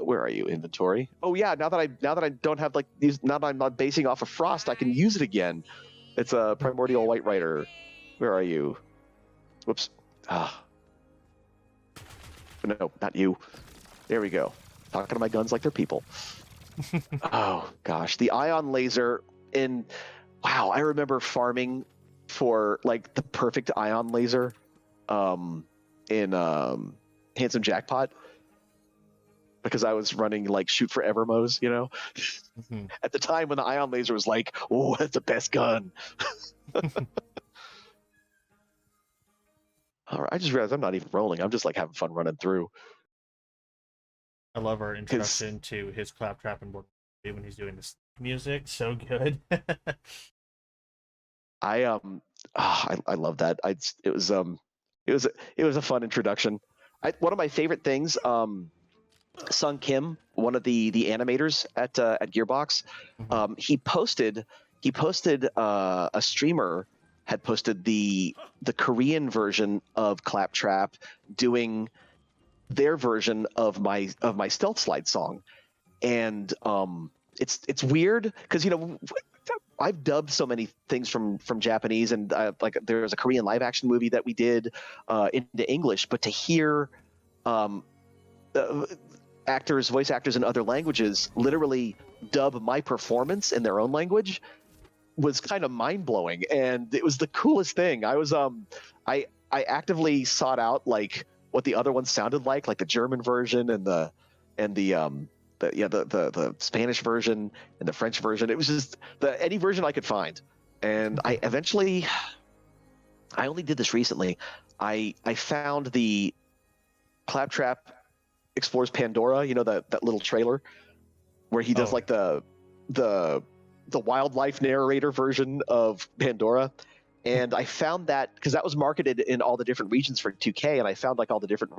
Where are you? Inventory. Oh yeah, now that I don't have like these, now that I'm not basing off of Frost, I can use it again. It's a primordial White Rider. Where are you? Whoops. No, not you. There we go. Talking to my guns like they're people. Oh gosh, the ion laser in. Wow, I remember farming for like the perfect ion laser, in Handsome Jackpot, because I was running like shoot forever modes, you know. At the time when the ion laser was like, oh, that's the best gun. All right, I just realized I'm not even rolling. I'm just like having fun running through. I love our introduction to his Claptrap and Borderlands when he's doing this music. So good. I love that. It was a fun introduction. One of my favorite things, Sung Kim, one of the animators at Gearbox, he posted a streamer had posted the Korean version of Claptrap doing their version of my Stealth Slide song, and it's weird because, you know, I've dubbed so many things from Japanese, and like there was a Korean live action movie that we did into English, but to hear voice actors in other languages literally dub my performance in their own language was kind of mind-blowing, and it was the coolest thing. I was I actively sought out like what the other ones sounded like the German version and the Spanish version and the French version. It was just any version I could find. And I only did this recently. I found the Claptrap Explores Pandora, you know, that little trailer where he does like the wildlife narrator version of Pandora. And I found that because that was marketed in all the different regions for 2K, and I found like all the different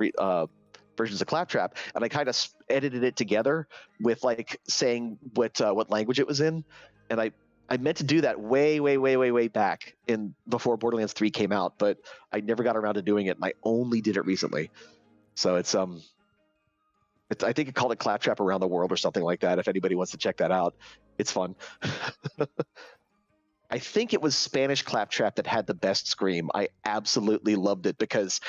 versions of Claptrap, and I kind of edited it together with like saying what language it was in, and I meant to do that way back in before Borderlands 3 came out, but I never got around to doing it, and I only did it recently. So it's I think it called it Claptrap Around the World or something like that. If anybody wants to check that out, it's fun. I think it was Spanish Claptrap that had the best scream. I absolutely loved it because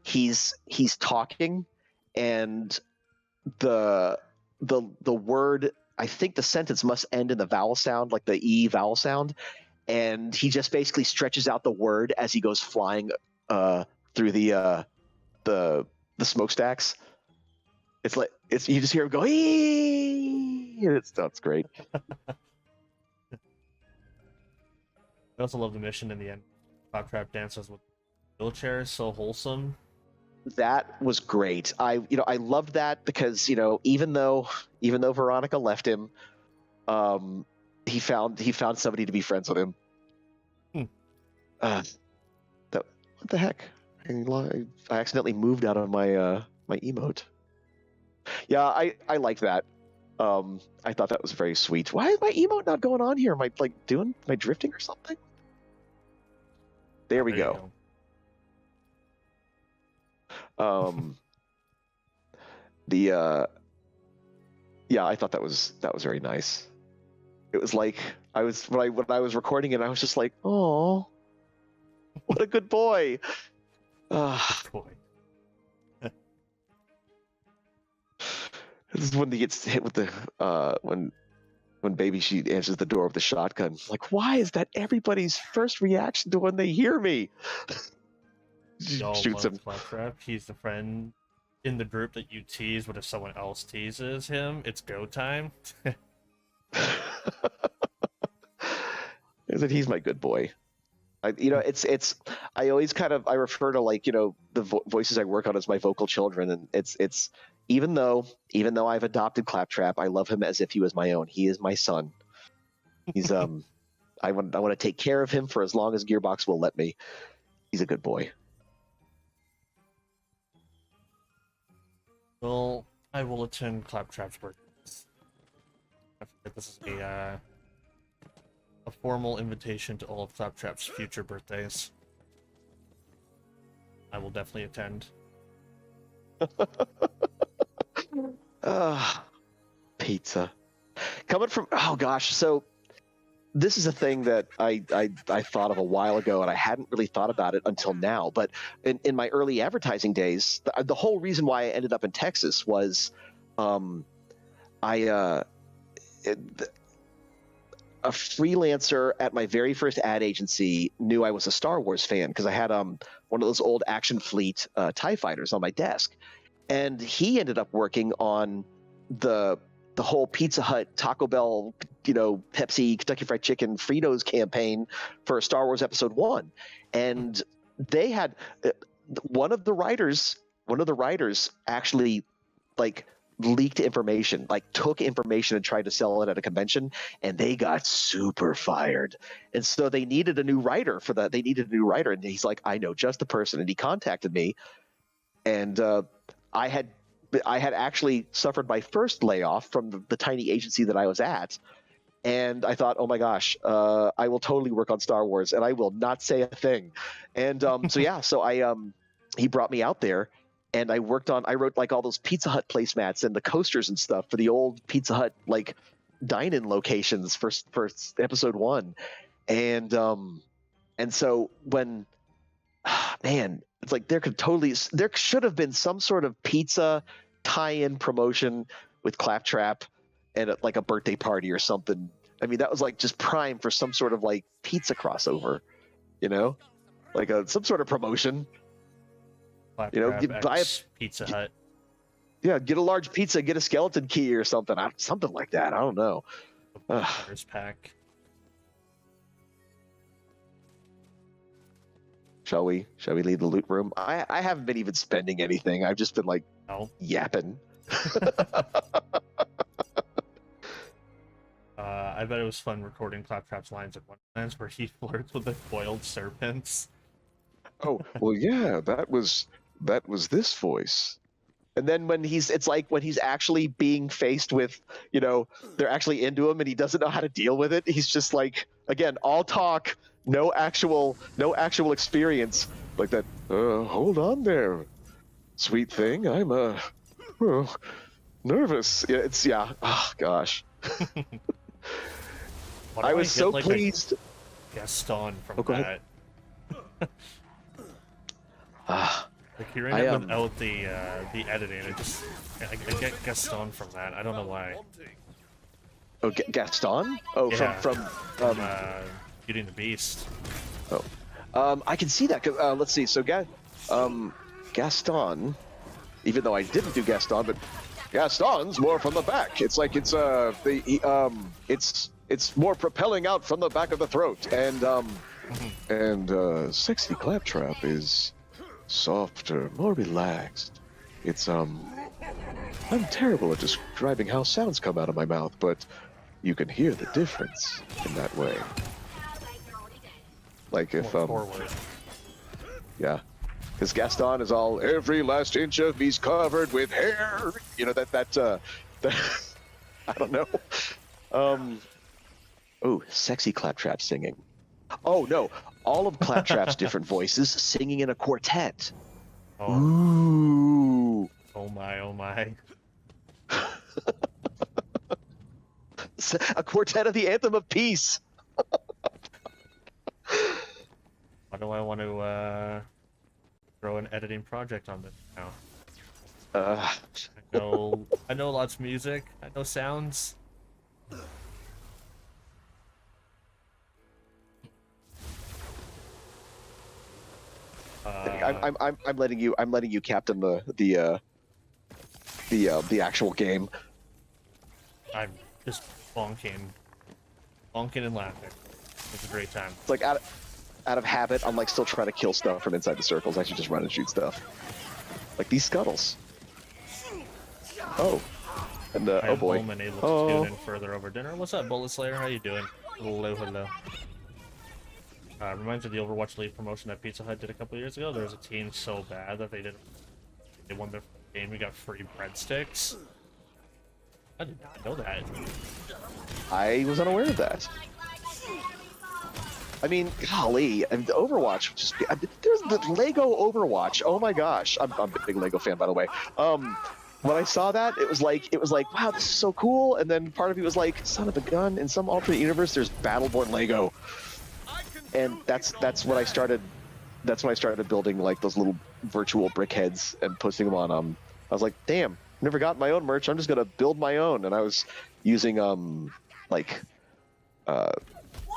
he's talking, and the word, I think the sentence must end in the vowel sound, like the E vowel sound, and he just basically stretches out the word as he goes flying through the smokestacks. It's like you just hear him go, "Ee!" It's great. I also love the mission in the end. Claptrap dances with wheelchairs, so wholesome. That was great. I loved that because, you know, even though Veronica left him, he found somebody to be friends with him. What the heck? I accidentally moved out of my my emote. Yeah, I like that. I thought that was very sweet. Why is my emote not going on here? Am I like am I drifting or something? There we There you go. Yeah, I thought that was very nice. It was like when I was recording it, I was just like, oh, what a good boy. Good boy. This is when he gets hit with the when baby she answers the door with the shotgun. Like, why is that everybody's first reaction to when they hear me? Y'all Shoots love him. Claptrap. He's the friend in the group that you tease, but if someone else teases him, it's go time. He's my good boy. It's I always I refer to like the voices I work on as my vocal children, and it's even though I've adopted Claptrap, I love him as if he was my own. He is my son. He's I want to take care of him for as long as Gearbox will let me. He's a good boy. Well, I will attend Claptrap's birthday. I forget this is a formal invitation to all of Claptrap's future birthdays. I will definitely attend. Pizza. Coming from, oh gosh, so this is a thing that I thought of a while ago, and I hadn't really thought about it until now. But in my early advertising days, the whole reason why I ended up in Texas was a freelancer at my very first ad agency knew I was a Star Wars fan because I had one of those old Action Fleet TIE fighters on my desk, and he ended up working on the whole Pizza Hut, Taco Bell, Pepsi, Kentucky Fried Chicken, Fritos campaign for Star Wars Episode 1, and they had one of the writers actually like leaked information, like took information and tried to sell it at a convention, and they got super fired. And so they needed a new writer for that. They needed a new writer, and he's like, I know just the person. And he contacted me, and I had actually suffered my first layoff from the tiny agency that I was at. And I thought, oh my gosh, I will totally work on Star Wars, and I will not say a thing. And he brought me out there, and I wrote like all those Pizza Hut placemats and the coasters and stuff for the old Pizza Hut like dine-in locations for Episode 1. And so when, man, it's like there should have been some sort of pizza tie-in promotion with Claptrap and like a birthday party or something. I mean, that was like just prime for some sort of like pizza crossover, like some sort of promotion. Claptrap buy a Pizza Hut. Yeah, get a large pizza, get a skeleton key or something like that. I don't know. First pack. Shall we leave the loot room? I haven't been even spending anything. I've just been like yapping. I bet it was fun recording Claptrap's lines at Wonderlands where he flirts with the coiled serpents. Oh, well, yeah, that was this voice. And then when it's like when he's actually being faced with, they're actually into him and he doesn't know how to deal with it. He's just like, again, all talk, no actual experience. Like that, hold on there, sweet thing. I'm nervous. Yeah, oh gosh. I was so pleased. Gaston from that. Like hearing it without the editing, I get Gaston from that. I don't know why. Oh, Gaston? Oh, yeah, from Beauty and the Beast. Oh, I can see that. Cause let's see. So Gaston, even though I didn't do Gaston, but Gaston's more from the back. It's like it's more propelling out from the back of the throat, and sexy Claptrap is softer, more relaxed. I'm terrible at describing how sounds come out of my mouth, but you can hear the difference in that way. Like if forward. Yeah. Because Gaston is all, every last inch of me's covered with hair. You know, that I don't know. Oh, sexy Claptrap singing. Oh, no. All of Claptrap's different voices singing in a quartet. Oh. Ooh. Oh my, oh my. A quartet of the Anthem of Peace. Why do I want to throw an editing project on this now? I know lots of music. I know sounds. I'm letting you captain the actual game. I'm just bonking and laughing. It's a great time. It's like out of habit, I'm like still trying to kill stuff from inside the circles. I should just run and shoot stuff. Like these scuttles. Oh. And oh boy. I'm able to tune in further over dinner. What's up, Bullet Slayer? How you doing? Hello, hello. Reminds me of the Overwatch League promotion that Pizza Hut did a couple years ago. There was a team so bad that they won their game. We got free breadsticks. I did not know that. I was unaware of that. I mean, golly, and Overwatch just there's the Lego Overwatch. Oh my gosh, I'm a big Lego fan, by the way. When I saw that, it was like, wow, this is so cool. And then part of me was like, son of a gun, in some alternate universe, there's Battleborn Lego. And that's when I started. That's when I started building like those little virtual brick heads and posting them on. I was like, damn, never got my own merch. I'm just gonna build my own. And I was using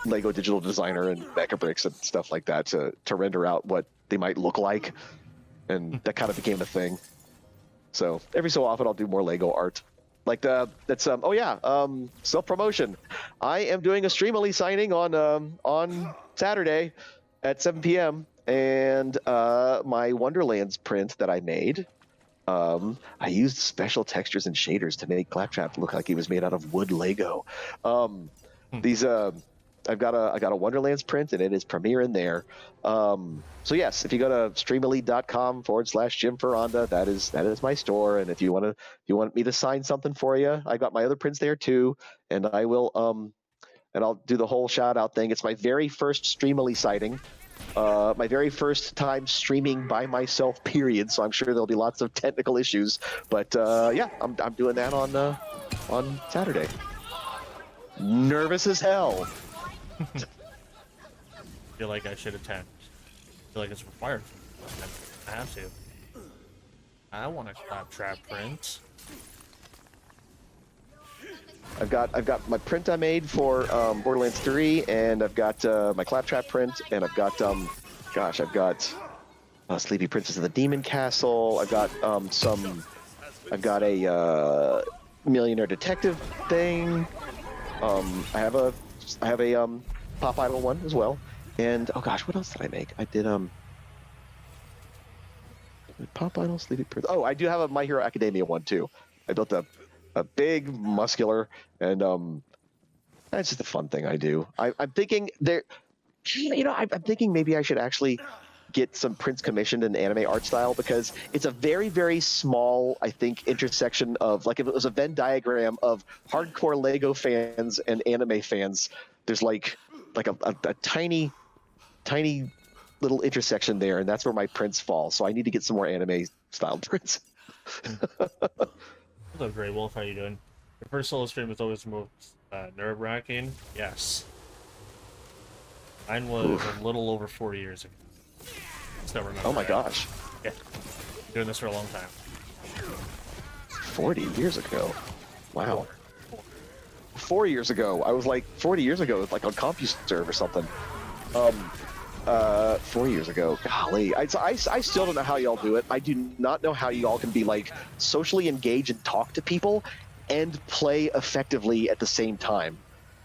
Lego Digital Designer and Mecha Bricks and stuff like that to render out what they might look like, and that kind of became a thing. So every so often I'll do more Lego art. Like self promotion. I am doing a Streamily signing on Saturday at 7 p.m. and my Wonderlands print that I made. I used special textures and shaders to make Claptrap look like he was made out of wood Lego. I've got a Wonderlands print, and it is premiering there. So yes, if you go to streamelite.com/Jim Foronda, that is my store. And if you want me to sign something for you, I got my other prints there too, and I will and I'll do the whole shout out thing. It's my very first Streamily sighting, my very first time streaming by myself. Period. So I'm sure there'll be lots of technical issues, but yeah, I'm doing that on Saturday. Nervous as hell. I feel like I should attend. I feel like it's required. I have to. I want a Claptrap print. I've got my print I made for Borderlands 3, and I've got my Claptrap print, and I've got I've got Sleepy Princess of the Demon Castle. I've got a Millionaire Detective thing. I have a Pop Idol one as well. And oh gosh, what else did I make? I did Pop Idol, Sleepy Prince. Oh, I do have a My Hero Academia one too. I built a big muscular, and that's just a fun thing I do. I'm thinking there, I'm thinking maybe I should actually get some prints commissioned in anime art style, because it's a very, very small, I think, intersection of, like, if it was a Venn diagram of hardcore Lego fans and anime fans, there's like a tiny little intersection there, and that's where my prints fall. So I need to get some more anime style prints. Hello, Grey Wolf. How you doing? Your first solo stream is always the most nerve-wracking. Yes. Mine was a little over 4 years ago. Still remember. Oh my gosh. Yeah. Been doing this for a long time. 40 years ago. Wow. 4 years ago. I was like 40 years ago, like on CompuServe or something. 4 years ago. Golly. I still don't know how y'all do it. I do not know how y'all can be like socially engaged and talk to people and play effectively at the same time.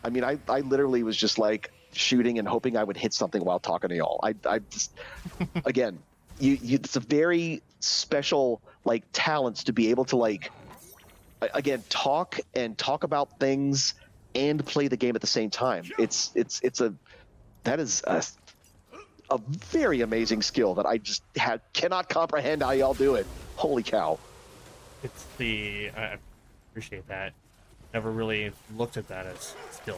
I mean, I literally was just like shooting and hoping I would hit something while talking to y'all. I just, again, it's a very special like talents to be able to like, again, talk about things and play the game at the same time. That is a very amazing skill that I just cannot comprehend how y'all do it. Holy cow! It's the I appreciate that. Never really looked at that as skill.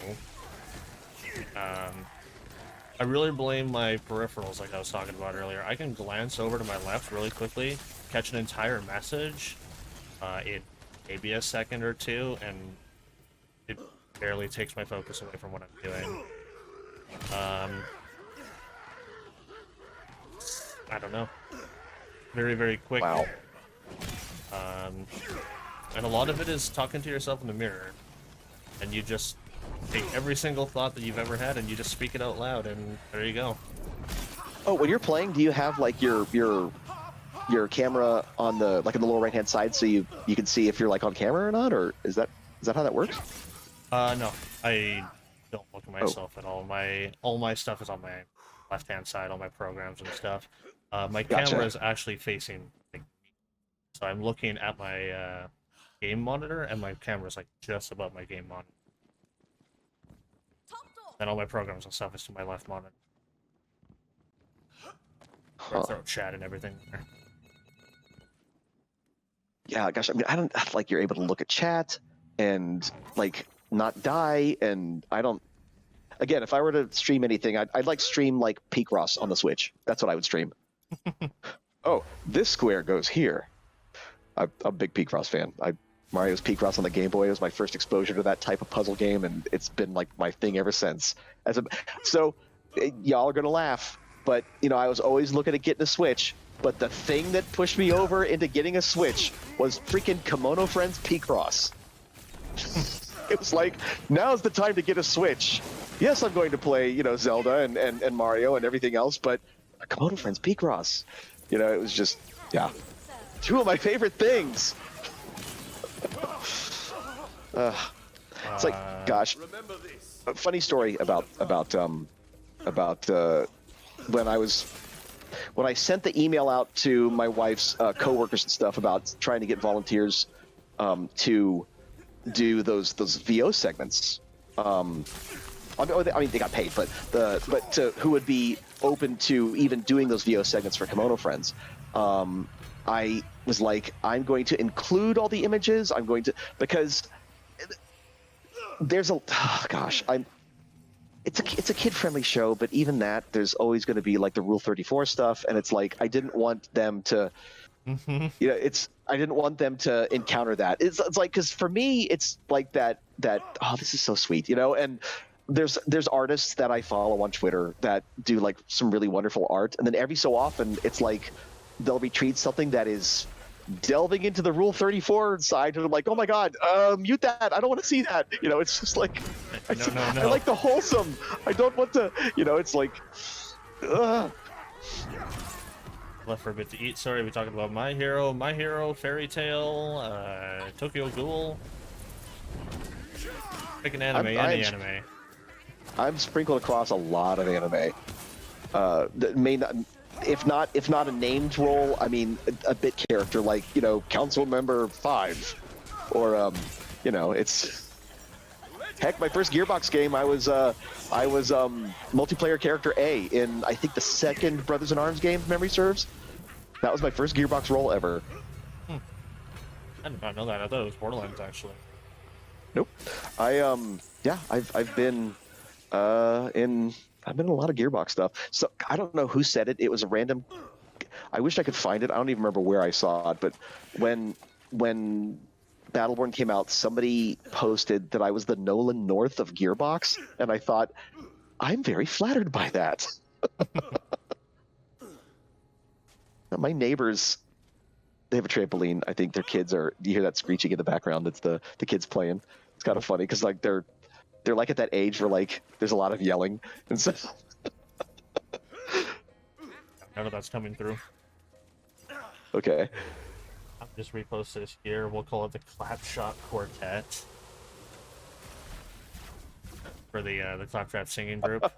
I really blame my peripherals, like I was talking about earlier. I can glance over to my left really quickly, catch an entire message in maybe a second or two, and it barely takes my focus away from what I'm doing. I don't know. Very, very quick. Wow. And a lot of it is talking to yourself in the mirror, and you just take every single thought that you've ever had and you just speak it out loud, and there you go. Oh, when you're playing, do you have like your camera on the in the lower right hand side so you can see if you're like on camera or not, or is that how that works? No, I don't look at myself at all. All my stuff is on my left hand side, all my programs and stuff. My camera is actually facing like, so I'm looking at my game monitor, and my camera's like just above my game monitor. And all my programs and stuff is to my left monitor. Huh. Throw chat and everything there. Yeah, gosh, I mean, I don't like you're able to look at chat and like not die, and I don't. Again, if I were to stream anything, I'd like stream like Picross on the Switch. That's what I would stream. Oh, this square goes here. I'm a big Picross fan. Mario's Picross on the Game Boy was my first exposure to that type of puzzle game, and it's been like my thing ever since. So y'all are gonna laugh, but you know I was always looking at getting a Switch. But the thing that pushed me over into getting a Switch was freaking Kimono Friends Picross. It was like, now's the time to get a Switch. Yes, I'm going to play, you know, Zelda and Mario and everything else, but Kimono Friends Picross. You know, it was just, yeah, two of my favorite things. It's like, gosh, a funny story about when I sent the email out to my wife's coworkers and stuff about trying to get volunteers to do those VO segments. I mean, they got paid, but who would be open to even doing those VO segments for Kimono Friends? I was like, I'm going to include all the images. I'm going to, because there's it's a kid-friendly show, but even that, there's always going to be like the Rule 34 stuff, and it's like I didn't want them to, you know, I didn't want them to encounter that. It's like, because for me, it's like that. Oh, this is so sweet, you know, and. There's artists that I follow on Twitter that do like some really wonderful art, and then every so often it's like they'll retweet something that is delving into the Rule 34 side, and I'm like, oh my god, mute that! I don't want to see that. You know, it's just like no. I like the wholesome. I don't want to. You know, it's like. Left for a bit to eat. Sorry, we're talking about My Hero, Fairy Tail, Tokyo Ghoul. Pick an anime, any anime. I'm sprinkled across a lot of anime. That may not, if not a named role, I mean a bit character like, you know, Council Member 5, or you know, it's heck. My first Gearbox game, I was multiplayer character A in I think the second Brothers in Arms game, if memory serves. That was my first Gearbox role ever. I did not know that. I thought it was Borderlands actually. Nope. I've been in a lot of Gearbox stuff. So I don't know who said it. It was a random. I wish I could find it. I don't even remember where I saw it. But when Battleborn came out, somebody posted that I was the Nolan North of Gearbox, and I thought, I'm very flattered by that. My neighbors, they have a trampoline. I think their kids are. You hear that screeching in the background? It's the kids playing. It's kind of funny because like they're like at that age where like there's a lot of yelling and stuff. None of that's coming through. Okay. I'll just repost this here. We'll call it the Claptrap Quartet for the Claptrap singing group.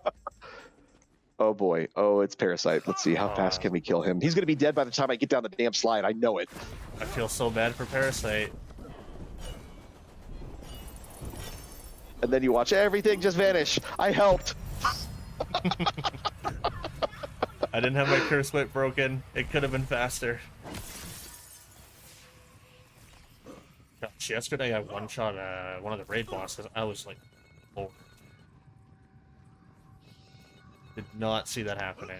Oh boy. Oh, it's Parasite. Let's see. How fast can we kill him? He's gonna be dead by the time I get down the damn slide. I know it. I feel so bad for Parasite. And then you watch everything just vanish. I helped. I didn't have my curse whip broken. It could have been faster. Gosh, yesterday I one-shot one of the raid bosses. I was like, oh. Did not see that happening.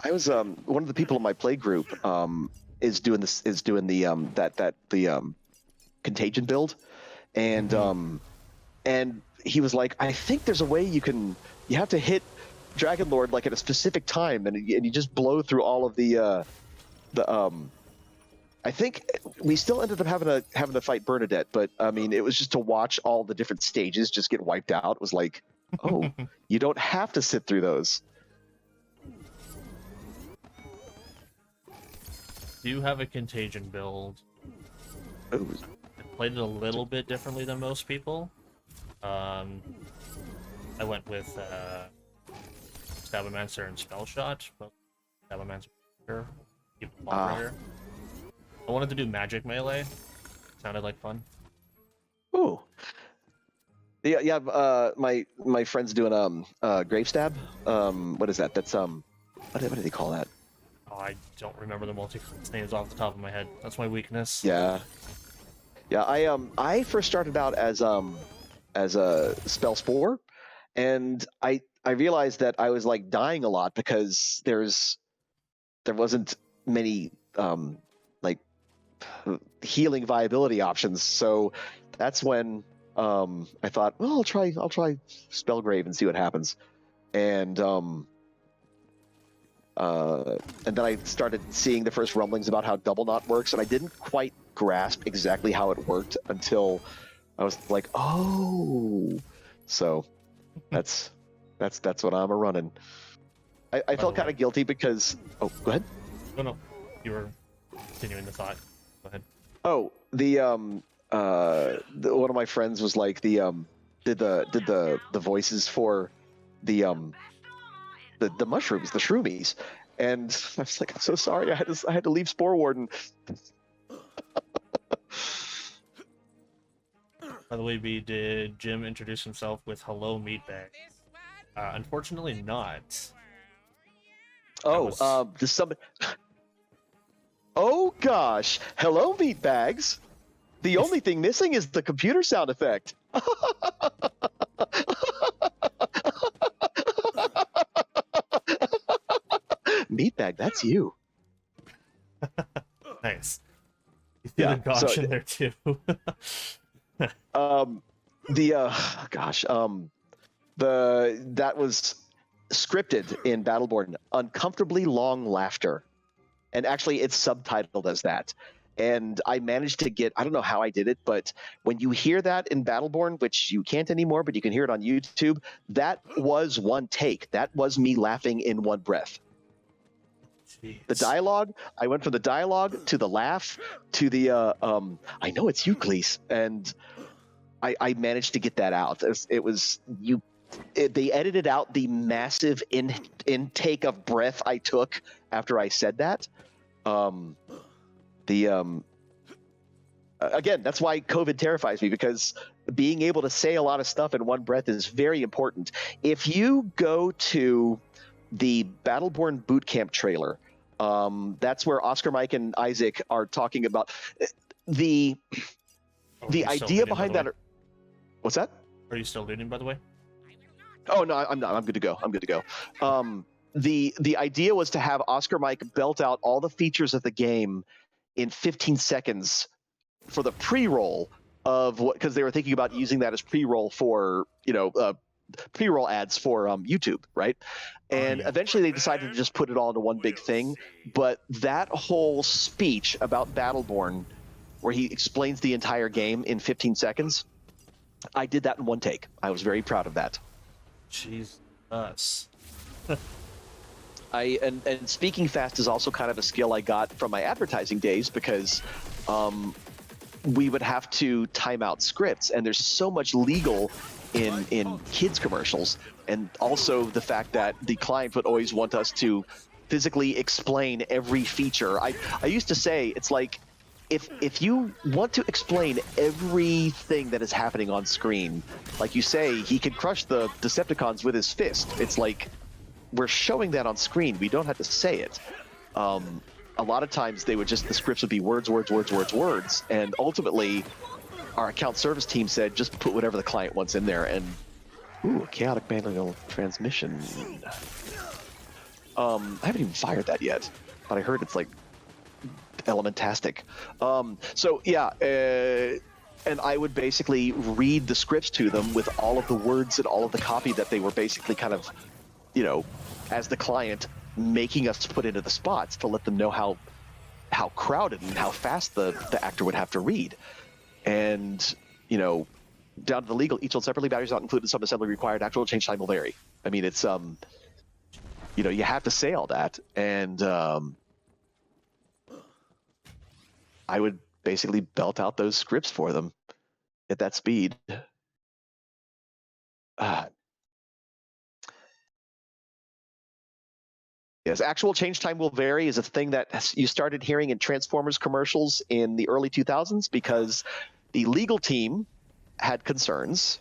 I was one of the people in my play group is doing the contagion build, and and he was like, I think there's a way you have to hit Dragon Lord like at a specific time, and you just blow through all of the I think we still ended up having to fight Bernadette, but I mean it was just to watch all the different stages just get wiped out. It was like, oh, you don't have to sit through those. Do you have a contagion build? Ooh. I played it a little bit differently than most people. I went with Stabbomancer and Spell Shot, but Stabbomancer keep the moderator. I wanted to do magic melee. Sounded like fun. Ooh. Yeah, my friend's doing grave stab. What is that? That's what do they call that? Oh, I don't remember the multi-class names off the top of my head. That's my weakness. Yeah. Yeah, I first started out as a spell spore, and I realized that I was like dying a lot because there wasn't many like healing viability options. So that's when I thought, well, I'll try Spellgrave and see what happens. And then I started seeing the first rumblings about how Double Knot works, and I didn't quite grasp exactly how it worked until I was like, oh, so that's what I'm running. I felt kind of guilty because, oh, go ahead. No, you were continuing the thought. Go ahead. Oh, one of my friends was like did the voices for the mushrooms, the shroomies, and I was like, I'm so sorry, I had to leave Spore Warden. By the way, B, did Jim introduce himself with "Hello, Meatbag"? Unfortunately, not. Oh, does somebody? Oh gosh, hello, Meatbags. The only thing missing is the computer sound effect. Meatbag, that's you. Nice. You threw the gosh in there too. That was scripted in Battleborn, uncomfortably long laughter, and actually it's subtitled as that. And I managed to get, I don't know how I did it, but when you hear that in Battleborn, which you can't anymore, but you can hear it on YouTube, that was one take. That was me laughing in one breath. Jeez. The dialogue, I went from the dialogue to the laugh to the, I know it's you, Gleese. And I managed to get that out. They edited out the massive intake of breath I took after I said that. Again, that's why COVID terrifies me, because being able to say a lot of stuff in one breath is very important. If you go to the Battleborn Bootcamp trailer, that's where Oscar, Mike, and Isaac are talking about the idea behind that. What's that? Are you still looting, by the way? Oh no, I'm not. I'm good to go. I'm good to go. The idea was to have Oscar Mike belt out all the features of the game in 15 seconds for the pre-roll of what, because they were thinking about using that as pre-roll for pre-roll ads for YouTube, right? And eventually they decided to just put it all into one big thing. But that whole speech about Battleborn, where he explains the entire game in 15 seconds, I did that in one take. I was very proud of that. Jesus. And speaking fast is also kind of a skill I got from my advertising days, because we would have to time out scripts, and there's so much legal in kids commercials, and also the fact that the client would always want us to physically explain every feature. I used to say, it's like, if you want to explain everything that is happening on screen, like you say, he can crush the Decepticons with his fist. It's like, we're showing that on screen. We don't have to say it. A lot of times the scripts would be words, and ultimately our account service team said just put whatever the client wants in there. And ooh, chaotic manual transmission. I haven't even fired that yet, but I heard it's like elementastic. So yeah, and I would basically read the scripts to them with all of the words and all of the copy that they were basically kind of, you know, as the client making us put into the spots to let them know how crowded and how fast the actor would have to read. And, you know, down to the legal, each sold separately, batteries not included, some assembly required, actual change time will vary. I mean, it's, you know, you have to say all that. And I would basically belt out those scripts for them at that speed. Yes, actual change time will vary is a thing that you started hearing in Transformers commercials in the early 2000s because the legal team had concerns.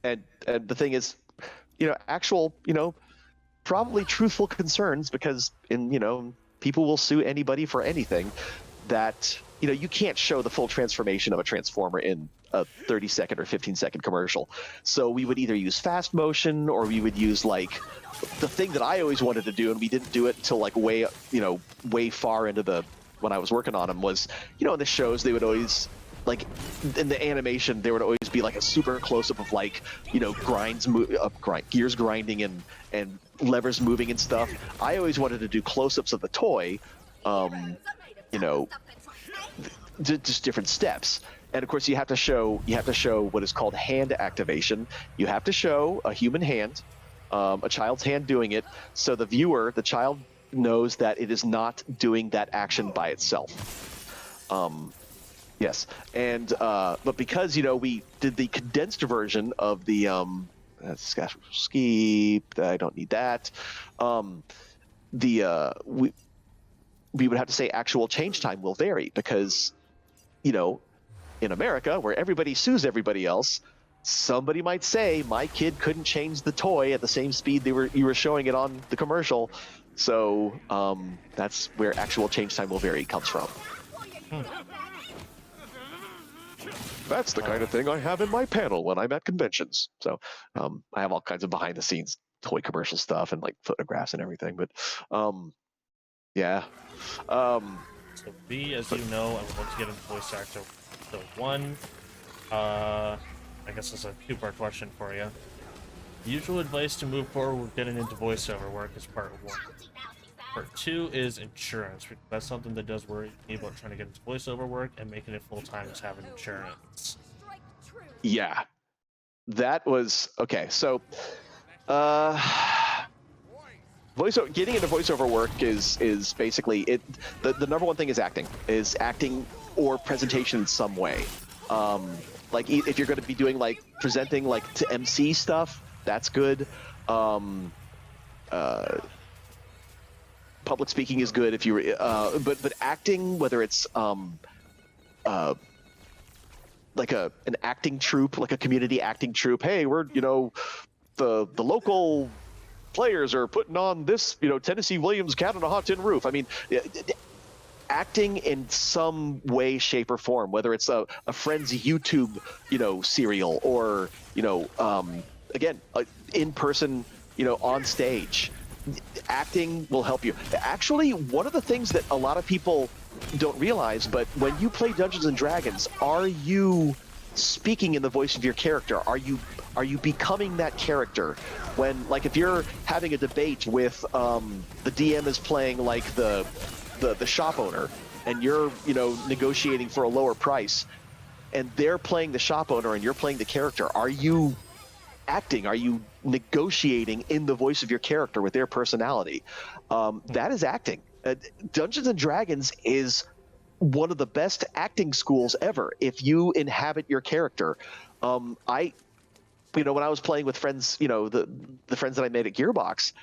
And the thing is, you know, actual, you know, probably truthful concerns because, you know, people will sue anybody for anything that, you know, you can't show the full transformation of a Transformer in a 30-second or 15-second commercial. So we would either use fast motion or we would use like the thing that I always wanted to do, and we didn't do it until like way far into the when I was working on them was, you know, in the shows they would always like in the animation there would always be like a super close-up of like, you know, gears grinding and levers moving and stuff. I always wanted to do close-ups of the toy, you know, just different steps. And of course you have to show what is called hand activation. You have to show a human hand, a child's hand doing it, so the viewer, the child, knows that it is not doing that action by itself. Yes, and but because, you know, we did the condensed version of the skip, I don't need that. We would have to say actual change time will vary because, you know, in America, where everybody sues everybody else, somebody might say my kid couldn't change the toy at the same speed you were showing it on the commercial. So that's where actual change time will vary comes from. That's the kind of thing I have in my panel when I'm at conventions. So I have all kinds of behind the scenes toy commercial stuff and like photographs and everything. But yeah. So B, as you know, I would like to get into voice actor. So one, I guess it's a two-part question for you. Usual advice to move forward with getting into voiceover work is part one. Part two is insurance. That's something that does worry me about trying to get into voiceover work, and making it full-time is having insurance. Yeah. That was okay. So getting into voiceover work is basically it. The number one thing is acting or presentation in some way. Like if you're going to be doing like presenting like to MC stuff, that's good. Public speaking is good if you but acting, whether it's like an acting troupe, like a community acting troupe. Hey, we're, you know, the local players are putting on this, you know, Tennessee Williams Cat on a Hot Tin Roof. I mean, acting in some way, shape, or form, whether it's a friend's YouTube, you know, serial, or, you know, again, in person, you know, on stage. Acting will help you. Actually, one of the things that a lot of people don't realize, but when you play Dungeons and Dragons, are you speaking in the voice of your character? Are you becoming that character? When, like, if you're having a debate with the DM is playing like the shop owner, and you're, you know, negotiating for a lower price, and they're playing the shop owner and you're playing the character, are you acting? Are you negotiating in the voice of your character with their personality? That is acting. Dungeons and Dragons is one of the best acting schools ever if you inhabit your character. When I was playing with friends, you know, the friends that I made at Gearbox,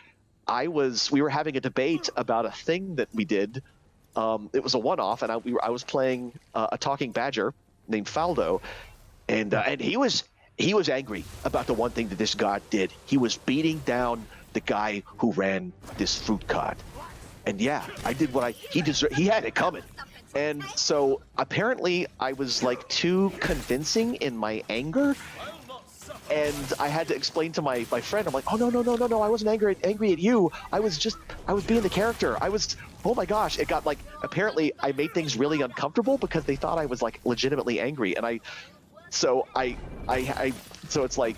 we were having a debate about a thing that we did. It was a one-off, and I was playing a talking badger named Faldo, and he was angry about the one thing that this god did. He was beating down the guy who ran this fruit cart. And yeah, I did what he had it coming. And so apparently I was like too convincing in my anger. And I had to explain to my friend, I'm like, oh, no, I wasn't angry at you. I was being the character. Oh my gosh, it got like, apparently I made things really uncomfortable because they thought I was like legitimately angry. And so it's like,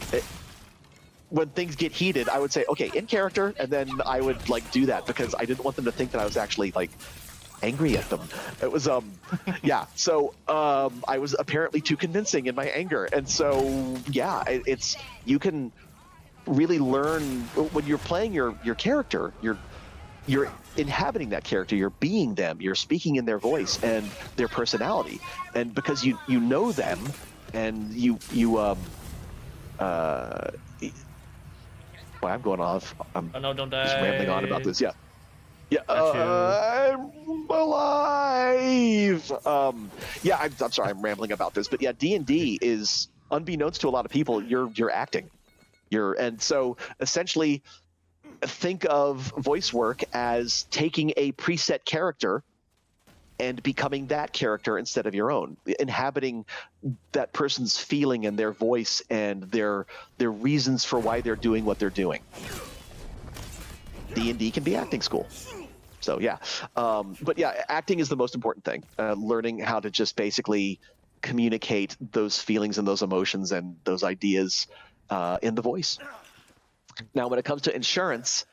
when things get heated, I would say, okay, in character. And then I would like do that because I didn't want them to think that I was actually like angry at them. It was yeah, so I was apparently too convincing in my anger. And so yeah, it's you can really learn when you're playing your character, you're inhabiting that character, you're being them, you're speaking in their voice and their personality. And because you know them and you boy, I'm going off. I'm no, don't die. just rambling on about this. Yeah. Yeah, Got I'm alive. Yeah, I'm sorry, I'm rambling about this, but yeah, D&D is, unbeknownst to a lot of people, you're acting. And so essentially, think of voice work as taking a preset character and becoming that character instead of your own, inhabiting that person's feeling and their voice and their reasons for why they're doing what they're doing. D&D can be acting school. So yeah, but yeah, acting is the most important thing. Learning how to just basically communicate those feelings and those emotions and those ideas in the voice. Now, when it comes to insurance,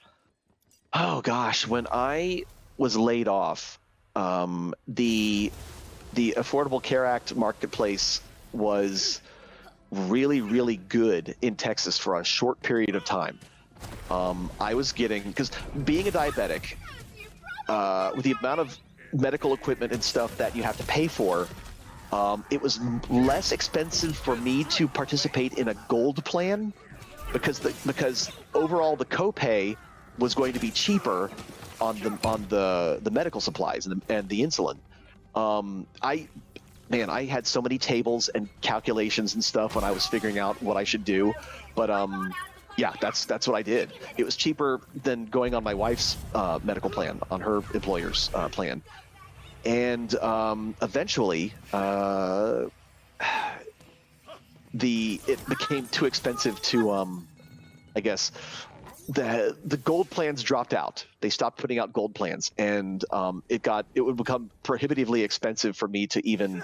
oh gosh, when I was laid off, the Affordable Care Act marketplace was really, really good in Texas for a short period of time. I was getting, because being a diabetic, with the amount of medical equipment and stuff that you have to pay for, it was less expensive for me to participate in a gold plan because overall the copay was going to be cheaper on the medical supplies and the insulin. I had so many tables and calculations and stuff when I was figuring out what I should do, but yeah, that's what I did. It was cheaper than going on my wife's medical plan, on her employer's plan. And eventually, it became too expensive to, I guess, the gold plans dropped out. They stopped putting out gold plans, and it would become prohibitively expensive for me to even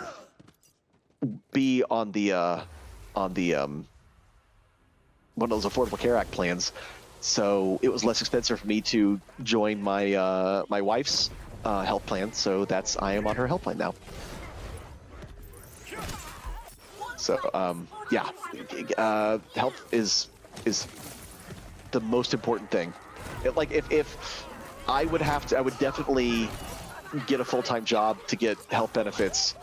be on the one of those Affordable Care Act plans. So it was less expensive for me to join my my wife's health plan. So I am on her health plan now. So yeah, health is the most important thing. Like if I would definitely get a full-time job to get health benefits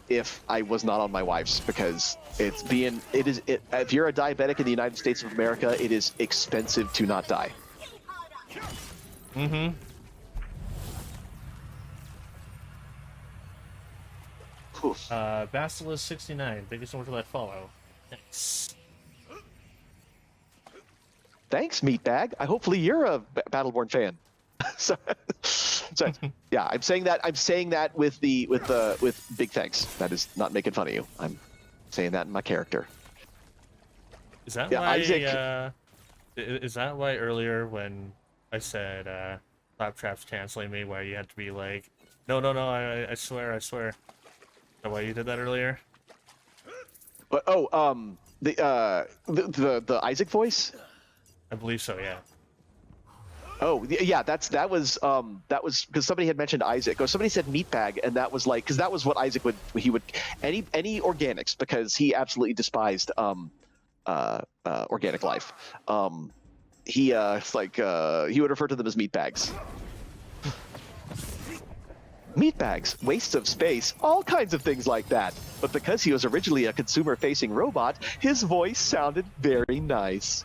if I was not on my wife's, because if you're a diabetic in the United States of America, it is expensive to not die. Mm-hmm. Basilisk 69, thank you so much for that follow. Thanks. Thanks, Meatbag. Hopefully you're a Battleborn fan. so yeah, I'm saying that with big thanks. That is not making fun of you. I'm saying that in my character. Is that yeah, why? Isaac... Is that why earlier when I said Claptrap's canceling me, why you had to be like, no, I swear. Is that why you did that earlier? But the Isaac voice. I believe so. Yeah. Oh yeah, that was because somebody had mentioned Isaac, or somebody said Meatbag, and that was like, because that was what Isaac would any organics, because he absolutely despised organic life. He would refer to them as meatbags. Meatbags, wastes of space, all kinds of things like that. But because he was originally a consumer-facing robot, his voice sounded very nice.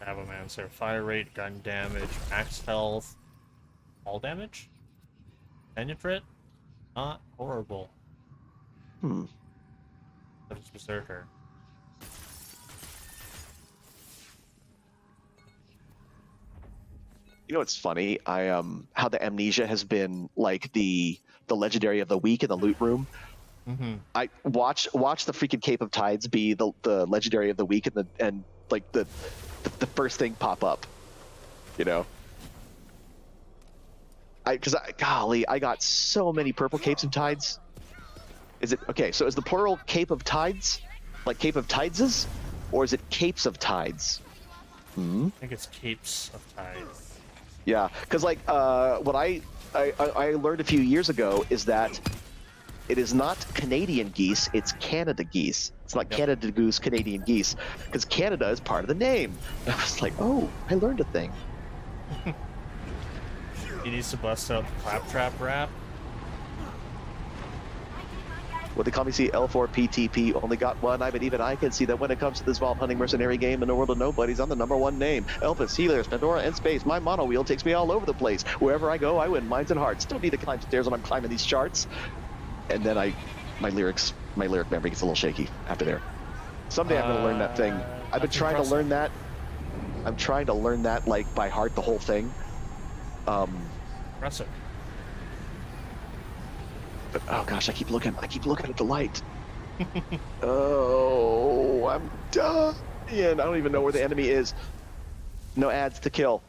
Abomancer, fire rate, gun damage, max health, all damage? Penetrate? Not horrible. That is Berserker. You know what's funny? How the amnesia has been like the legendary of the week in the loot room. Mm-hmm. I watch the freaking Cape of Tides be the legendary of the week and like the first thing pop up, you know. Golly, I got so many purple Capes of Tides. Is it okay? So is the plural Cape of Tides, like Cape of Tideses, or is it Capes of Tides? I think it's Capes of Tides. Yeah, because like what I learned a few years ago is that it is not Canadian geese, it's Canada geese. It's not Canada goose, Canadian geese, because Canada is part of the name. And I was like, oh, I learned a thing. He needs to bust out the Claptrap rap. What they call me, see, L4PTP only got one. Even I can see that when it comes to this vault hunting mercenary game in a world of nobodies, I'm the #1 name. Elpis, Healers, Pandora, and Space. My mono wheel takes me all over the place. Wherever I go, I win minds and hearts. Don't need to climb stairs when I'm climbing these charts. And then my lyric memory gets a little shaky after there. Someday I'm going to learn that thing. I've been trying to learn that. I'm trying to learn that like by heart, the whole thing. Impressive. But oh gosh, I keep looking at the light. Oh, I'm done. I don't even know where the enemy is. No ads to kill.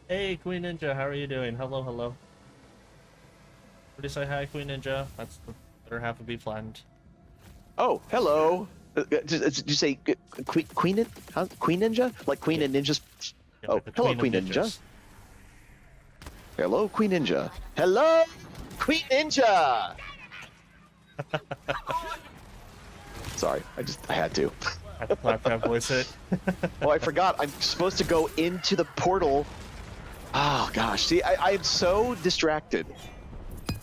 Hey, Queen Ninja, how are you doing? Hello, hello. Somebody say hi, Queen Ninja. That's the better half of Bflattened. Oh, hello. Did you say Queen Ninja? Like Queen and Ninjas? Yeah, Oh, like the hello, Queen Queen of Ninja. Ninjas. Hello, Queen Ninja. Hello, Queen Ninja. Sorry, I had to. Had to Claptrap voice it. Oh, I forgot. I'm supposed to go into the portal. Oh gosh, see, I'm so distracted.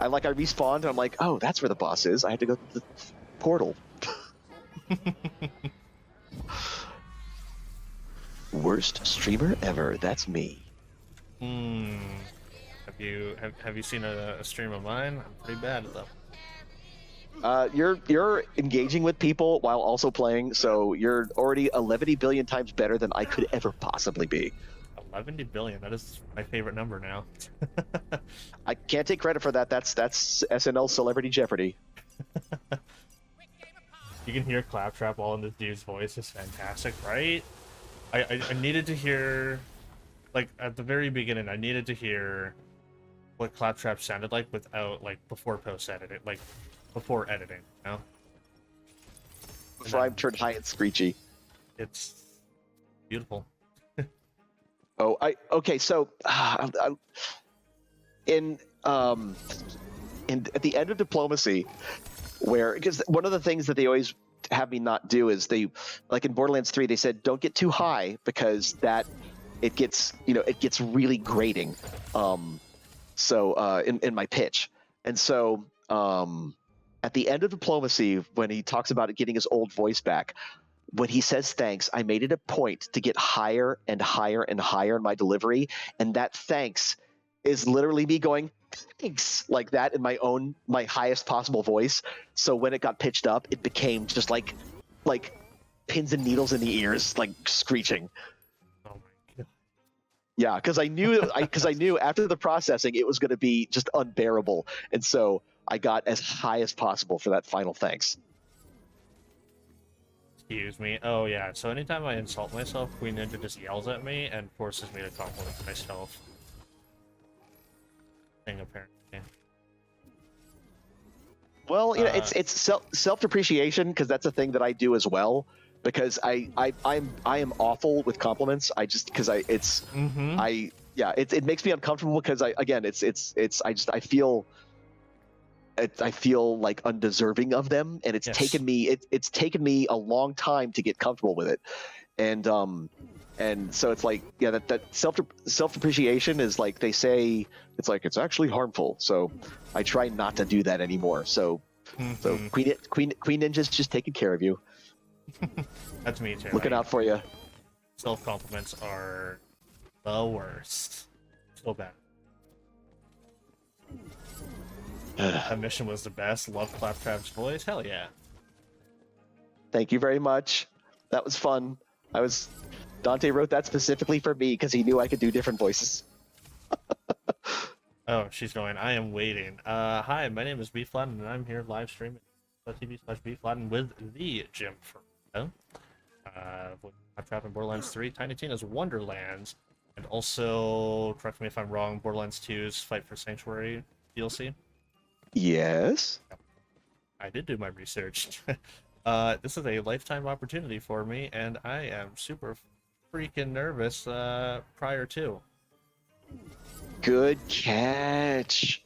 I respawned and I'm like, oh, that's where the boss is. I had to go to the portal. Worst streamer ever. That's me. Have you seen a stream of mine? I'm pretty bad at them. You're engaging with people while also playing, so you're already 11 billion times better than I could ever possibly be. 11 billion. That is my favorite number now. I can't take credit for that. That's SNL Celebrity Jeopardy. You can hear Claptrap all in this dude's voice. It's fantastic, right? I needed to hear, like, at the very beginning, I needed to hear what Claptrap sounded like without, like, before post-editing, like, before editing, you know? Before I'm turned high and screechy. It's beautiful. Oh, okay. So, at the end of Diplomacy, because one of the things that they always have me not do is like in Borderlands 3, they said don't get too high because it gets really grating. In my pitch, and so at the end of Diplomacy, when he talks about it getting his old voice back. When he says thanks, I made it a point to get higher and higher and higher in my delivery, and that thanks is literally me going thanks like that in my highest possible voice. So when it got pitched up, it became just like pins and needles in the ears, like screeching. Oh my god. Yeah, because I knew after the processing it was going to be just unbearable, and so I got as high as possible for that final thanks. Excuse me. Oh yeah, so anytime I insult myself, Queen Ninja just yells at me and forces me to compliment myself. Thing apparently. Well, it's self-depreciation because that's a thing that I do as well. Because I am awful with compliments. It makes me uncomfortable because I feel like undeserving of them, and it's taken me a long time to get comfortable with it, and so it's like that self-depreciation is like they say it's like it's actually harmful. So I try not to do that anymore. So Queen Ninja's just taking care of you. That's me too. Looking out for you. Self-compliments are the worst. So bad. That mission was the best. Love Claptrap's voice. Hell yeah. Thank you very much. That was fun. Dante wrote that specifically for me because he knew I could do different voices. Oh, she's going, I am waiting. Hi, my name is Bflattened, and I'm here live streaming TV/Bflattened with the Jim Foronda. With Claptrap and Borderlands 3, Tiny Tina's Wonderlands, and also, correct me if I'm wrong, Borderlands 2's Fight for Sanctuary DLC. Yes. I did do my research. This is a lifetime opportunity for me, and I am super freaking nervous prior to. Good catch.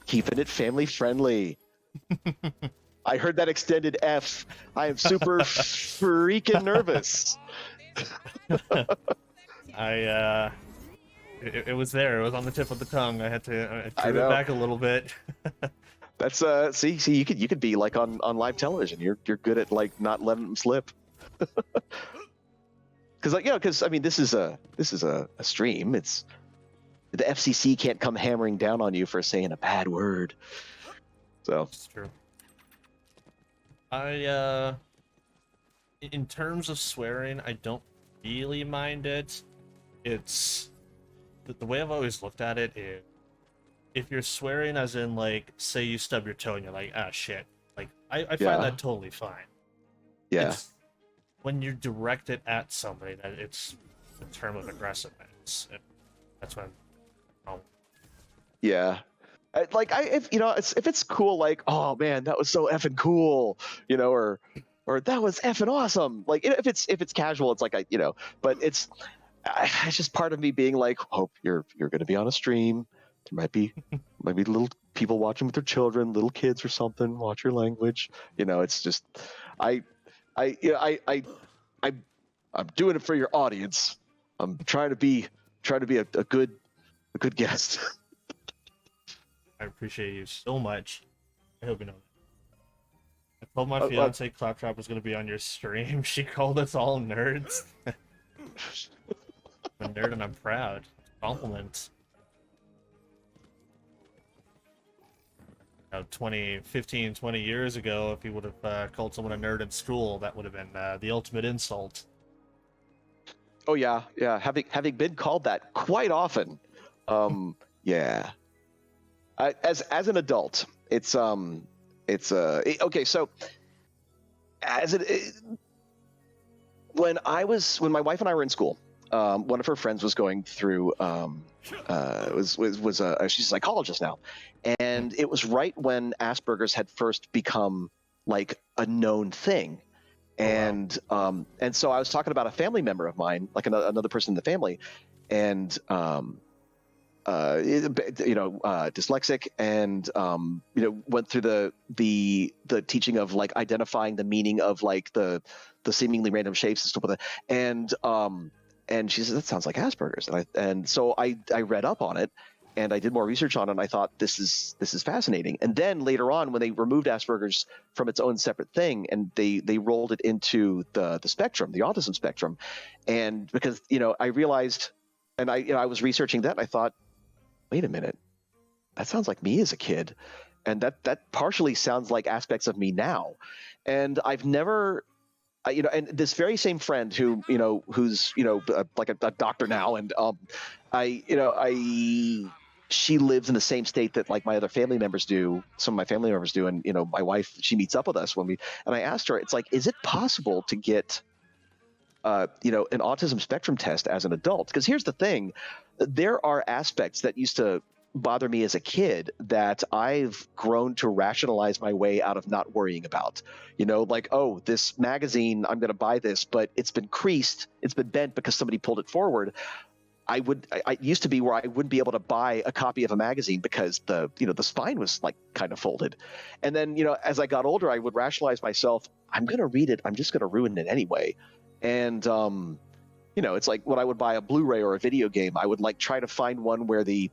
Keeping it family friendly. I heard that extended F. I am super freaking nervous. It was there. It was on the tip of the tongue. I had to turn it back a little bit. That's see you could be like on live television. You're good at like not letting them slip. Because I mean this is a stream. It's the FCC can't come hammering down on you for saying a bad word. So it's true. In terms of swearing, I don't really mind it. It's the way I've always looked at it is, if you're swearing as in like, say you stub your toe and you're like, ah shit, like I find that totally fine. Yeah. It's when you direct it at somebody that it's a term of aggressiveness. That's when. Yeah. If it's cool, like, oh man, that was so effing cool, or that was effing awesome. Like if it's casual, it's like but it's just part of me being like, hope you're going to be on a stream. There might be little people watching with their children, little kids or something. Watch your language. It's just I'm doing it for your audience. I'm trying to be a good guest. I appreciate you so much. I hope you know that. I told my fiance Claptrap was going to be on your stream. She called us all nerds. I'm a nerd and I'm proud. Compliments. 15, 20 years ago, if you would have called someone a nerd in school, that would have been the ultimate insult. Oh yeah. Having been called that quite often. Yeah. As an adult, it's okay. So when my wife and I were in school, one of her friends was going through she's a psychologist now, and it was right when Asperger's had first become like a known thing. And so I was talking about a family member of mine, like another person in the family, and dyslexic, and went through the teaching of like identifying the meaning of like the seemingly random shapes and stuff like that. And she said, that sounds like Asperger's, and so I read up on it, and I did more research on it, and I thought this is fascinating. And then later on, when they removed Asperger's from its own separate thing, and they rolled it into the spectrum, the autism spectrum, and because I realized, and I was researching that, and I thought, wait a minute, that sounds like me as a kid, and that partially sounds like aspects of me now. And I've never, and this very same friend who's like a doctor now, and she lives in the same state that like my other family members do, some of my family members do, and my wife, she meets up with us and I asked her, it's like, is it possible to get an autism spectrum test as an adult? Because here's the thing, there are aspects that used to bother me as a kid that I've grown to rationalize my way out of not worrying about. Like, oh, this magazine, I'm going to buy this, but it's been creased, it's been bent because somebody pulled it forward. I used to be where I wouldn't be able to buy a copy of a magazine because the spine was like kind of folded. And then, as I got older, I would rationalize myself, I'm going to read it, I'm just going to ruin it anyway. And, it's like when I would buy a Blu-ray or a video game, I would like try to find one where the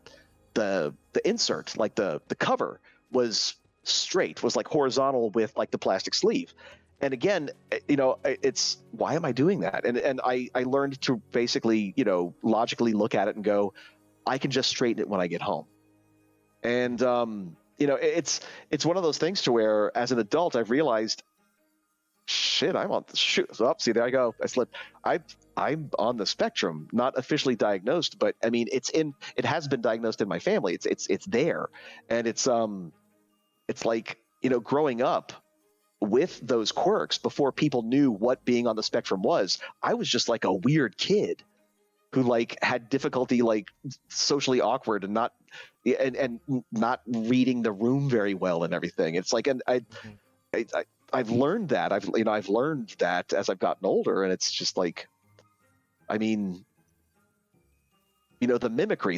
insert, like the cover, was straight, was like horizontal with like the plastic sleeve. And again, it's, why am I doing that? And I learned to basically, logically look at it and go, I can just straighten it when I get home. And, it's one of those things to where as an adult, I've realized shit, I'm on the shoot. So, see, there I go. I slipped. I'm on the spectrum, not officially diagnosed, but I mean, it has been diagnosed in my family. It's there, and it's like, growing up with those quirks before people knew what being on the spectrum was. I was just like a weird kid who like had difficulty, like socially awkward and not reading the room very well and everything. It's like, and I've learned that. I've learned that as I've gotten older, and it's just like, I mean, the mimicry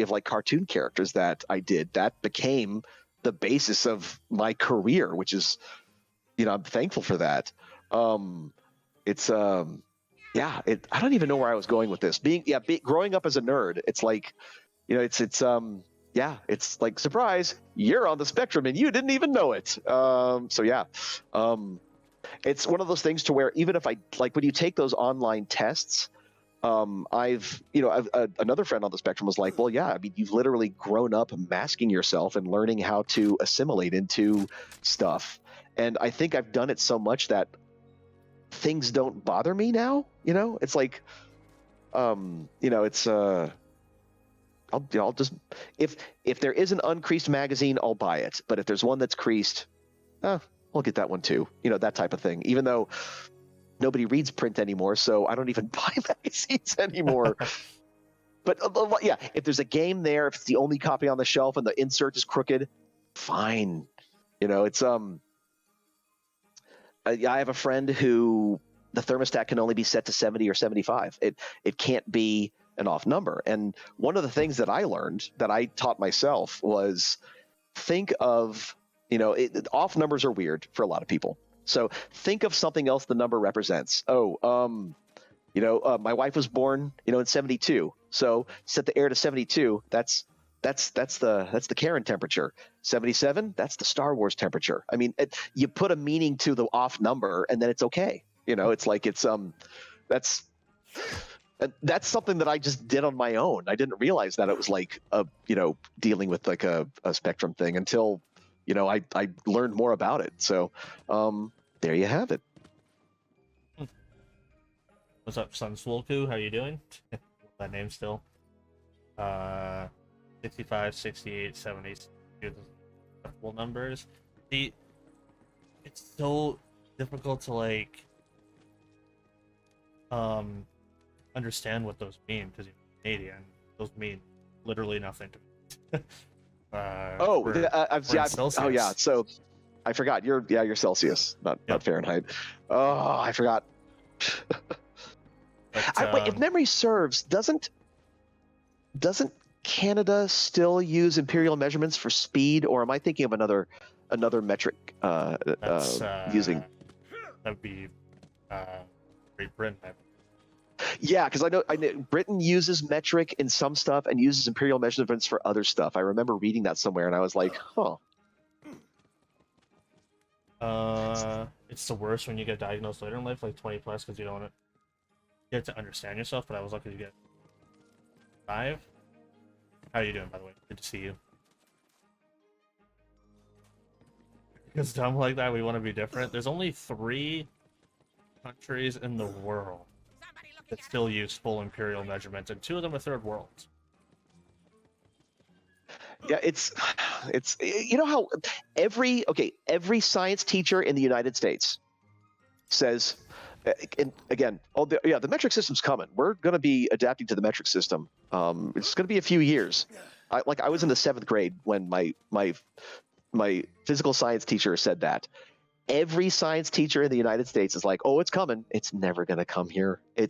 of like cartoon characters that I did, that became the basis of my career, which is, I'm thankful for that. It's I don't even know where I was going with this. Growing up as a nerd, it's like, it's like, surprise, you're on the spectrum and you didn't even know it. It's one of those things to where even if I like when you take those online tests, another friend on the spectrum was like, well, yeah, I mean, you've literally grown up masking yourself and learning how to assimilate into stuff. And I think I've done it so much that things don't bother me now. It's like, it's I'll just, if there is an uncreased magazine, I'll buy it. But if there's one that's creased, I'll get that one too. That type of thing. Even though nobody reads print anymore, so I don't even buy magazines anymore. But if there's a game there, if it's the only copy on the shelf and the insert is crooked, fine. It's I have a friend who the thermostat can only be set to 70 or 75. It can't be an off number. And one of the things that I learned, that I taught myself, was think of, off numbers are weird for a lot of people. So think of something else the number represents. My wife was born, in 72. So set the air to 72. That's the Karen temperature. 77, that's the Star Wars temperature. I mean, you put a meaning to the off number and then it's okay. It's like, that's something that I just did on my own. I didn't realize that it was like dealing with like a spectrum thing until, I learned more about it. So, there you have it. What's up, Sunswolku? How you doing? That name still. 65, 68, 70, the full numbers. It's so difficult to like understand what those mean, because you're Canadian. Those mean literally nothing to me. So I forgot you're Celsius, not Fahrenheit. Oh, I forgot. But, wait, if memory serves, doesn't Canada still use imperial measurements for speed, or am I thinking of another metric using? That'd be Great Britain. Yeah, because I know Britain uses metric in some stuff and uses imperial measurements for other stuff. I remember reading that somewhere, and I was like, huh. It's the worst when you get diagnosed later in life, like 20 plus, because you don't get to understand yourself. But I was lucky to get 5. How are you doing, by the way? Good to see you. It's dumb like that. We want to be different. There's only 3 countries in the world that still use full imperial measurements, and 2 of them are third worlds. Yeah, it's how every science teacher in the United States says, and again, the metric system's coming. We're going to be adapting to the metric system. It's going to be a few years. I was in the 7th grade when my physical science teacher said that. Every science teacher in the United States is like, "Oh, it's coming. It's never going to come here." A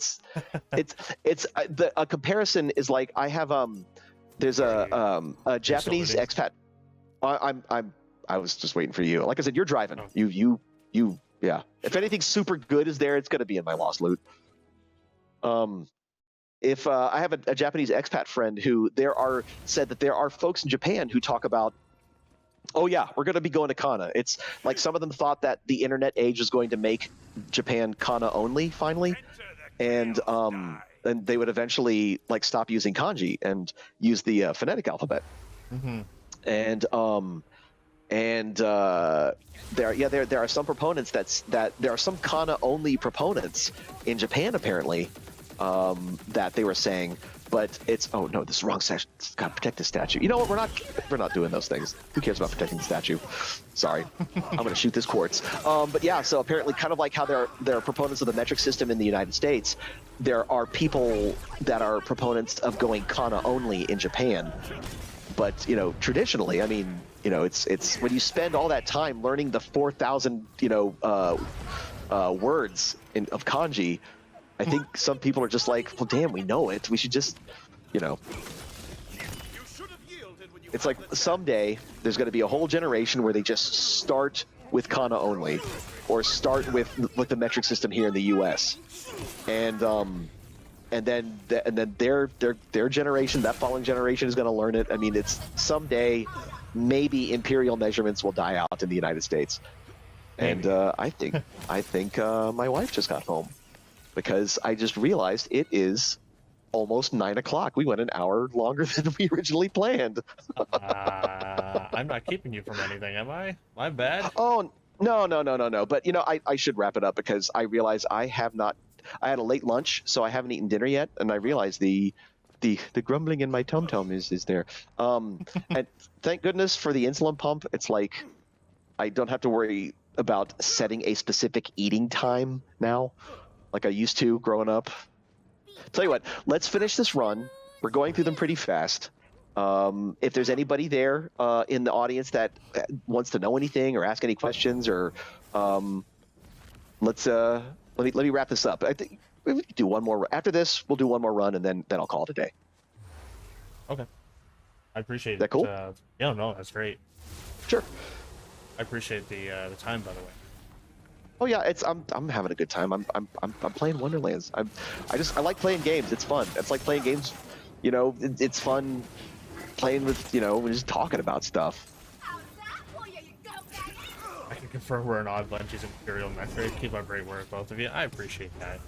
comparison is like, I have there's a Japanese expat. I was just waiting for you. Like I said, you're driving. You yeah. If anything super good is there, it's going to be in my lost loot. If I have a Japanese expat friend who said that there are folks in Japan who talk about, oh yeah, we're going to be going to Kana. It's like some of them thought that the internet age was going to make Japan Kana only finally, and they would eventually like stop using kanji and use the phonetic alphabet. Mm-hmm. And and there are some proponents that there are some kana only proponents in Japan apparently, that they were saying, but it's, oh no, this is the wrong section. It's got to protect the statue. You know what? We're not doing those things. Who cares about protecting the statue? Sorry, I'm gonna shoot this quartz. But yeah, so apparently, kind of like how there are proponents of the metric system in the United States, there are people that are proponents of going kana only in Japan. But you know, traditionally, I mean, you know, it's when you spend all that time learning the 4,000 words of kanji. I think some people are just like, well, damn, we know it. We should just, you know. It's like someday there's going to be a whole generation where they just start with kana only, or start with the metric system here in the U.S. And then their generation, that following generation, is going to learn it. I mean, it's someday maybe imperial measurements will die out in the United States. And I think my wife just got home, because I just realized it is almost 9 o'clock. We went an hour longer than we originally planned. I'm not keeping you from anything, am I? My bad. Oh, no. But, you know, I should wrap it up, because I realize I had a late lunch, so I haven't eaten dinner yet, and I realized the grumbling in my tum-tum is there. And thank goodness for the insulin pump. It's like I don't have to worry about setting a specific eating time now, like I used to growing up. Tell you what, let's finish this run. We're going through them pretty fast. If there's anybody there in the audience that wants to know anything or ask any questions, or let me wrap this up. I think we can do one more after this. We'll do one more run, and then I'll call it a day. Okay, I appreciate it. That cool? Yeah, no, that's great. Sure. I appreciate the time, by the way. Oh yeah, I'm having a good time. I'm playing Wonderlands. I like playing games. It's fun. It's like playing games. You know, it's fun playing with, you know, just talking about stuff. I can confirm we're an odd bunch. He's Imperial Metric. Keep up great work, both of you. I appreciate that.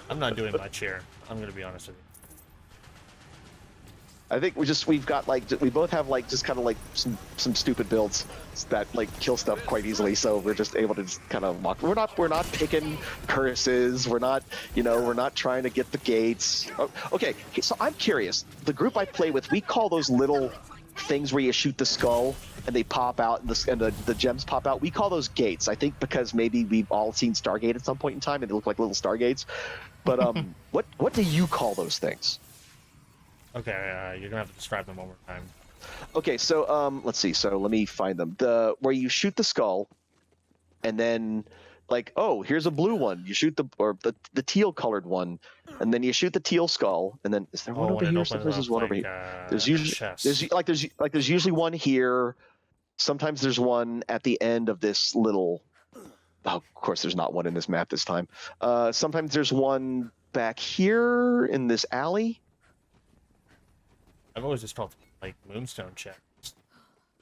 I'm not doing much here. I'm gonna be honest with you. I think we've got like, we both have like just kind of like some stupid builds that like kill stuff quite easily, so we're just able to just kind of walk. We're not picking curses. We're not trying to get the gates. Oh, okay, so I'm curious. The group I play with, we call those little things where you shoot the skull and they pop out, and the gems pop out. We call those gates. I think because maybe we've all seen Stargate at some point in time, and they look like little Stargates. But what do you call those things? Okay, you're gonna have to describe them one more time. Okay, so let's see. So let me find them. Where you shoot the skull, and then like, oh, here's a blue one. You shoot the teal colored one, and then you shoot the teal skull, and then is there one over here? Sometimes there's one over here. There's usually one here. Sometimes there's one at the end of this little. Oh, of course, there's not one in this map this time. Sometimes there's one back here in this alley. I've always just called them, like, moonstone chests.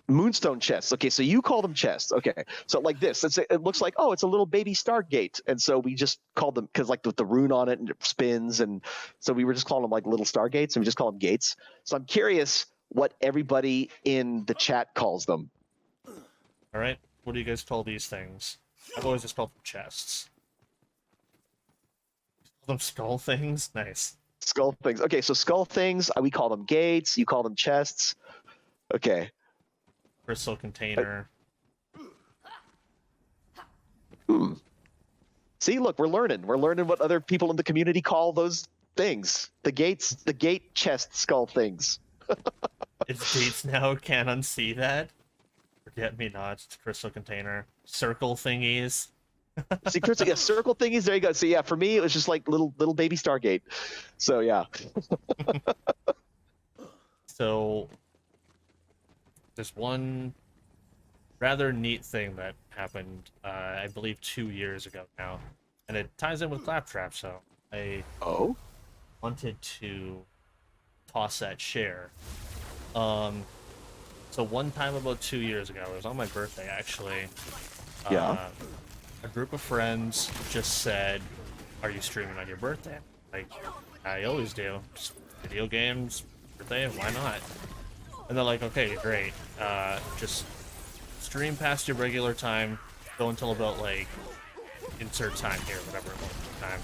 Moonstone chests. Okay, so you call them chests. Okay, so like this, it looks like, oh, it's a little baby Stargate, and so we just called them, because like with the rune on it and it spins, and so we were just calling them like little Stargates, and we just call them gates. So I'm curious what everybody in the chat calls them. All right, what do you guys call these things? I've always just called them chests. Call them skull things. Nice. Skull things. Okay, so skull things, we call them gates. You call them chests. Okay. Crystal container. See, look, we're learning. We're learning what other people in the community call those things. The gates, the gate chest skull things. If gates now can't unsee that, forget me nots, crystal container, circle thingies. See, Chris, yeah, circle thingies. There you go. So yeah, for me, it was just like little baby Stargate. So yeah. So there's one rather neat thing that happened, I believe 2 years ago now, and it ties in with Claptrap. So I wanted to toss that share. So one time about 2 years ago, it was on my birthday actually. Yeah. A group of friends just said, "Are you streaming on your birthday?" Like, I always do. Just video games, birthday, why not? And they're like, "Okay, great. Just stream past your regular time, go until about like insert time here, whatever it was at the time.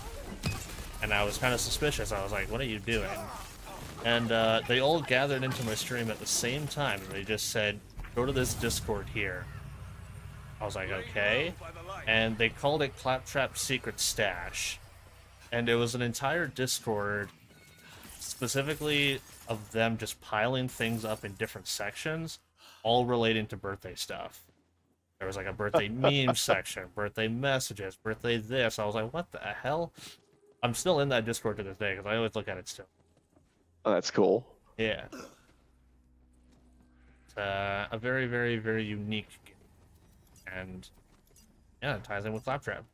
And I was kind of suspicious. I was like, what are you doing? And they all gathered into my stream at the same time, and they just said, go to this Discord here. I was like, okay. And they called it Claptrap Secret Stash. And it was an entire Discord specifically of them just piling things up in different sections, all relating to birthday stuff. There was like a birthday meme section, birthday messages, birthday this. I was like, what the hell? I'm still in that Discord to this day because I always look at it still. Oh, that's cool. Yeah. It's a very, very, very unique game. And yeah, it ties in with Claptrap.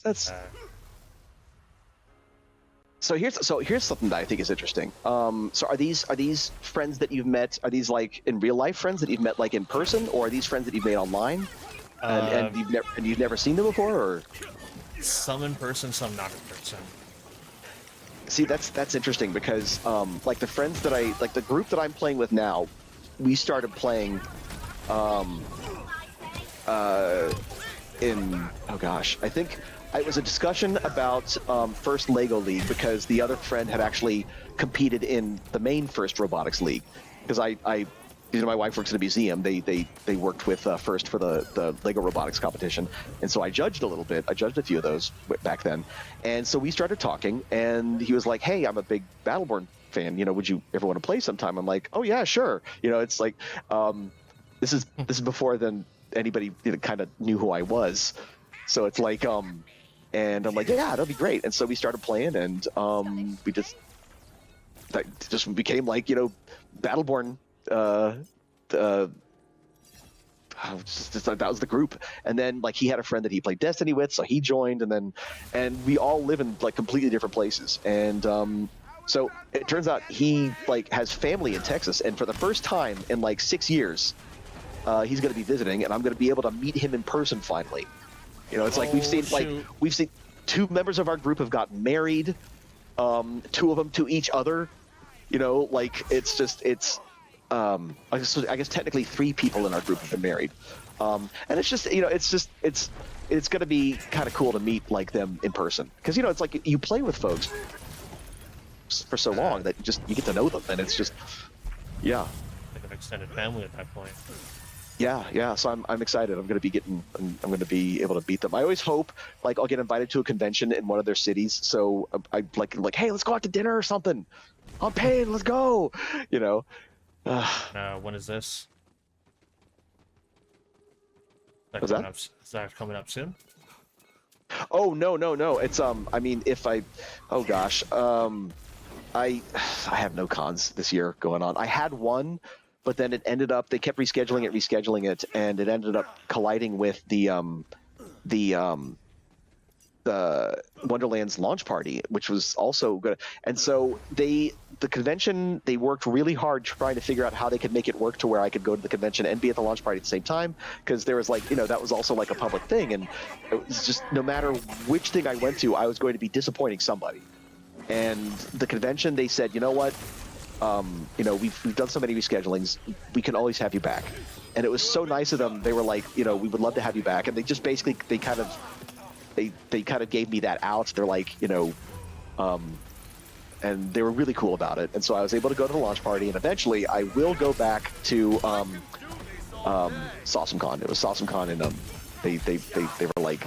That's so here's something that I think is interesting. So are these friends that you've met? Are these like in real life friends that you've met like in person, or are these friends that you've made online and you've never seen them before? Or some in person, some not in person. see, that's interesting because like the friends that the group that I'm playing with now, we started playing in oh gosh, I think it was a discussion about First Lego League because the other friend had actually competed in the main First Robotics League. Because my wife works at a museum. They worked with First for the Lego Robotics competition, and so I judged a little bit. I judged a few of those back then, and so we started talking. And he was like, "Hey, I'm a big Battleborn fan. You know, would you ever want to play sometime?" I'm like, "Oh yeah, sure." You know, it's like this is before then anybody kind of knew who I was, so it's like and I'm like, yeah, that'll be great. And so we started playing, and we just became like, Battleborn. That was the group. And then like he had a friend that he played Destiny with, so he joined, and we all live in like completely different places. And so it turns out he like has family in Texas, and for the first time in like 6 years, he's going to be visiting, and I'm going to be able to meet him in person finally. It's like we've seen two members of our group have gotten married, two of them to each other. Like I guess technically 3 people in our group have been married, and it's just it's going to be kind of cool to meet like them in person because it's like you play with folks for so long that you get to know them, and it's just like an extended family at that point. Yeah. So I'm excited. I'm going to be able to beat them. I always hope like I'll get invited to a convention in one of their cities. So I like, hey, let's go out to dinner or something. I'm paying. Let's go. When is this? What's that? Is that coming up soon? Oh no. It's I mean oh gosh. I have no cons this year going on. I had one. But then it ended up, they kept rescheduling it, and it ended up colliding with the Wonderlands launch party, which was also good. And so the convention, they worked really hard trying to figure out how they could make it work to where I could go to the convention and be at the launch party at the same time, because there was like, that was also like a public thing, and it was just no matter which thing I went to, I was going to be disappointing somebody. And the convention, they said, you know what? We've done so many reschedulings. We can always have you back, and it was so nice of them. They were like, we would love to have you back, and they just basically they kind of gave me that out. They're like, and they were really cool about it. And so I was able to go to the launch party, and eventually I will go back to SawesomeCon. It was SawesomeCon, and they were like,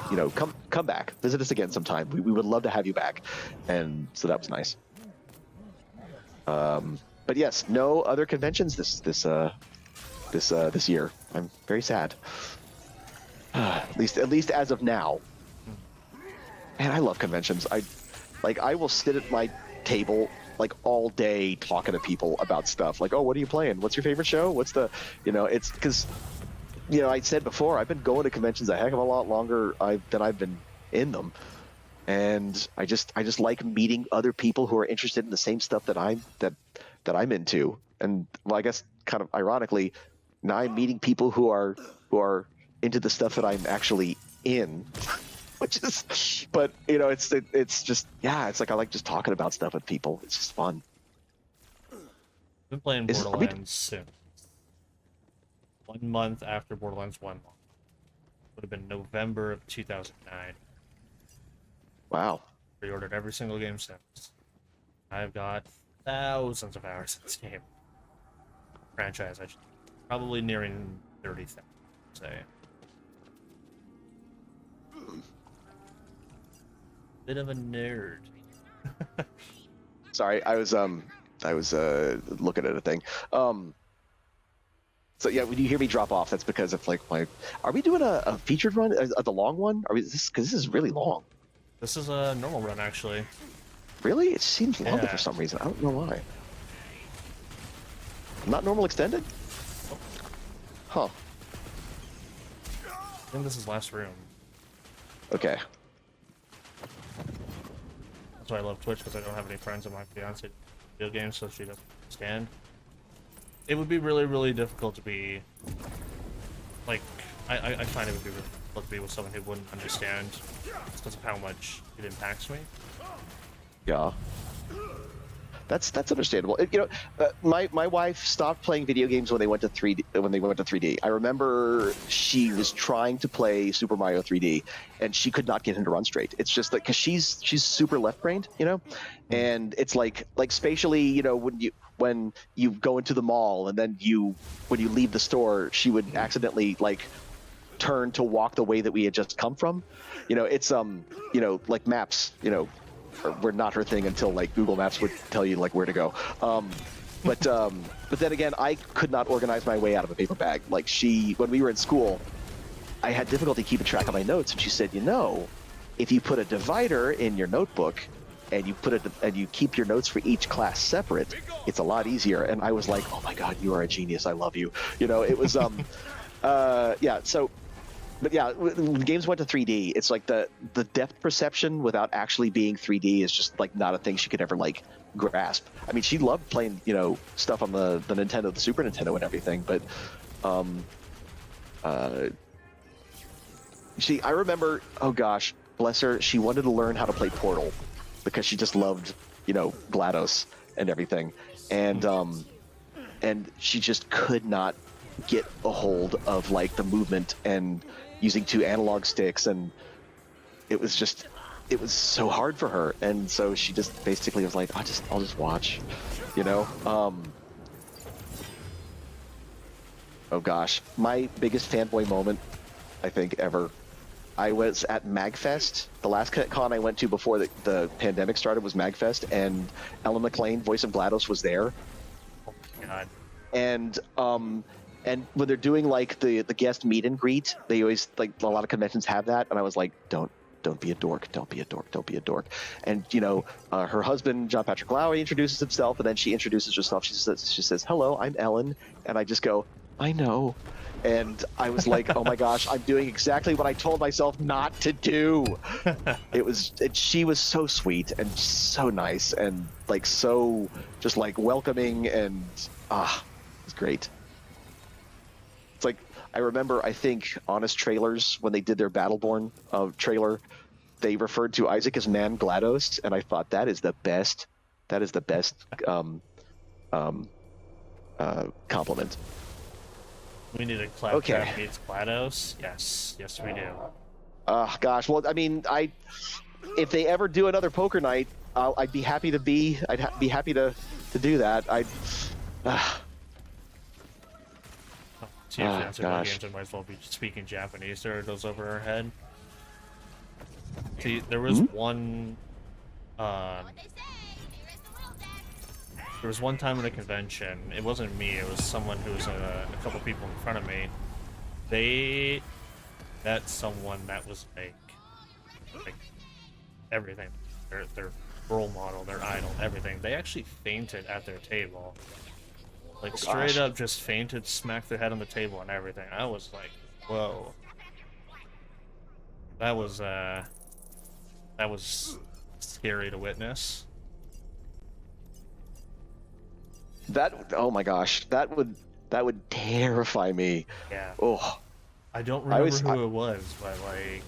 come back, visit us again sometime. We would love to have you back, and so that was nice. But yes, no other conventions this year. I'm very sad. At least as of now. Man, I love conventions. I will sit at my table like all day talking to people about stuff. Like, oh, what are you playing? What's your favorite show? What's the, it's because, I said before, I've been going to conventions a heck of a lot longer than I've been in them. And I just like meeting other people who are interested in the same stuff that I'm into. And well, I guess kind of ironically, now I'm meeting people who are into the stuff that I'm actually in, which is, but it's just, it's like I like just talking about stuff with people. It's just fun. Been playing Borderlands soon. 1 month after Borderlands 1 launched. Would have been November of 2009. Wow. Pre-ordered every single game since. I've got thousands of hours in this game. Franchise, I should probably nearing 30,000, say. Bit of a nerd. Sorry, I was looking at a thing. So yeah, when you hear me drop off, that's because of like my. Are we doing a featured run, the long one? Are we this because this is really long? This is a normal run, actually. Really, it seems longer Yeah. for some reason. I don't know why. Not normal extended? Huh. I think this is last room. Okay. That's why I love Twitch, because I don't have any friends of my fiance video games, so she doesn't understand. It would be really, really difficult to be like I find it would be really difficult to be with someone who wouldn't understand just because of how much it impacts me. Yeah. That's understandable. My wife stopped playing video games when they went to 3D. When they went to 3D, I remember she was trying to play Super Mario 3D, and she could not get him to run straight. It's just like because she's super left-brained, and it's like spatially, when you go into the mall and then when you leave the store, she would accidentally like turn to walk the way that we had just come from. It's like maps, were not her thing until like Google Maps would tell you like where to go. But then again, I could not organize my way out of a paper bag. Like when we were in school, I had difficulty keeping track of my notes, and she said, if you put a divider in your notebook and you keep your notes for each class separate, it's a lot easier. And I was like, oh my God, you are a genius. I love you. It was yeah. So. But yeah, when games went to 3D, it's like the depth perception without actually being 3D is just like not a thing she could ever like grasp. I mean, she loved playing, stuff on the Nintendo, the Super Nintendo and everything, but I remember, oh gosh, bless her, she wanted to learn how to play Portal because she just loved, GLaDOS and everything. And she just could not get a hold of like the movement and using 2 analog sticks, and it was so hard for her, and so she just basically was like, I'll just watch, oh gosh, my biggest fanboy moment I think ever, I was at MagFest. The last con I went to before the pandemic started was MagFest, and Ellen McLean, voice of GLaDOS, was there. Oh my God. And when they're doing like the guest meet and greet, they always, like, a lot of conventions have that, and I was like, don't be a dork, don't be a dork, don't be a dork. And her husband, John Patrick Lowry, introduces himself, and then she introduces herself. She says, hello, I'm Ellen, and I just go, I know. And I was like, oh my gosh, I'm doing exactly what I told myself not to do. She was so sweet and so nice and like so just like welcoming, and it was great. It's like, I remember, I think, Honest Trailers, when they did their Battleborn trailer, they referred to Isaac as Man GLaDOS, and I thought that is the best compliment. We need a Claptrap meets GLaDOS. Yes, we do. Gosh, well, I mean, if they ever do another poker night, I'd be happy to be to do that. See if that's games, I might as well be speaking Japanese there. It goes over her head. See, there was one. There was one time in a convention. It wasn't me. It was someone who was a couple people in front of me. They met someone that was like everything. Their role model, their idol, everything. They actually fainted at their table. Like, straight up just fainted, smacked their head on the table and everything. I was like, whoa. That was scary to witness. Oh my gosh, that would terrify me. Yeah. Oh. I don't remember who it was, but like,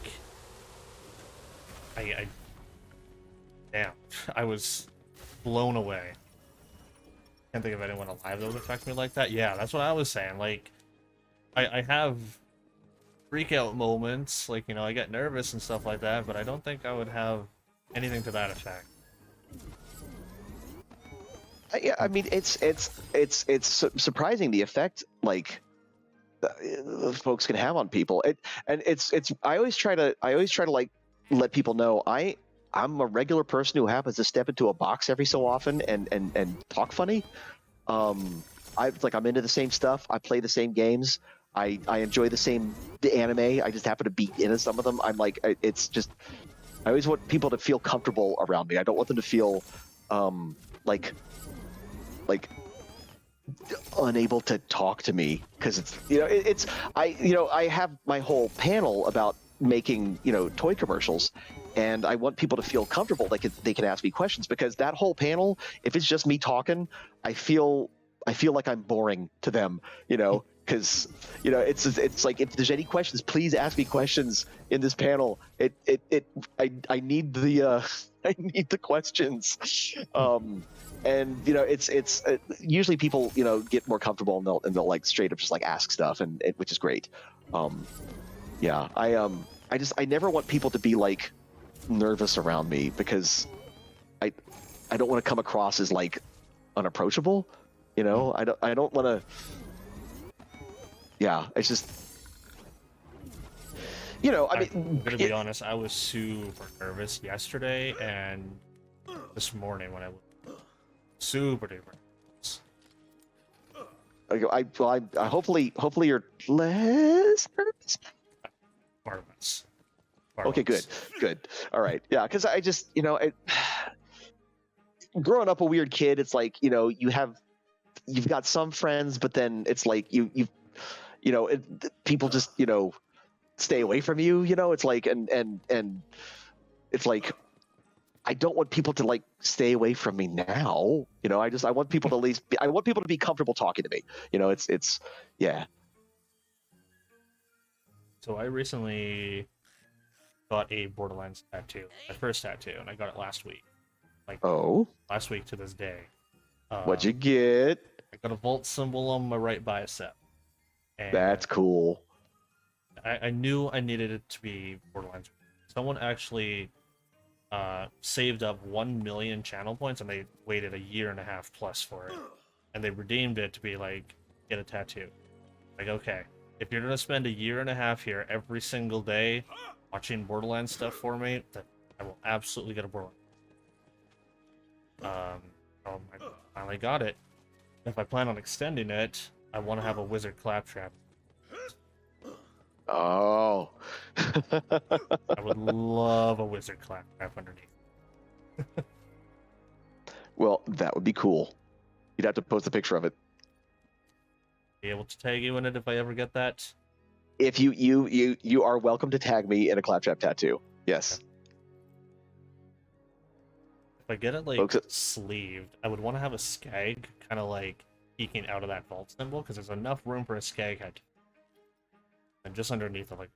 damn, I was blown away. Can't think of anyone alive that would affect me like that. Yeah, that's what I was saying. Like, I have freak out moments, like, you know, I get nervous and stuff like that, but I don't think I would have anything to that effect. Yeah, I mean, it's surprising the effect like folks can have on people. I always try to like let people know I'm a regular person who happens to step into a box every so often and talk funny. I'm into the same stuff. I play the same games. I enjoy the anime. I just happen to be into some of them. I'm like, it's just, I always want people to feel comfortable around me. I don't want them to feel like unable to talk to me, because it's I have my whole panel about making toy commercials, and I want people to feel comfortable. They can ask me questions, because that whole panel, if it's just me talking, I feel like I'm boring to them, because it's like, if there's any questions, please ask me questions in this panel. I need the I need the questions. And it's usually people get more comfortable, and they'll like straight up just like ask stuff, which is great. Yeah, I never want people to be like nervous around me, because I don't want to come across as like unapproachable. I don't want to. Yeah, it's just I mean, I'm gonna be honest, I was super nervous yesterday and this morning when I was super duper nervous. I hopefully you're less nervous. Far less. Okay, good. All right, yeah, because I just growing up a weird kid, it's like you've got some friends, but then it's like people just stay away from you. It's like and it's like, I don't want people to like stay away from me now. I want people to at least I want people to be comfortable talking to me. It's yeah. So I recently got a Borderlands tattoo, my first tattoo, and I got it last week. Last week to this day. What'd you get? I got a vault symbol on my right bicep. And that's cool. I knew I needed it to be Borderlands. Someone actually saved up 1 million channel points, and they waited a year and a half plus for it, and they redeemed it to be like, get a tattoo. Like, okay, if you're gonna spend a year and a half here every single day watching Borderlands stuff for me, then I will absolutely get a Borderlands. I finally got it. If I plan on extending it, I want to have a wizard Claptrap. Oh. I would love a wizard Claptrap underneath. Well, that would be cool. You'd have to post a picture of it. Be able to tag you in it if I ever get that. If you are welcome to tag me in a Claptrap tattoo. Yes. If I get it like sleeved, I would want to have a skag kind of like peeking out of that vault symbol, because there's enough room for a skag head. And just underneath it, like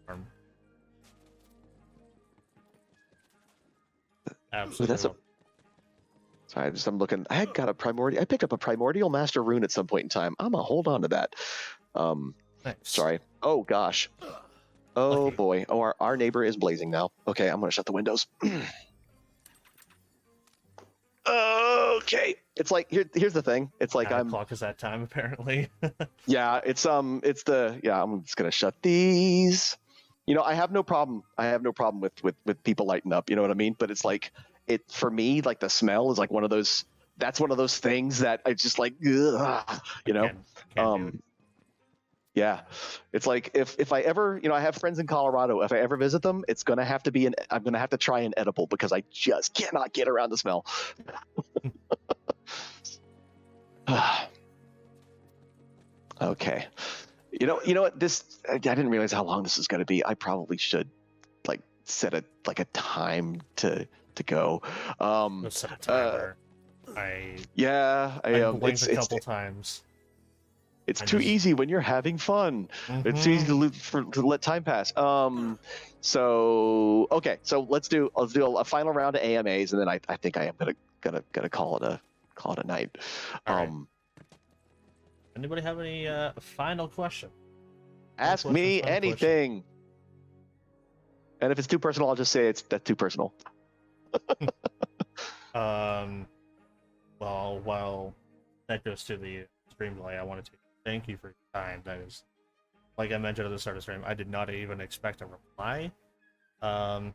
arm. Absolutely. Sorry, I'm looking. I picked up a primordial master rune at some point in time. I'm gonna hold on to that. Nice. Sorry. Oh gosh. Oh Lucky. boy. Oh, our neighbor is blazing now. Okay, I'm gonna shut the windows. Okay. It's like here's the thing. It's like 9 o'clock is that time apparently. Yeah, it's I'm just gonna shut these. I have no problem. With people lighting up. You know what I mean? But it's like, for me, like the smell is like one of those. That's one of those things that I just like. Ugh, Can't do it. Yeah, it's like if I ever, I have friends in Colorado. If I ever visit them, it's gonna have to be I'm gonna have to try an edible, because I just cannot get around the smell. Okay. You know what? I didn't realize how long this is going to be. I probably should like set a time to go. Go set a timer. I blinked a couple times. It's too easy when you're having fun. Mm-hmm. It's too easy to let time pass. So okay, so let's do a final round of AMAs, and then I think I am gonna call it a night. All right. Anybody have any final question? Ask me anything. And if it's too personal, I'll just say that's too personal. Well, while that goes to the stream delay, I wanted to thank you for your time. That is, like I mentioned at the start of the stream, I did not even expect a reply. I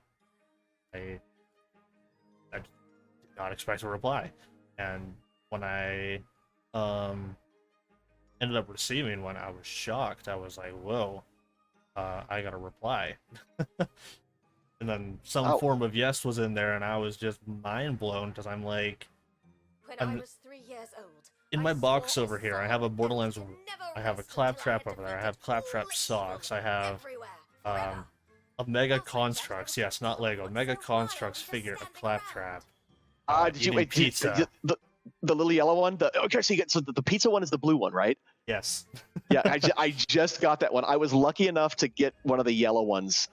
did not expect a reply, and when I ended up receiving one, I was shocked. I was like, "Whoa, I got a reply." And then some form of yes was in there, and I was just mind blown because I'm like, I was 3 years old. In my box over here, I have a Borderlands. I have a Claptrap over there. I have Claptrap socks. I have a Mega Constructs. Yes, not Lego. Mega Constructs figure of Claptrap. Did you wait? Pizza. The little yellow one. Okay, so the pizza one is the blue one, right? Yes. Yeah, I just got that one. I was lucky enough to get one of the yellow ones.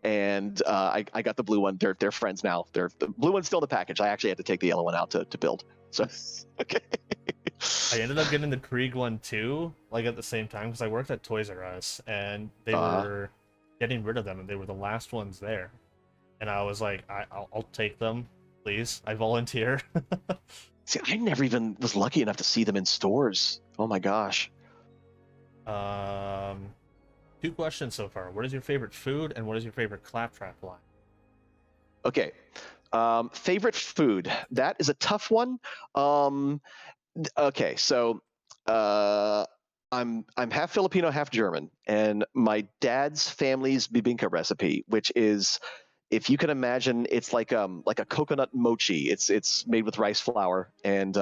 And I got the blue one. They're friends now. The blue one's still in the package. I actually had to take the yellow one out to build. So okay. I ended up getting the Krieg one too, like at the same time, because I worked at Toys R Us and they were getting rid of them, and they were the last ones there. And I was like, I'll take them, please. I volunteer. See, I never even was lucky enough to see them in stores. Oh my gosh. 2 questions so far. What is your favorite food, and what is your favorite Claptrap line? Okay. Favorite food. That is a tough one. Okay, so I'm half Filipino, half German, and my dad's family's bibingka recipe, which is, if you can imagine, it's like a coconut mochi. It's made with rice flour, and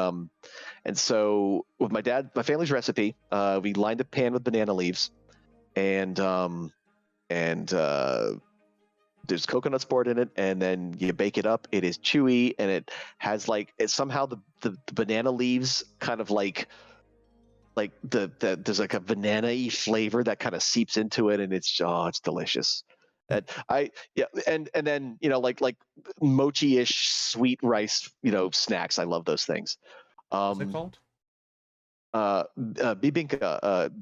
so with my family's recipe, we lined a pan with banana leaves. And there's coconut sport in it, and then you bake it up. It is chewy, and it has somehow the banana leaves kind of like there's like a banana-y flavor that kind of seeps into it, and it's delicious. And and then like mochi-ish sweet rice snacks. I love those things. What's it called? Bibingka.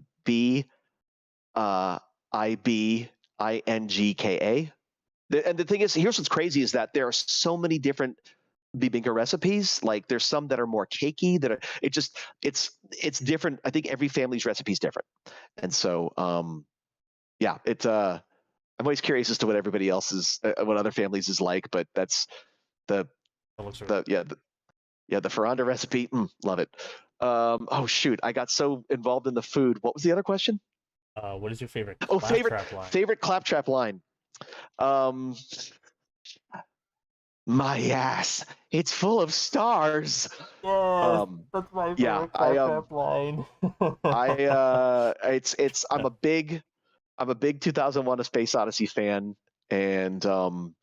Ibingka. And the thing is, here's what's crazy is that there are so many different bibingka recipes. Like there's some that are more cakey, it's different. I think every family's recipe is different. And so I'm always curious as to what everybody else's, what other families is like, but that's the Foronda recipe. Love it. Oh shoot, I got so involved in the food. What was the other question? What is your favorite Claptrap line? Favorite Claptrap line. My ass, it's full of stars. That's my favorite Claptrap line. I'm a big 2001: A Space Odyssey fan, and the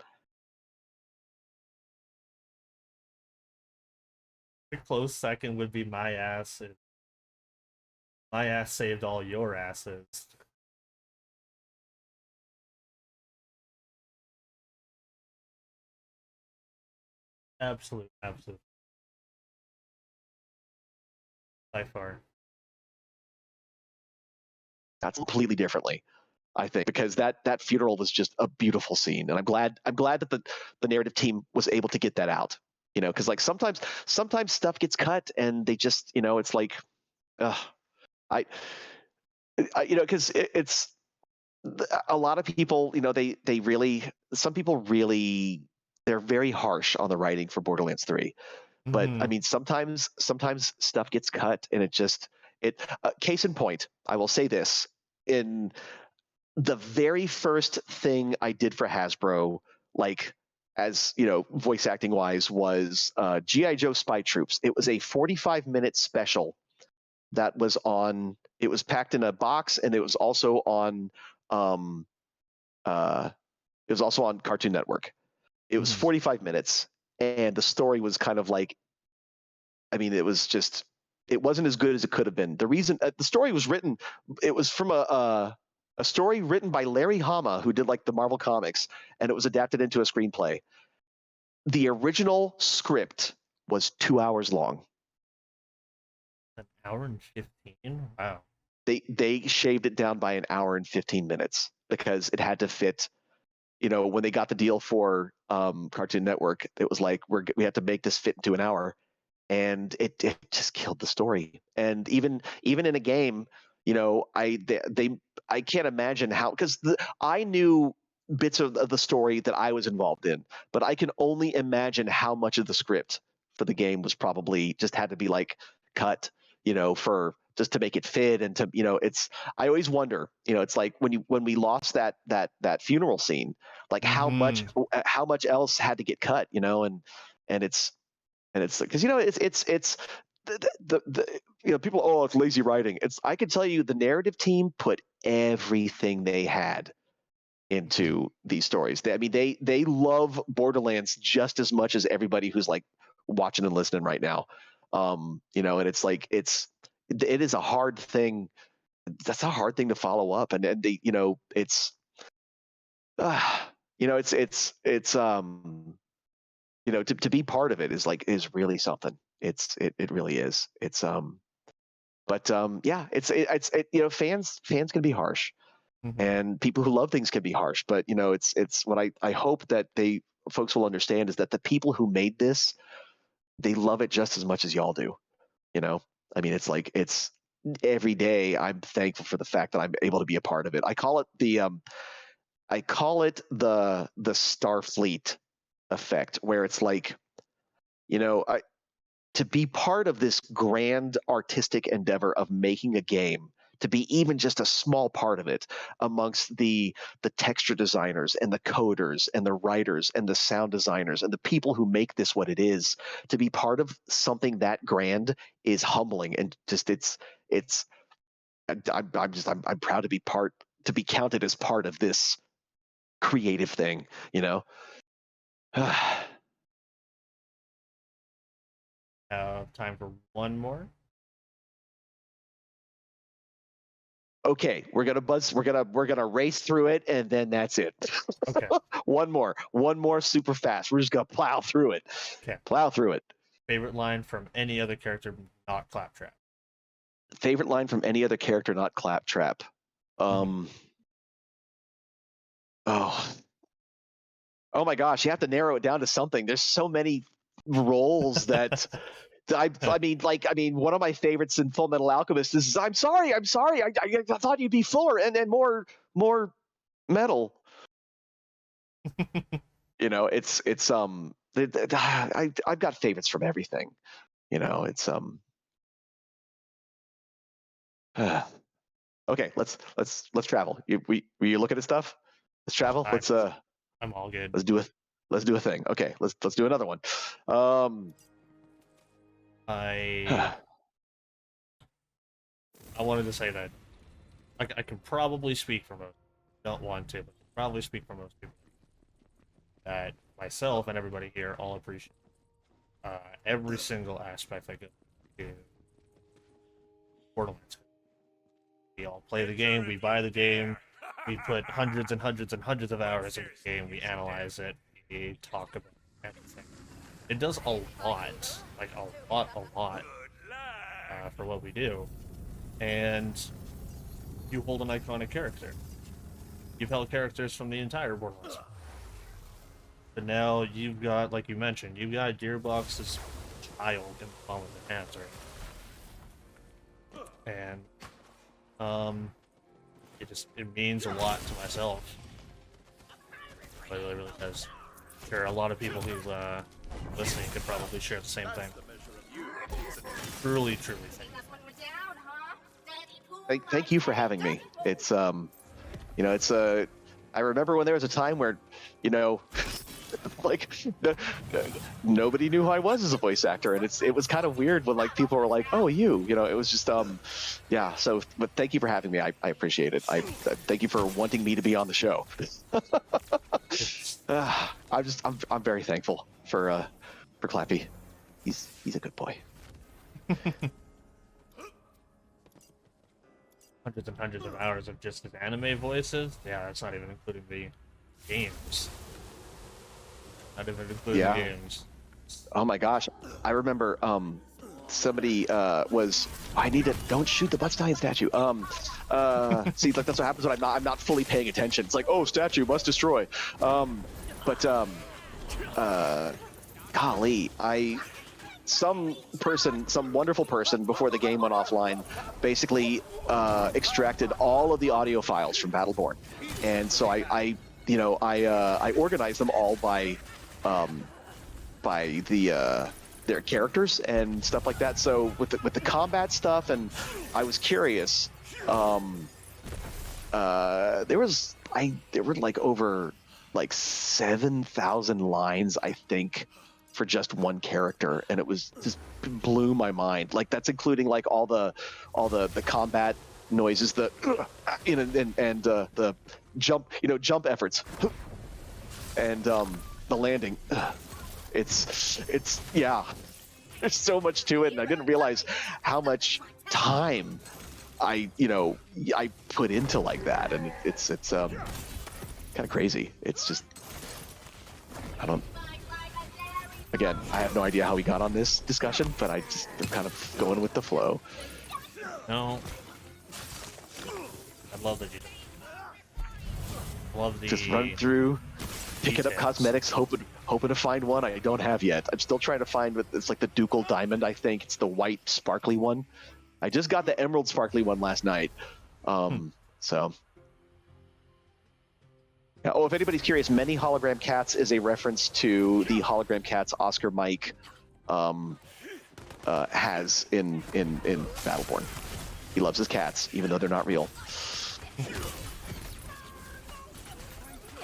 close second would be my ass. My ass saved all your asses. Absolute. By far. That's completely differently, I think, because that funeral was just a beautiful scene, and I'm glad that the narrative team was able to get that out. Because like sometimes stuff gets cut, and they just it's like, because it's a lot of people, they really, some people really, they're very harsh on the writing for Borderlands 3. But I mean, sometimes stuff gets cut, and case in point, I will say this: in the very first thing I did for Hasbro, like as voice acting wise, was G.I. Joe Spy Troops. It was a 45-minute special that was on. It was packed in a box, and it was also on. It was also on Cartoon Network. It was 45 minutes, and the story was kind of like, I mean, it wasn't as good as it could have been. The reason the story was written, it was from a story written by Larry Hama, who did like the Marvel comics, and it was adapted into a screenplay. The original script was 2 hours long. An Hour and 15? Wow. They shaved it down by an hour and 15 minutes because it had to fit. You know, when they got the deal for Cartoon Network, it was like we have to make this fit into an hour, and it just killed the story. And even in a game, you know, I can't imagine how, because I knew bits of the story that I was involved in, but I can only imagine how much of the script for the game was probably just had to be like cut, you know, for just to make it fit. And to, you know, it's, I always wonder, you know, it's like when we lost that funeral scene, like how much else had to get cut, you know. And it's because, you know, it's the you know, people, oh, it's lazy writing. It's, I can tell you the narrative team put everything they had into these stories. I mean, they love Borderlands just as much as everybody who's like watching and listening right now. You know, and it's like it is a hard thing. That's a hard thing to follow up, and they, you know, it's you know, it's you know, to be part of it is really something. It really is. It's but yeah, it's you know, fans can be harsh. Mm-hmm. And people who love things can be harsh, but you know, it's what I hope that folks will understand is that the people who made this, they love it just as much as y'all do. You know, I mean, it's like, it's every day I'm thankful for the fact that I'm able to be a part of it. I call it the Starfleet effect, where it's like, you know, to be part of this grand artistic endeavor of making a game, to be even just a small part of it amongst the texture designers and the coders and the writers and the sound designers and the people who make this what it is, to be part of something that grand is humbling. And just I'm proud to be counted as part of this creative thing, you know. Time for one more. Okay, we're gonna race through it, and then that's it. Okay. one more super fast. We're just gonna plow through it. Okay. Plow through it. Favorite line from any other character not Claptrap? Favorite line from any other character not Claptrap. Oh my gosh, you have to narrow it down to something. There's so many roles that I mean, one of my favorites in Full Metal Alchemist is I'm sorry. I thought you'd be fuller and more metal. You know, I've got favorites from everything. You know, it's okay, let's travel. You looking at stuff? Let's travel. I'm all good. Let's do a thing. Okay, let's do another one. I wanted to say that I can probably speak for most. Don't want to, but probably speak for most people. That myself and everybody here all appreciate every single aspect I go to Borderlands. We all play the game, we buy the game, we put hundreds and hundreds and hundreds of hours in the game, we analyze it, we talk about everything. It does a lot, like a lot, for what we do. And you hold an iconic character. You've held characters from the entire Borderlands. But now you've got, like you mentioned, you've got Gearbox's child in the palm of their hands right now. And it means a lot to myself. It really, really does. I'm sure a lot of people who listening could probably share the same thing. Truly Thank you for having me. It's you know, it's I remember when there was a time where, you know, like nobody knew who I was as a voice actor, and it was kind of weird when like people were like, oh, you know, it was just yeah. So, but thank you for having me. I appreciate it. I thank you for wanting me to be on the show. I'm very thankful for Clappy. He's a good boy. Hundreds and hundreds of hours of just his anime voices. Yeah, that's not even including the games. Not even including the games. Oh my gosh, I remember somebody was, I need to, don't shoot the butt stallion statue. See, like that's what happens when I'm not fully paying attention. It's like, oh, statue must destroy. Golly, some wonderful person before the game went offline basically extracted all of the audio files from Battleborn, and so I organized them all by their characters and stuff like that. So with the combat stuff, and I was curious. There were like over like 7,000 lines, I think, for just one character, and it was just blew my mind. Like that's including like all the combat noises, the jump efforts, and the landing. It's yeah. There's so much to it, and I didn't realize how much time I put into like that, and it's kind of crazy. It's just Again, I have no idea how we got on this discussion, but I'm kind of going with the flow. No. I love that you love the just run through, picking up details. cosmetics, hoping to find one I don't have yet. I'm still trying to find it's like the ducal diamond, I think. It's the white sparkly one. I just got the emerald sparkly one last night. So yeah. Oh, if anybody's curious, Many Hologram Cats is a reference to the hologram cats Oscar Mike has in Battleborn. He loves his cats, even though they're not real.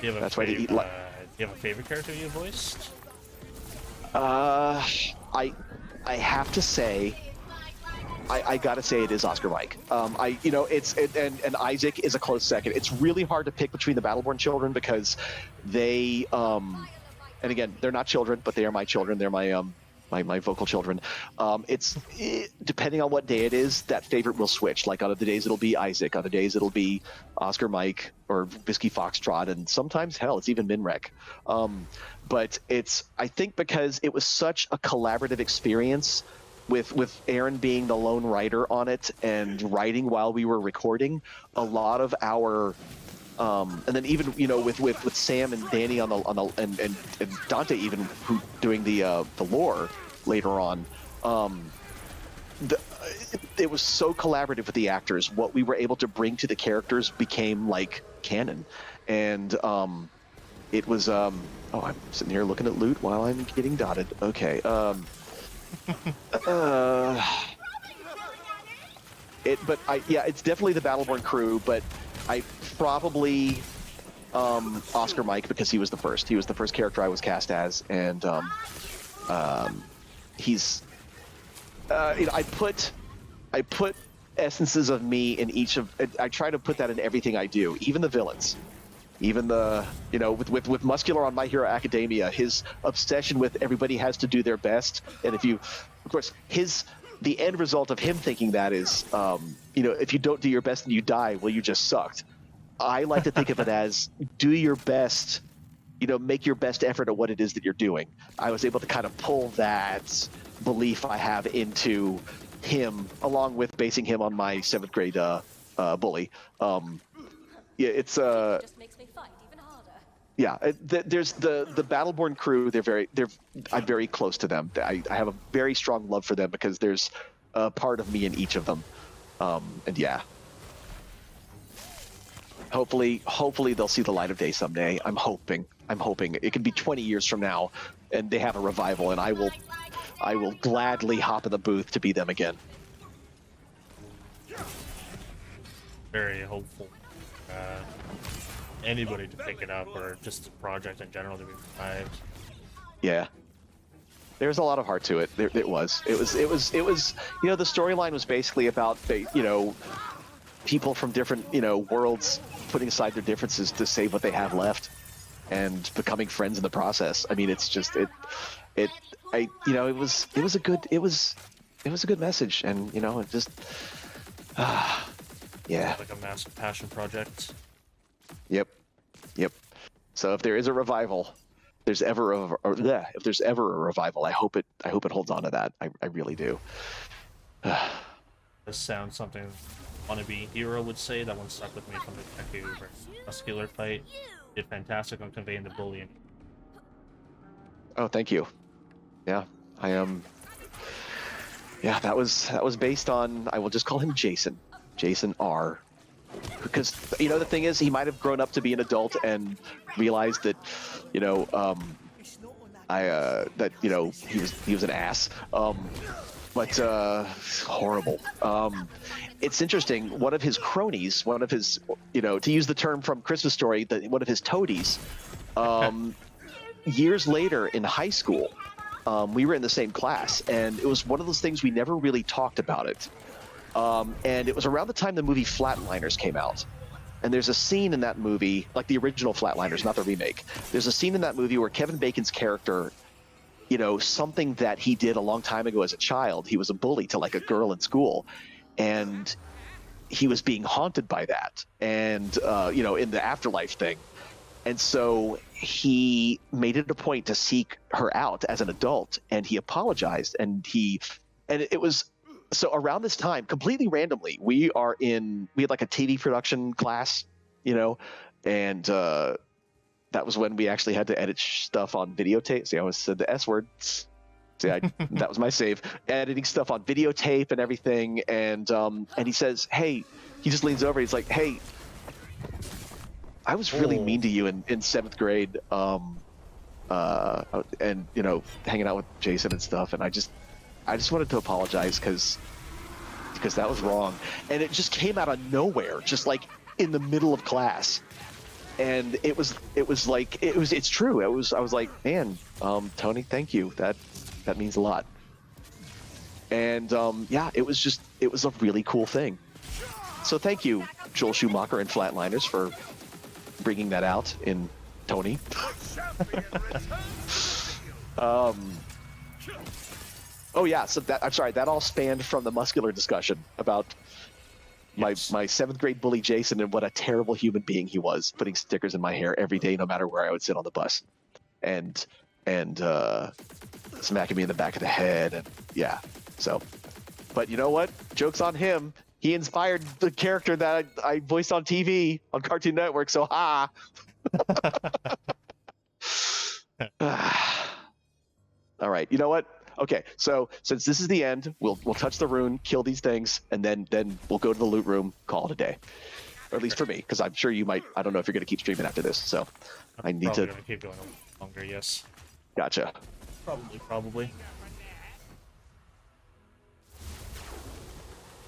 That's why they eat. Do you have a favorite character you voiced? I have to say, I gotta say it is Oscar Mike. And Isaac is a close second. It's really hard to pick between the Battleborn children because they, and again, they're not children, but they are my children. They're my vocal children. Depending on what day it is, that favorite will switch. Like on the days it'll be Isaac, other days it'll be Oscar Mike or Whiskey Foxtrot, and sometimes hell, it's even Minrek. But I think because it was such a collaborative experience with Aaron being the lone writer on it and writing while we were recording, a lot of our and then even with Sam and Danny on the and Dante even who doing the lore later on, it was so collaborative with the actors. What we were able to bring to the characters became like canon, and it was I'm sitting here looking at loot while I'm getting dotted. Okay. It's definitely the Battleborn crew, but I probably Oscar Mike because he was the first. He was the first character I was cast as, and he's I put essences of me in each of. I try to put that in everything I do, even the villains. Even the, with Muscular on My Hero Academia, his obsession with everybody has to do their best. And of course, the end result of him thinking that is, if you don't do your best and you die, well, you just sucked. I like to think of it as do your best, make your best effort at what it is that you're doing. I was able to kind of pull that belief I have into him, along with basing him on my 7th grade bully. Yeah, it's just makes me fight even harder. Yeah, there's the Battleborn crew. I'm very close to them. I have a very strong love for them because there's a part of me in each of them. And yeah, hopefully they'll see the light of day someday. I'm hoping it could be 20 years from now, and they have a revival, and I will gladly hop in the booth to be them again. Very hopeful. Anybody to pick it up, or just the project in general to be revived. Yeah, there's a lot of heart to it. It was. The storyline was basically about people from different worlds putting aside their differences to save what they have left, and becoming friends in the process. I mean, it's just it was a good message, and it just yeah, like a massive passion project. Yep. So if there is a revival, there's ever if there's ever a revival, I hope it holds on to that. I really do. This sounds something wannabe hero would say. That one stuck with me from the Deku versus Muscular fight. Did fantastic on conveying the bullying. Oh, thank you. Yeah, I am. Yeah, that was based on, I will just call him Jason R. Because the thing is, he might have grown up to be an adult and realized that, he was an ass. But horrible. It's interesting. One of his cronies, one of his, to use the term from Christmas Story, one of his toadies, years later in high school, we were in the same class, and it was one of those things we never really talked about it. And it was around the time the movie Flatliners came out. And there's a scene in that movie, like the original Flatliners, not the remake. There's a scene in that movie where Kevin Bacon's character, something that he did a long time ago as a child, he was a bully to like a girl in school. And he was being haunted by that. And, in the afterlife thing. And so he made it a point to seek her out as an adult, and he apologized. And it was, so around this time, completely randomly, we had like a TV production class, and that was when we actually had to edit stuff on videotape. See, I always said the S word. See, that was my save. Editing stuff on videotape and everything. And he says, hey, he just leans over. He's like, hey, I was really mean to you in 7th grade. And, hanging out with Jason and stuff. And I just wanted to apologize because that was wrong. And it just came out of nowhere, just like in the middle of class. And it's true. I was like, man, Tony, thank you. That means a lot. And it was a really cool thing. So thank you, Joel Schumacher and Flatliners, for bringing that out in Tony. Oh yeah, so that all spanned from the muscular discussion about my 7th grade bully Jason and what a terrible human being he was, putting stickers in my hair every day, no matter where I would sit on the bus, and smacking me in the back of the head, and yeah. So, but you know what? Joke's on him. He inspired the character that I voiced on TV on Cartoon Network. So ha. All right. You know what? Okay. So since this is the end, we'll touch the rune, kill these things, and then we'll go to the loot room, call it a day, or at least for me, because I'm sure you might. I don't know if you're going to keep streaming after this, so I need to keep going longer. Yes. Gotcha. Probably.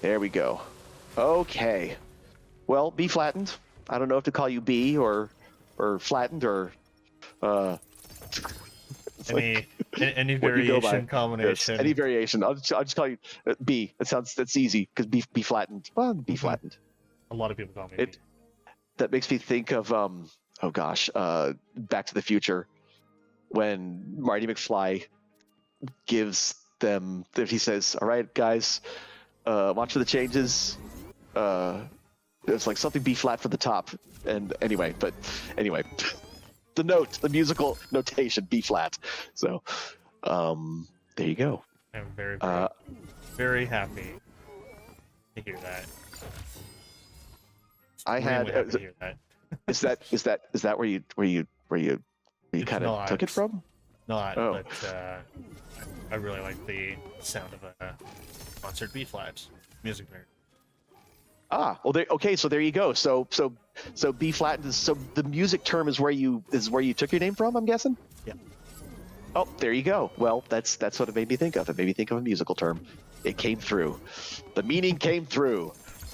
There we go. Okay. Well, Bflattened. I don't know if to call you B or Flattened or any variation combination. Yes, any variation. I'll just call you B. That's easy because Bflattened. Well, Bflattened. A lot of people call me B. That makes me think of Back to the Future, when Marty McFly gives them. He says, "All right, guys. Watch for the changes. It's like something B flat for the top." And anyway, the musical notation B flat. So, there you go. I'm very, very happy to hear that. I had. Happy to hear that. Is that where you kind of took it from? Not, but I really like the sound of a sponsored B flat music nerd. Ah, well, so there you go. So Bflattened is, so the music term is where you took your name from, I'm guessing. Yeah. Oh, there you go. Well, that's what it made me think of. It made me think of a musical term. It came through. The meaning came through.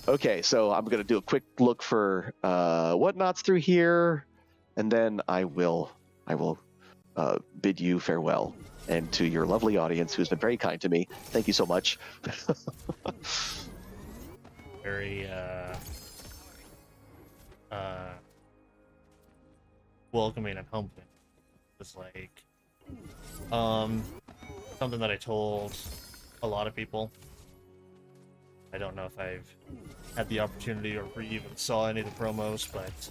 Okay, so I'm gonna do a quick look for whatnots through here, and then I will bid you farewell. And to your lovely audience, who's been very kind to me, thank you so much. Very welcoming and humbling. It's like something that I told a lot of people. I don't know if I've had the opportunity or even saw any of the promos, but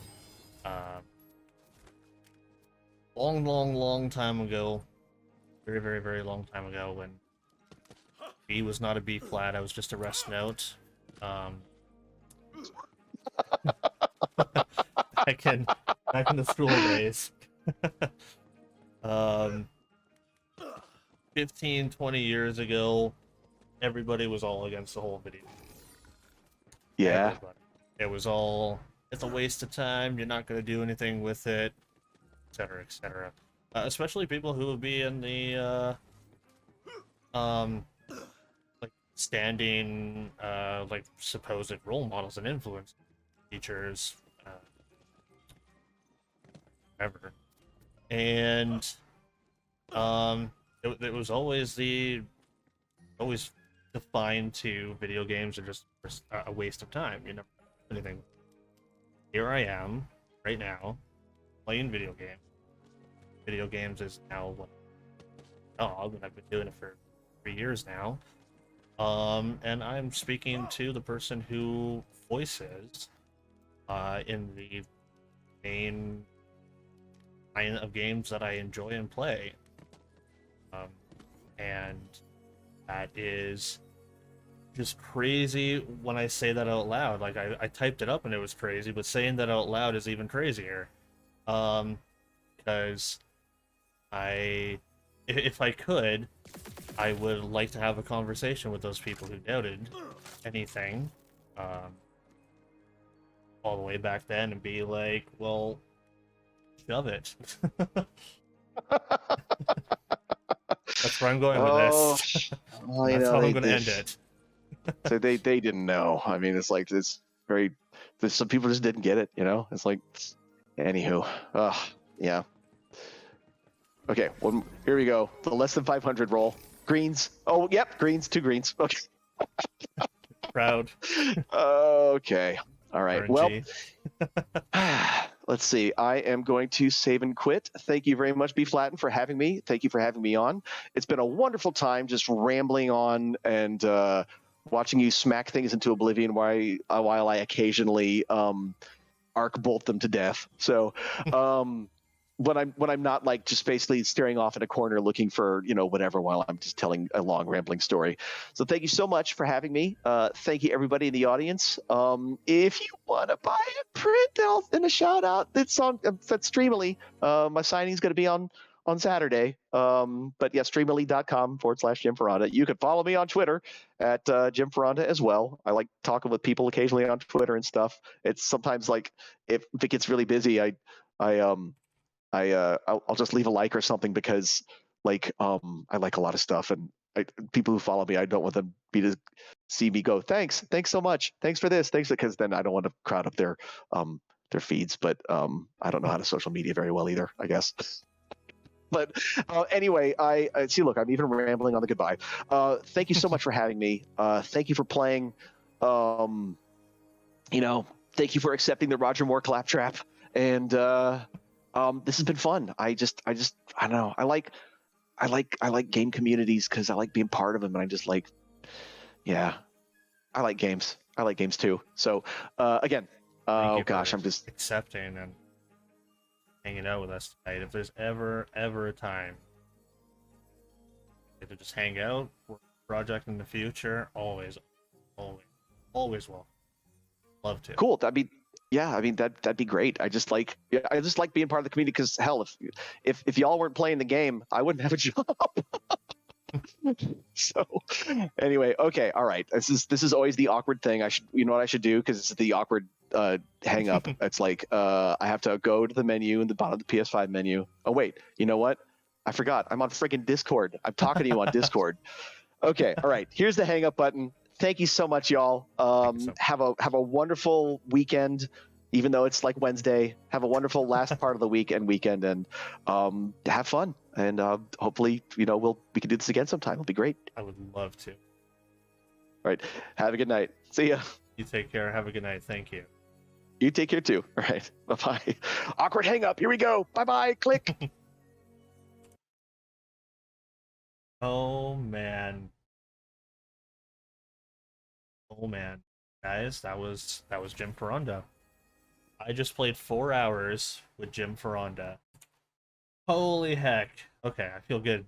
long time ago, very long time ago, when B was not a B flat, I was just a rest note. Back in the school days. 15, 20 years ago, everybody was all against the whole video. Yeah. Everybody. It was all, it's a waste of time, you're not going to do anything with it, etc., etc. Especially people who would be in the, like, standing, like, supposed role models and influence teachers, whatever. And, it was always defined to video games are just a waste of time. You never do anything. Here I am, right now, playing video games. Video games is now what dog, and I've been doing it for 3 years now. And I'm speaking to the person who voices in the main line of games that I enjoy and play. And that is just crazy when I say that out loud. Like, I typed it up and it was crazy, but saying that out loud is even crazier. Because if I could, I would like to have a conversation with those people who doubted anything, all the way back then, and be like, well, shove it. That's where I'm going with this. That's how I'm going to end it. So they didn't know. I mean, it's like some people just didn't get it. You know, it's like, anywho, yeah. Okay, well, here we go. The less than 500 roll. Greens. Oh, yep, greens. 2 greens. Okay. Proud. Okay. All right. RNG. Well, let's see. I am going to save and quit. Thank you very much, Bflattened, for having me. Thank you for having me on. It's been a wonderful time just rambling on and watching you smack things into oblivion while I occasionally arc bolt them to death. So when I'm not like just basically staring off in a corner looking for, whatever, while I'm just telling a long rambling story. So thank you so much for having me. Thank you everybody in the audience. If you want to buy a print and a shout out, that's Streamily. My signing is going to be on Saturday. But yeah, streamily.com/Jim Foronda. You can follow me on Twitter at Jim Foronda as well. I like talking with people occasionally on Twitter and stuff. It's sometimes like if it gets really busy, I'll just leave a like or something because like I like a lot of stuff, and people who follow me, I don't want them to see me go thanks so much, thanks for this, thanks, because then I don't want to crowd up their feeds. But I don't know how to social media very well either, I guess. But anyway, I see. Look, I'm even rambling on the goodbye. Thank you so much for having me. Thank you for playing. Thank you for accepting the Roger Moore Claptrap, and this has been fun. I don't know. I like game communities because I like being part of them, and I just like, yeah, I like games. I like games too. So again, oh gosh, I'm just accepting and hanging out with us tonight. If there's ever a time to just hang out, work on a project in the future, always will. Love to. Cool. That'd be great. I just like being part of the community because hell, if y'all weren't playing the game, I wouldn't have a job. So anyway, okay, all right. This is always the awkward thing. You know what I should do, because it's the awkward hang up. It's like I have to go to the menu in the bottom of the PS5 menu. Oh wait, you know what? I forgot. I'm on friggin' Discord. I'm talking to you on Discord. Okay, all right. Here's the hang up button. Thank you so much, y'all. Have a wonderful weekend, even though it's like Wednesday. Have a wonderful last part of the weekend, and have fun. And hopefully, we can do this again sometime. It'll be great. I would love to. All right. Have a good night. See ya. You take care. Have a good night. Thank you. You take care too. All right. Bye-bye. Awkward hang up. Here we go. Bye-bye. Click. Oh man, guys, that was Jim Foronda. I just played 4 hours with Jim Foronda. Holy heck. Okay, I feel good.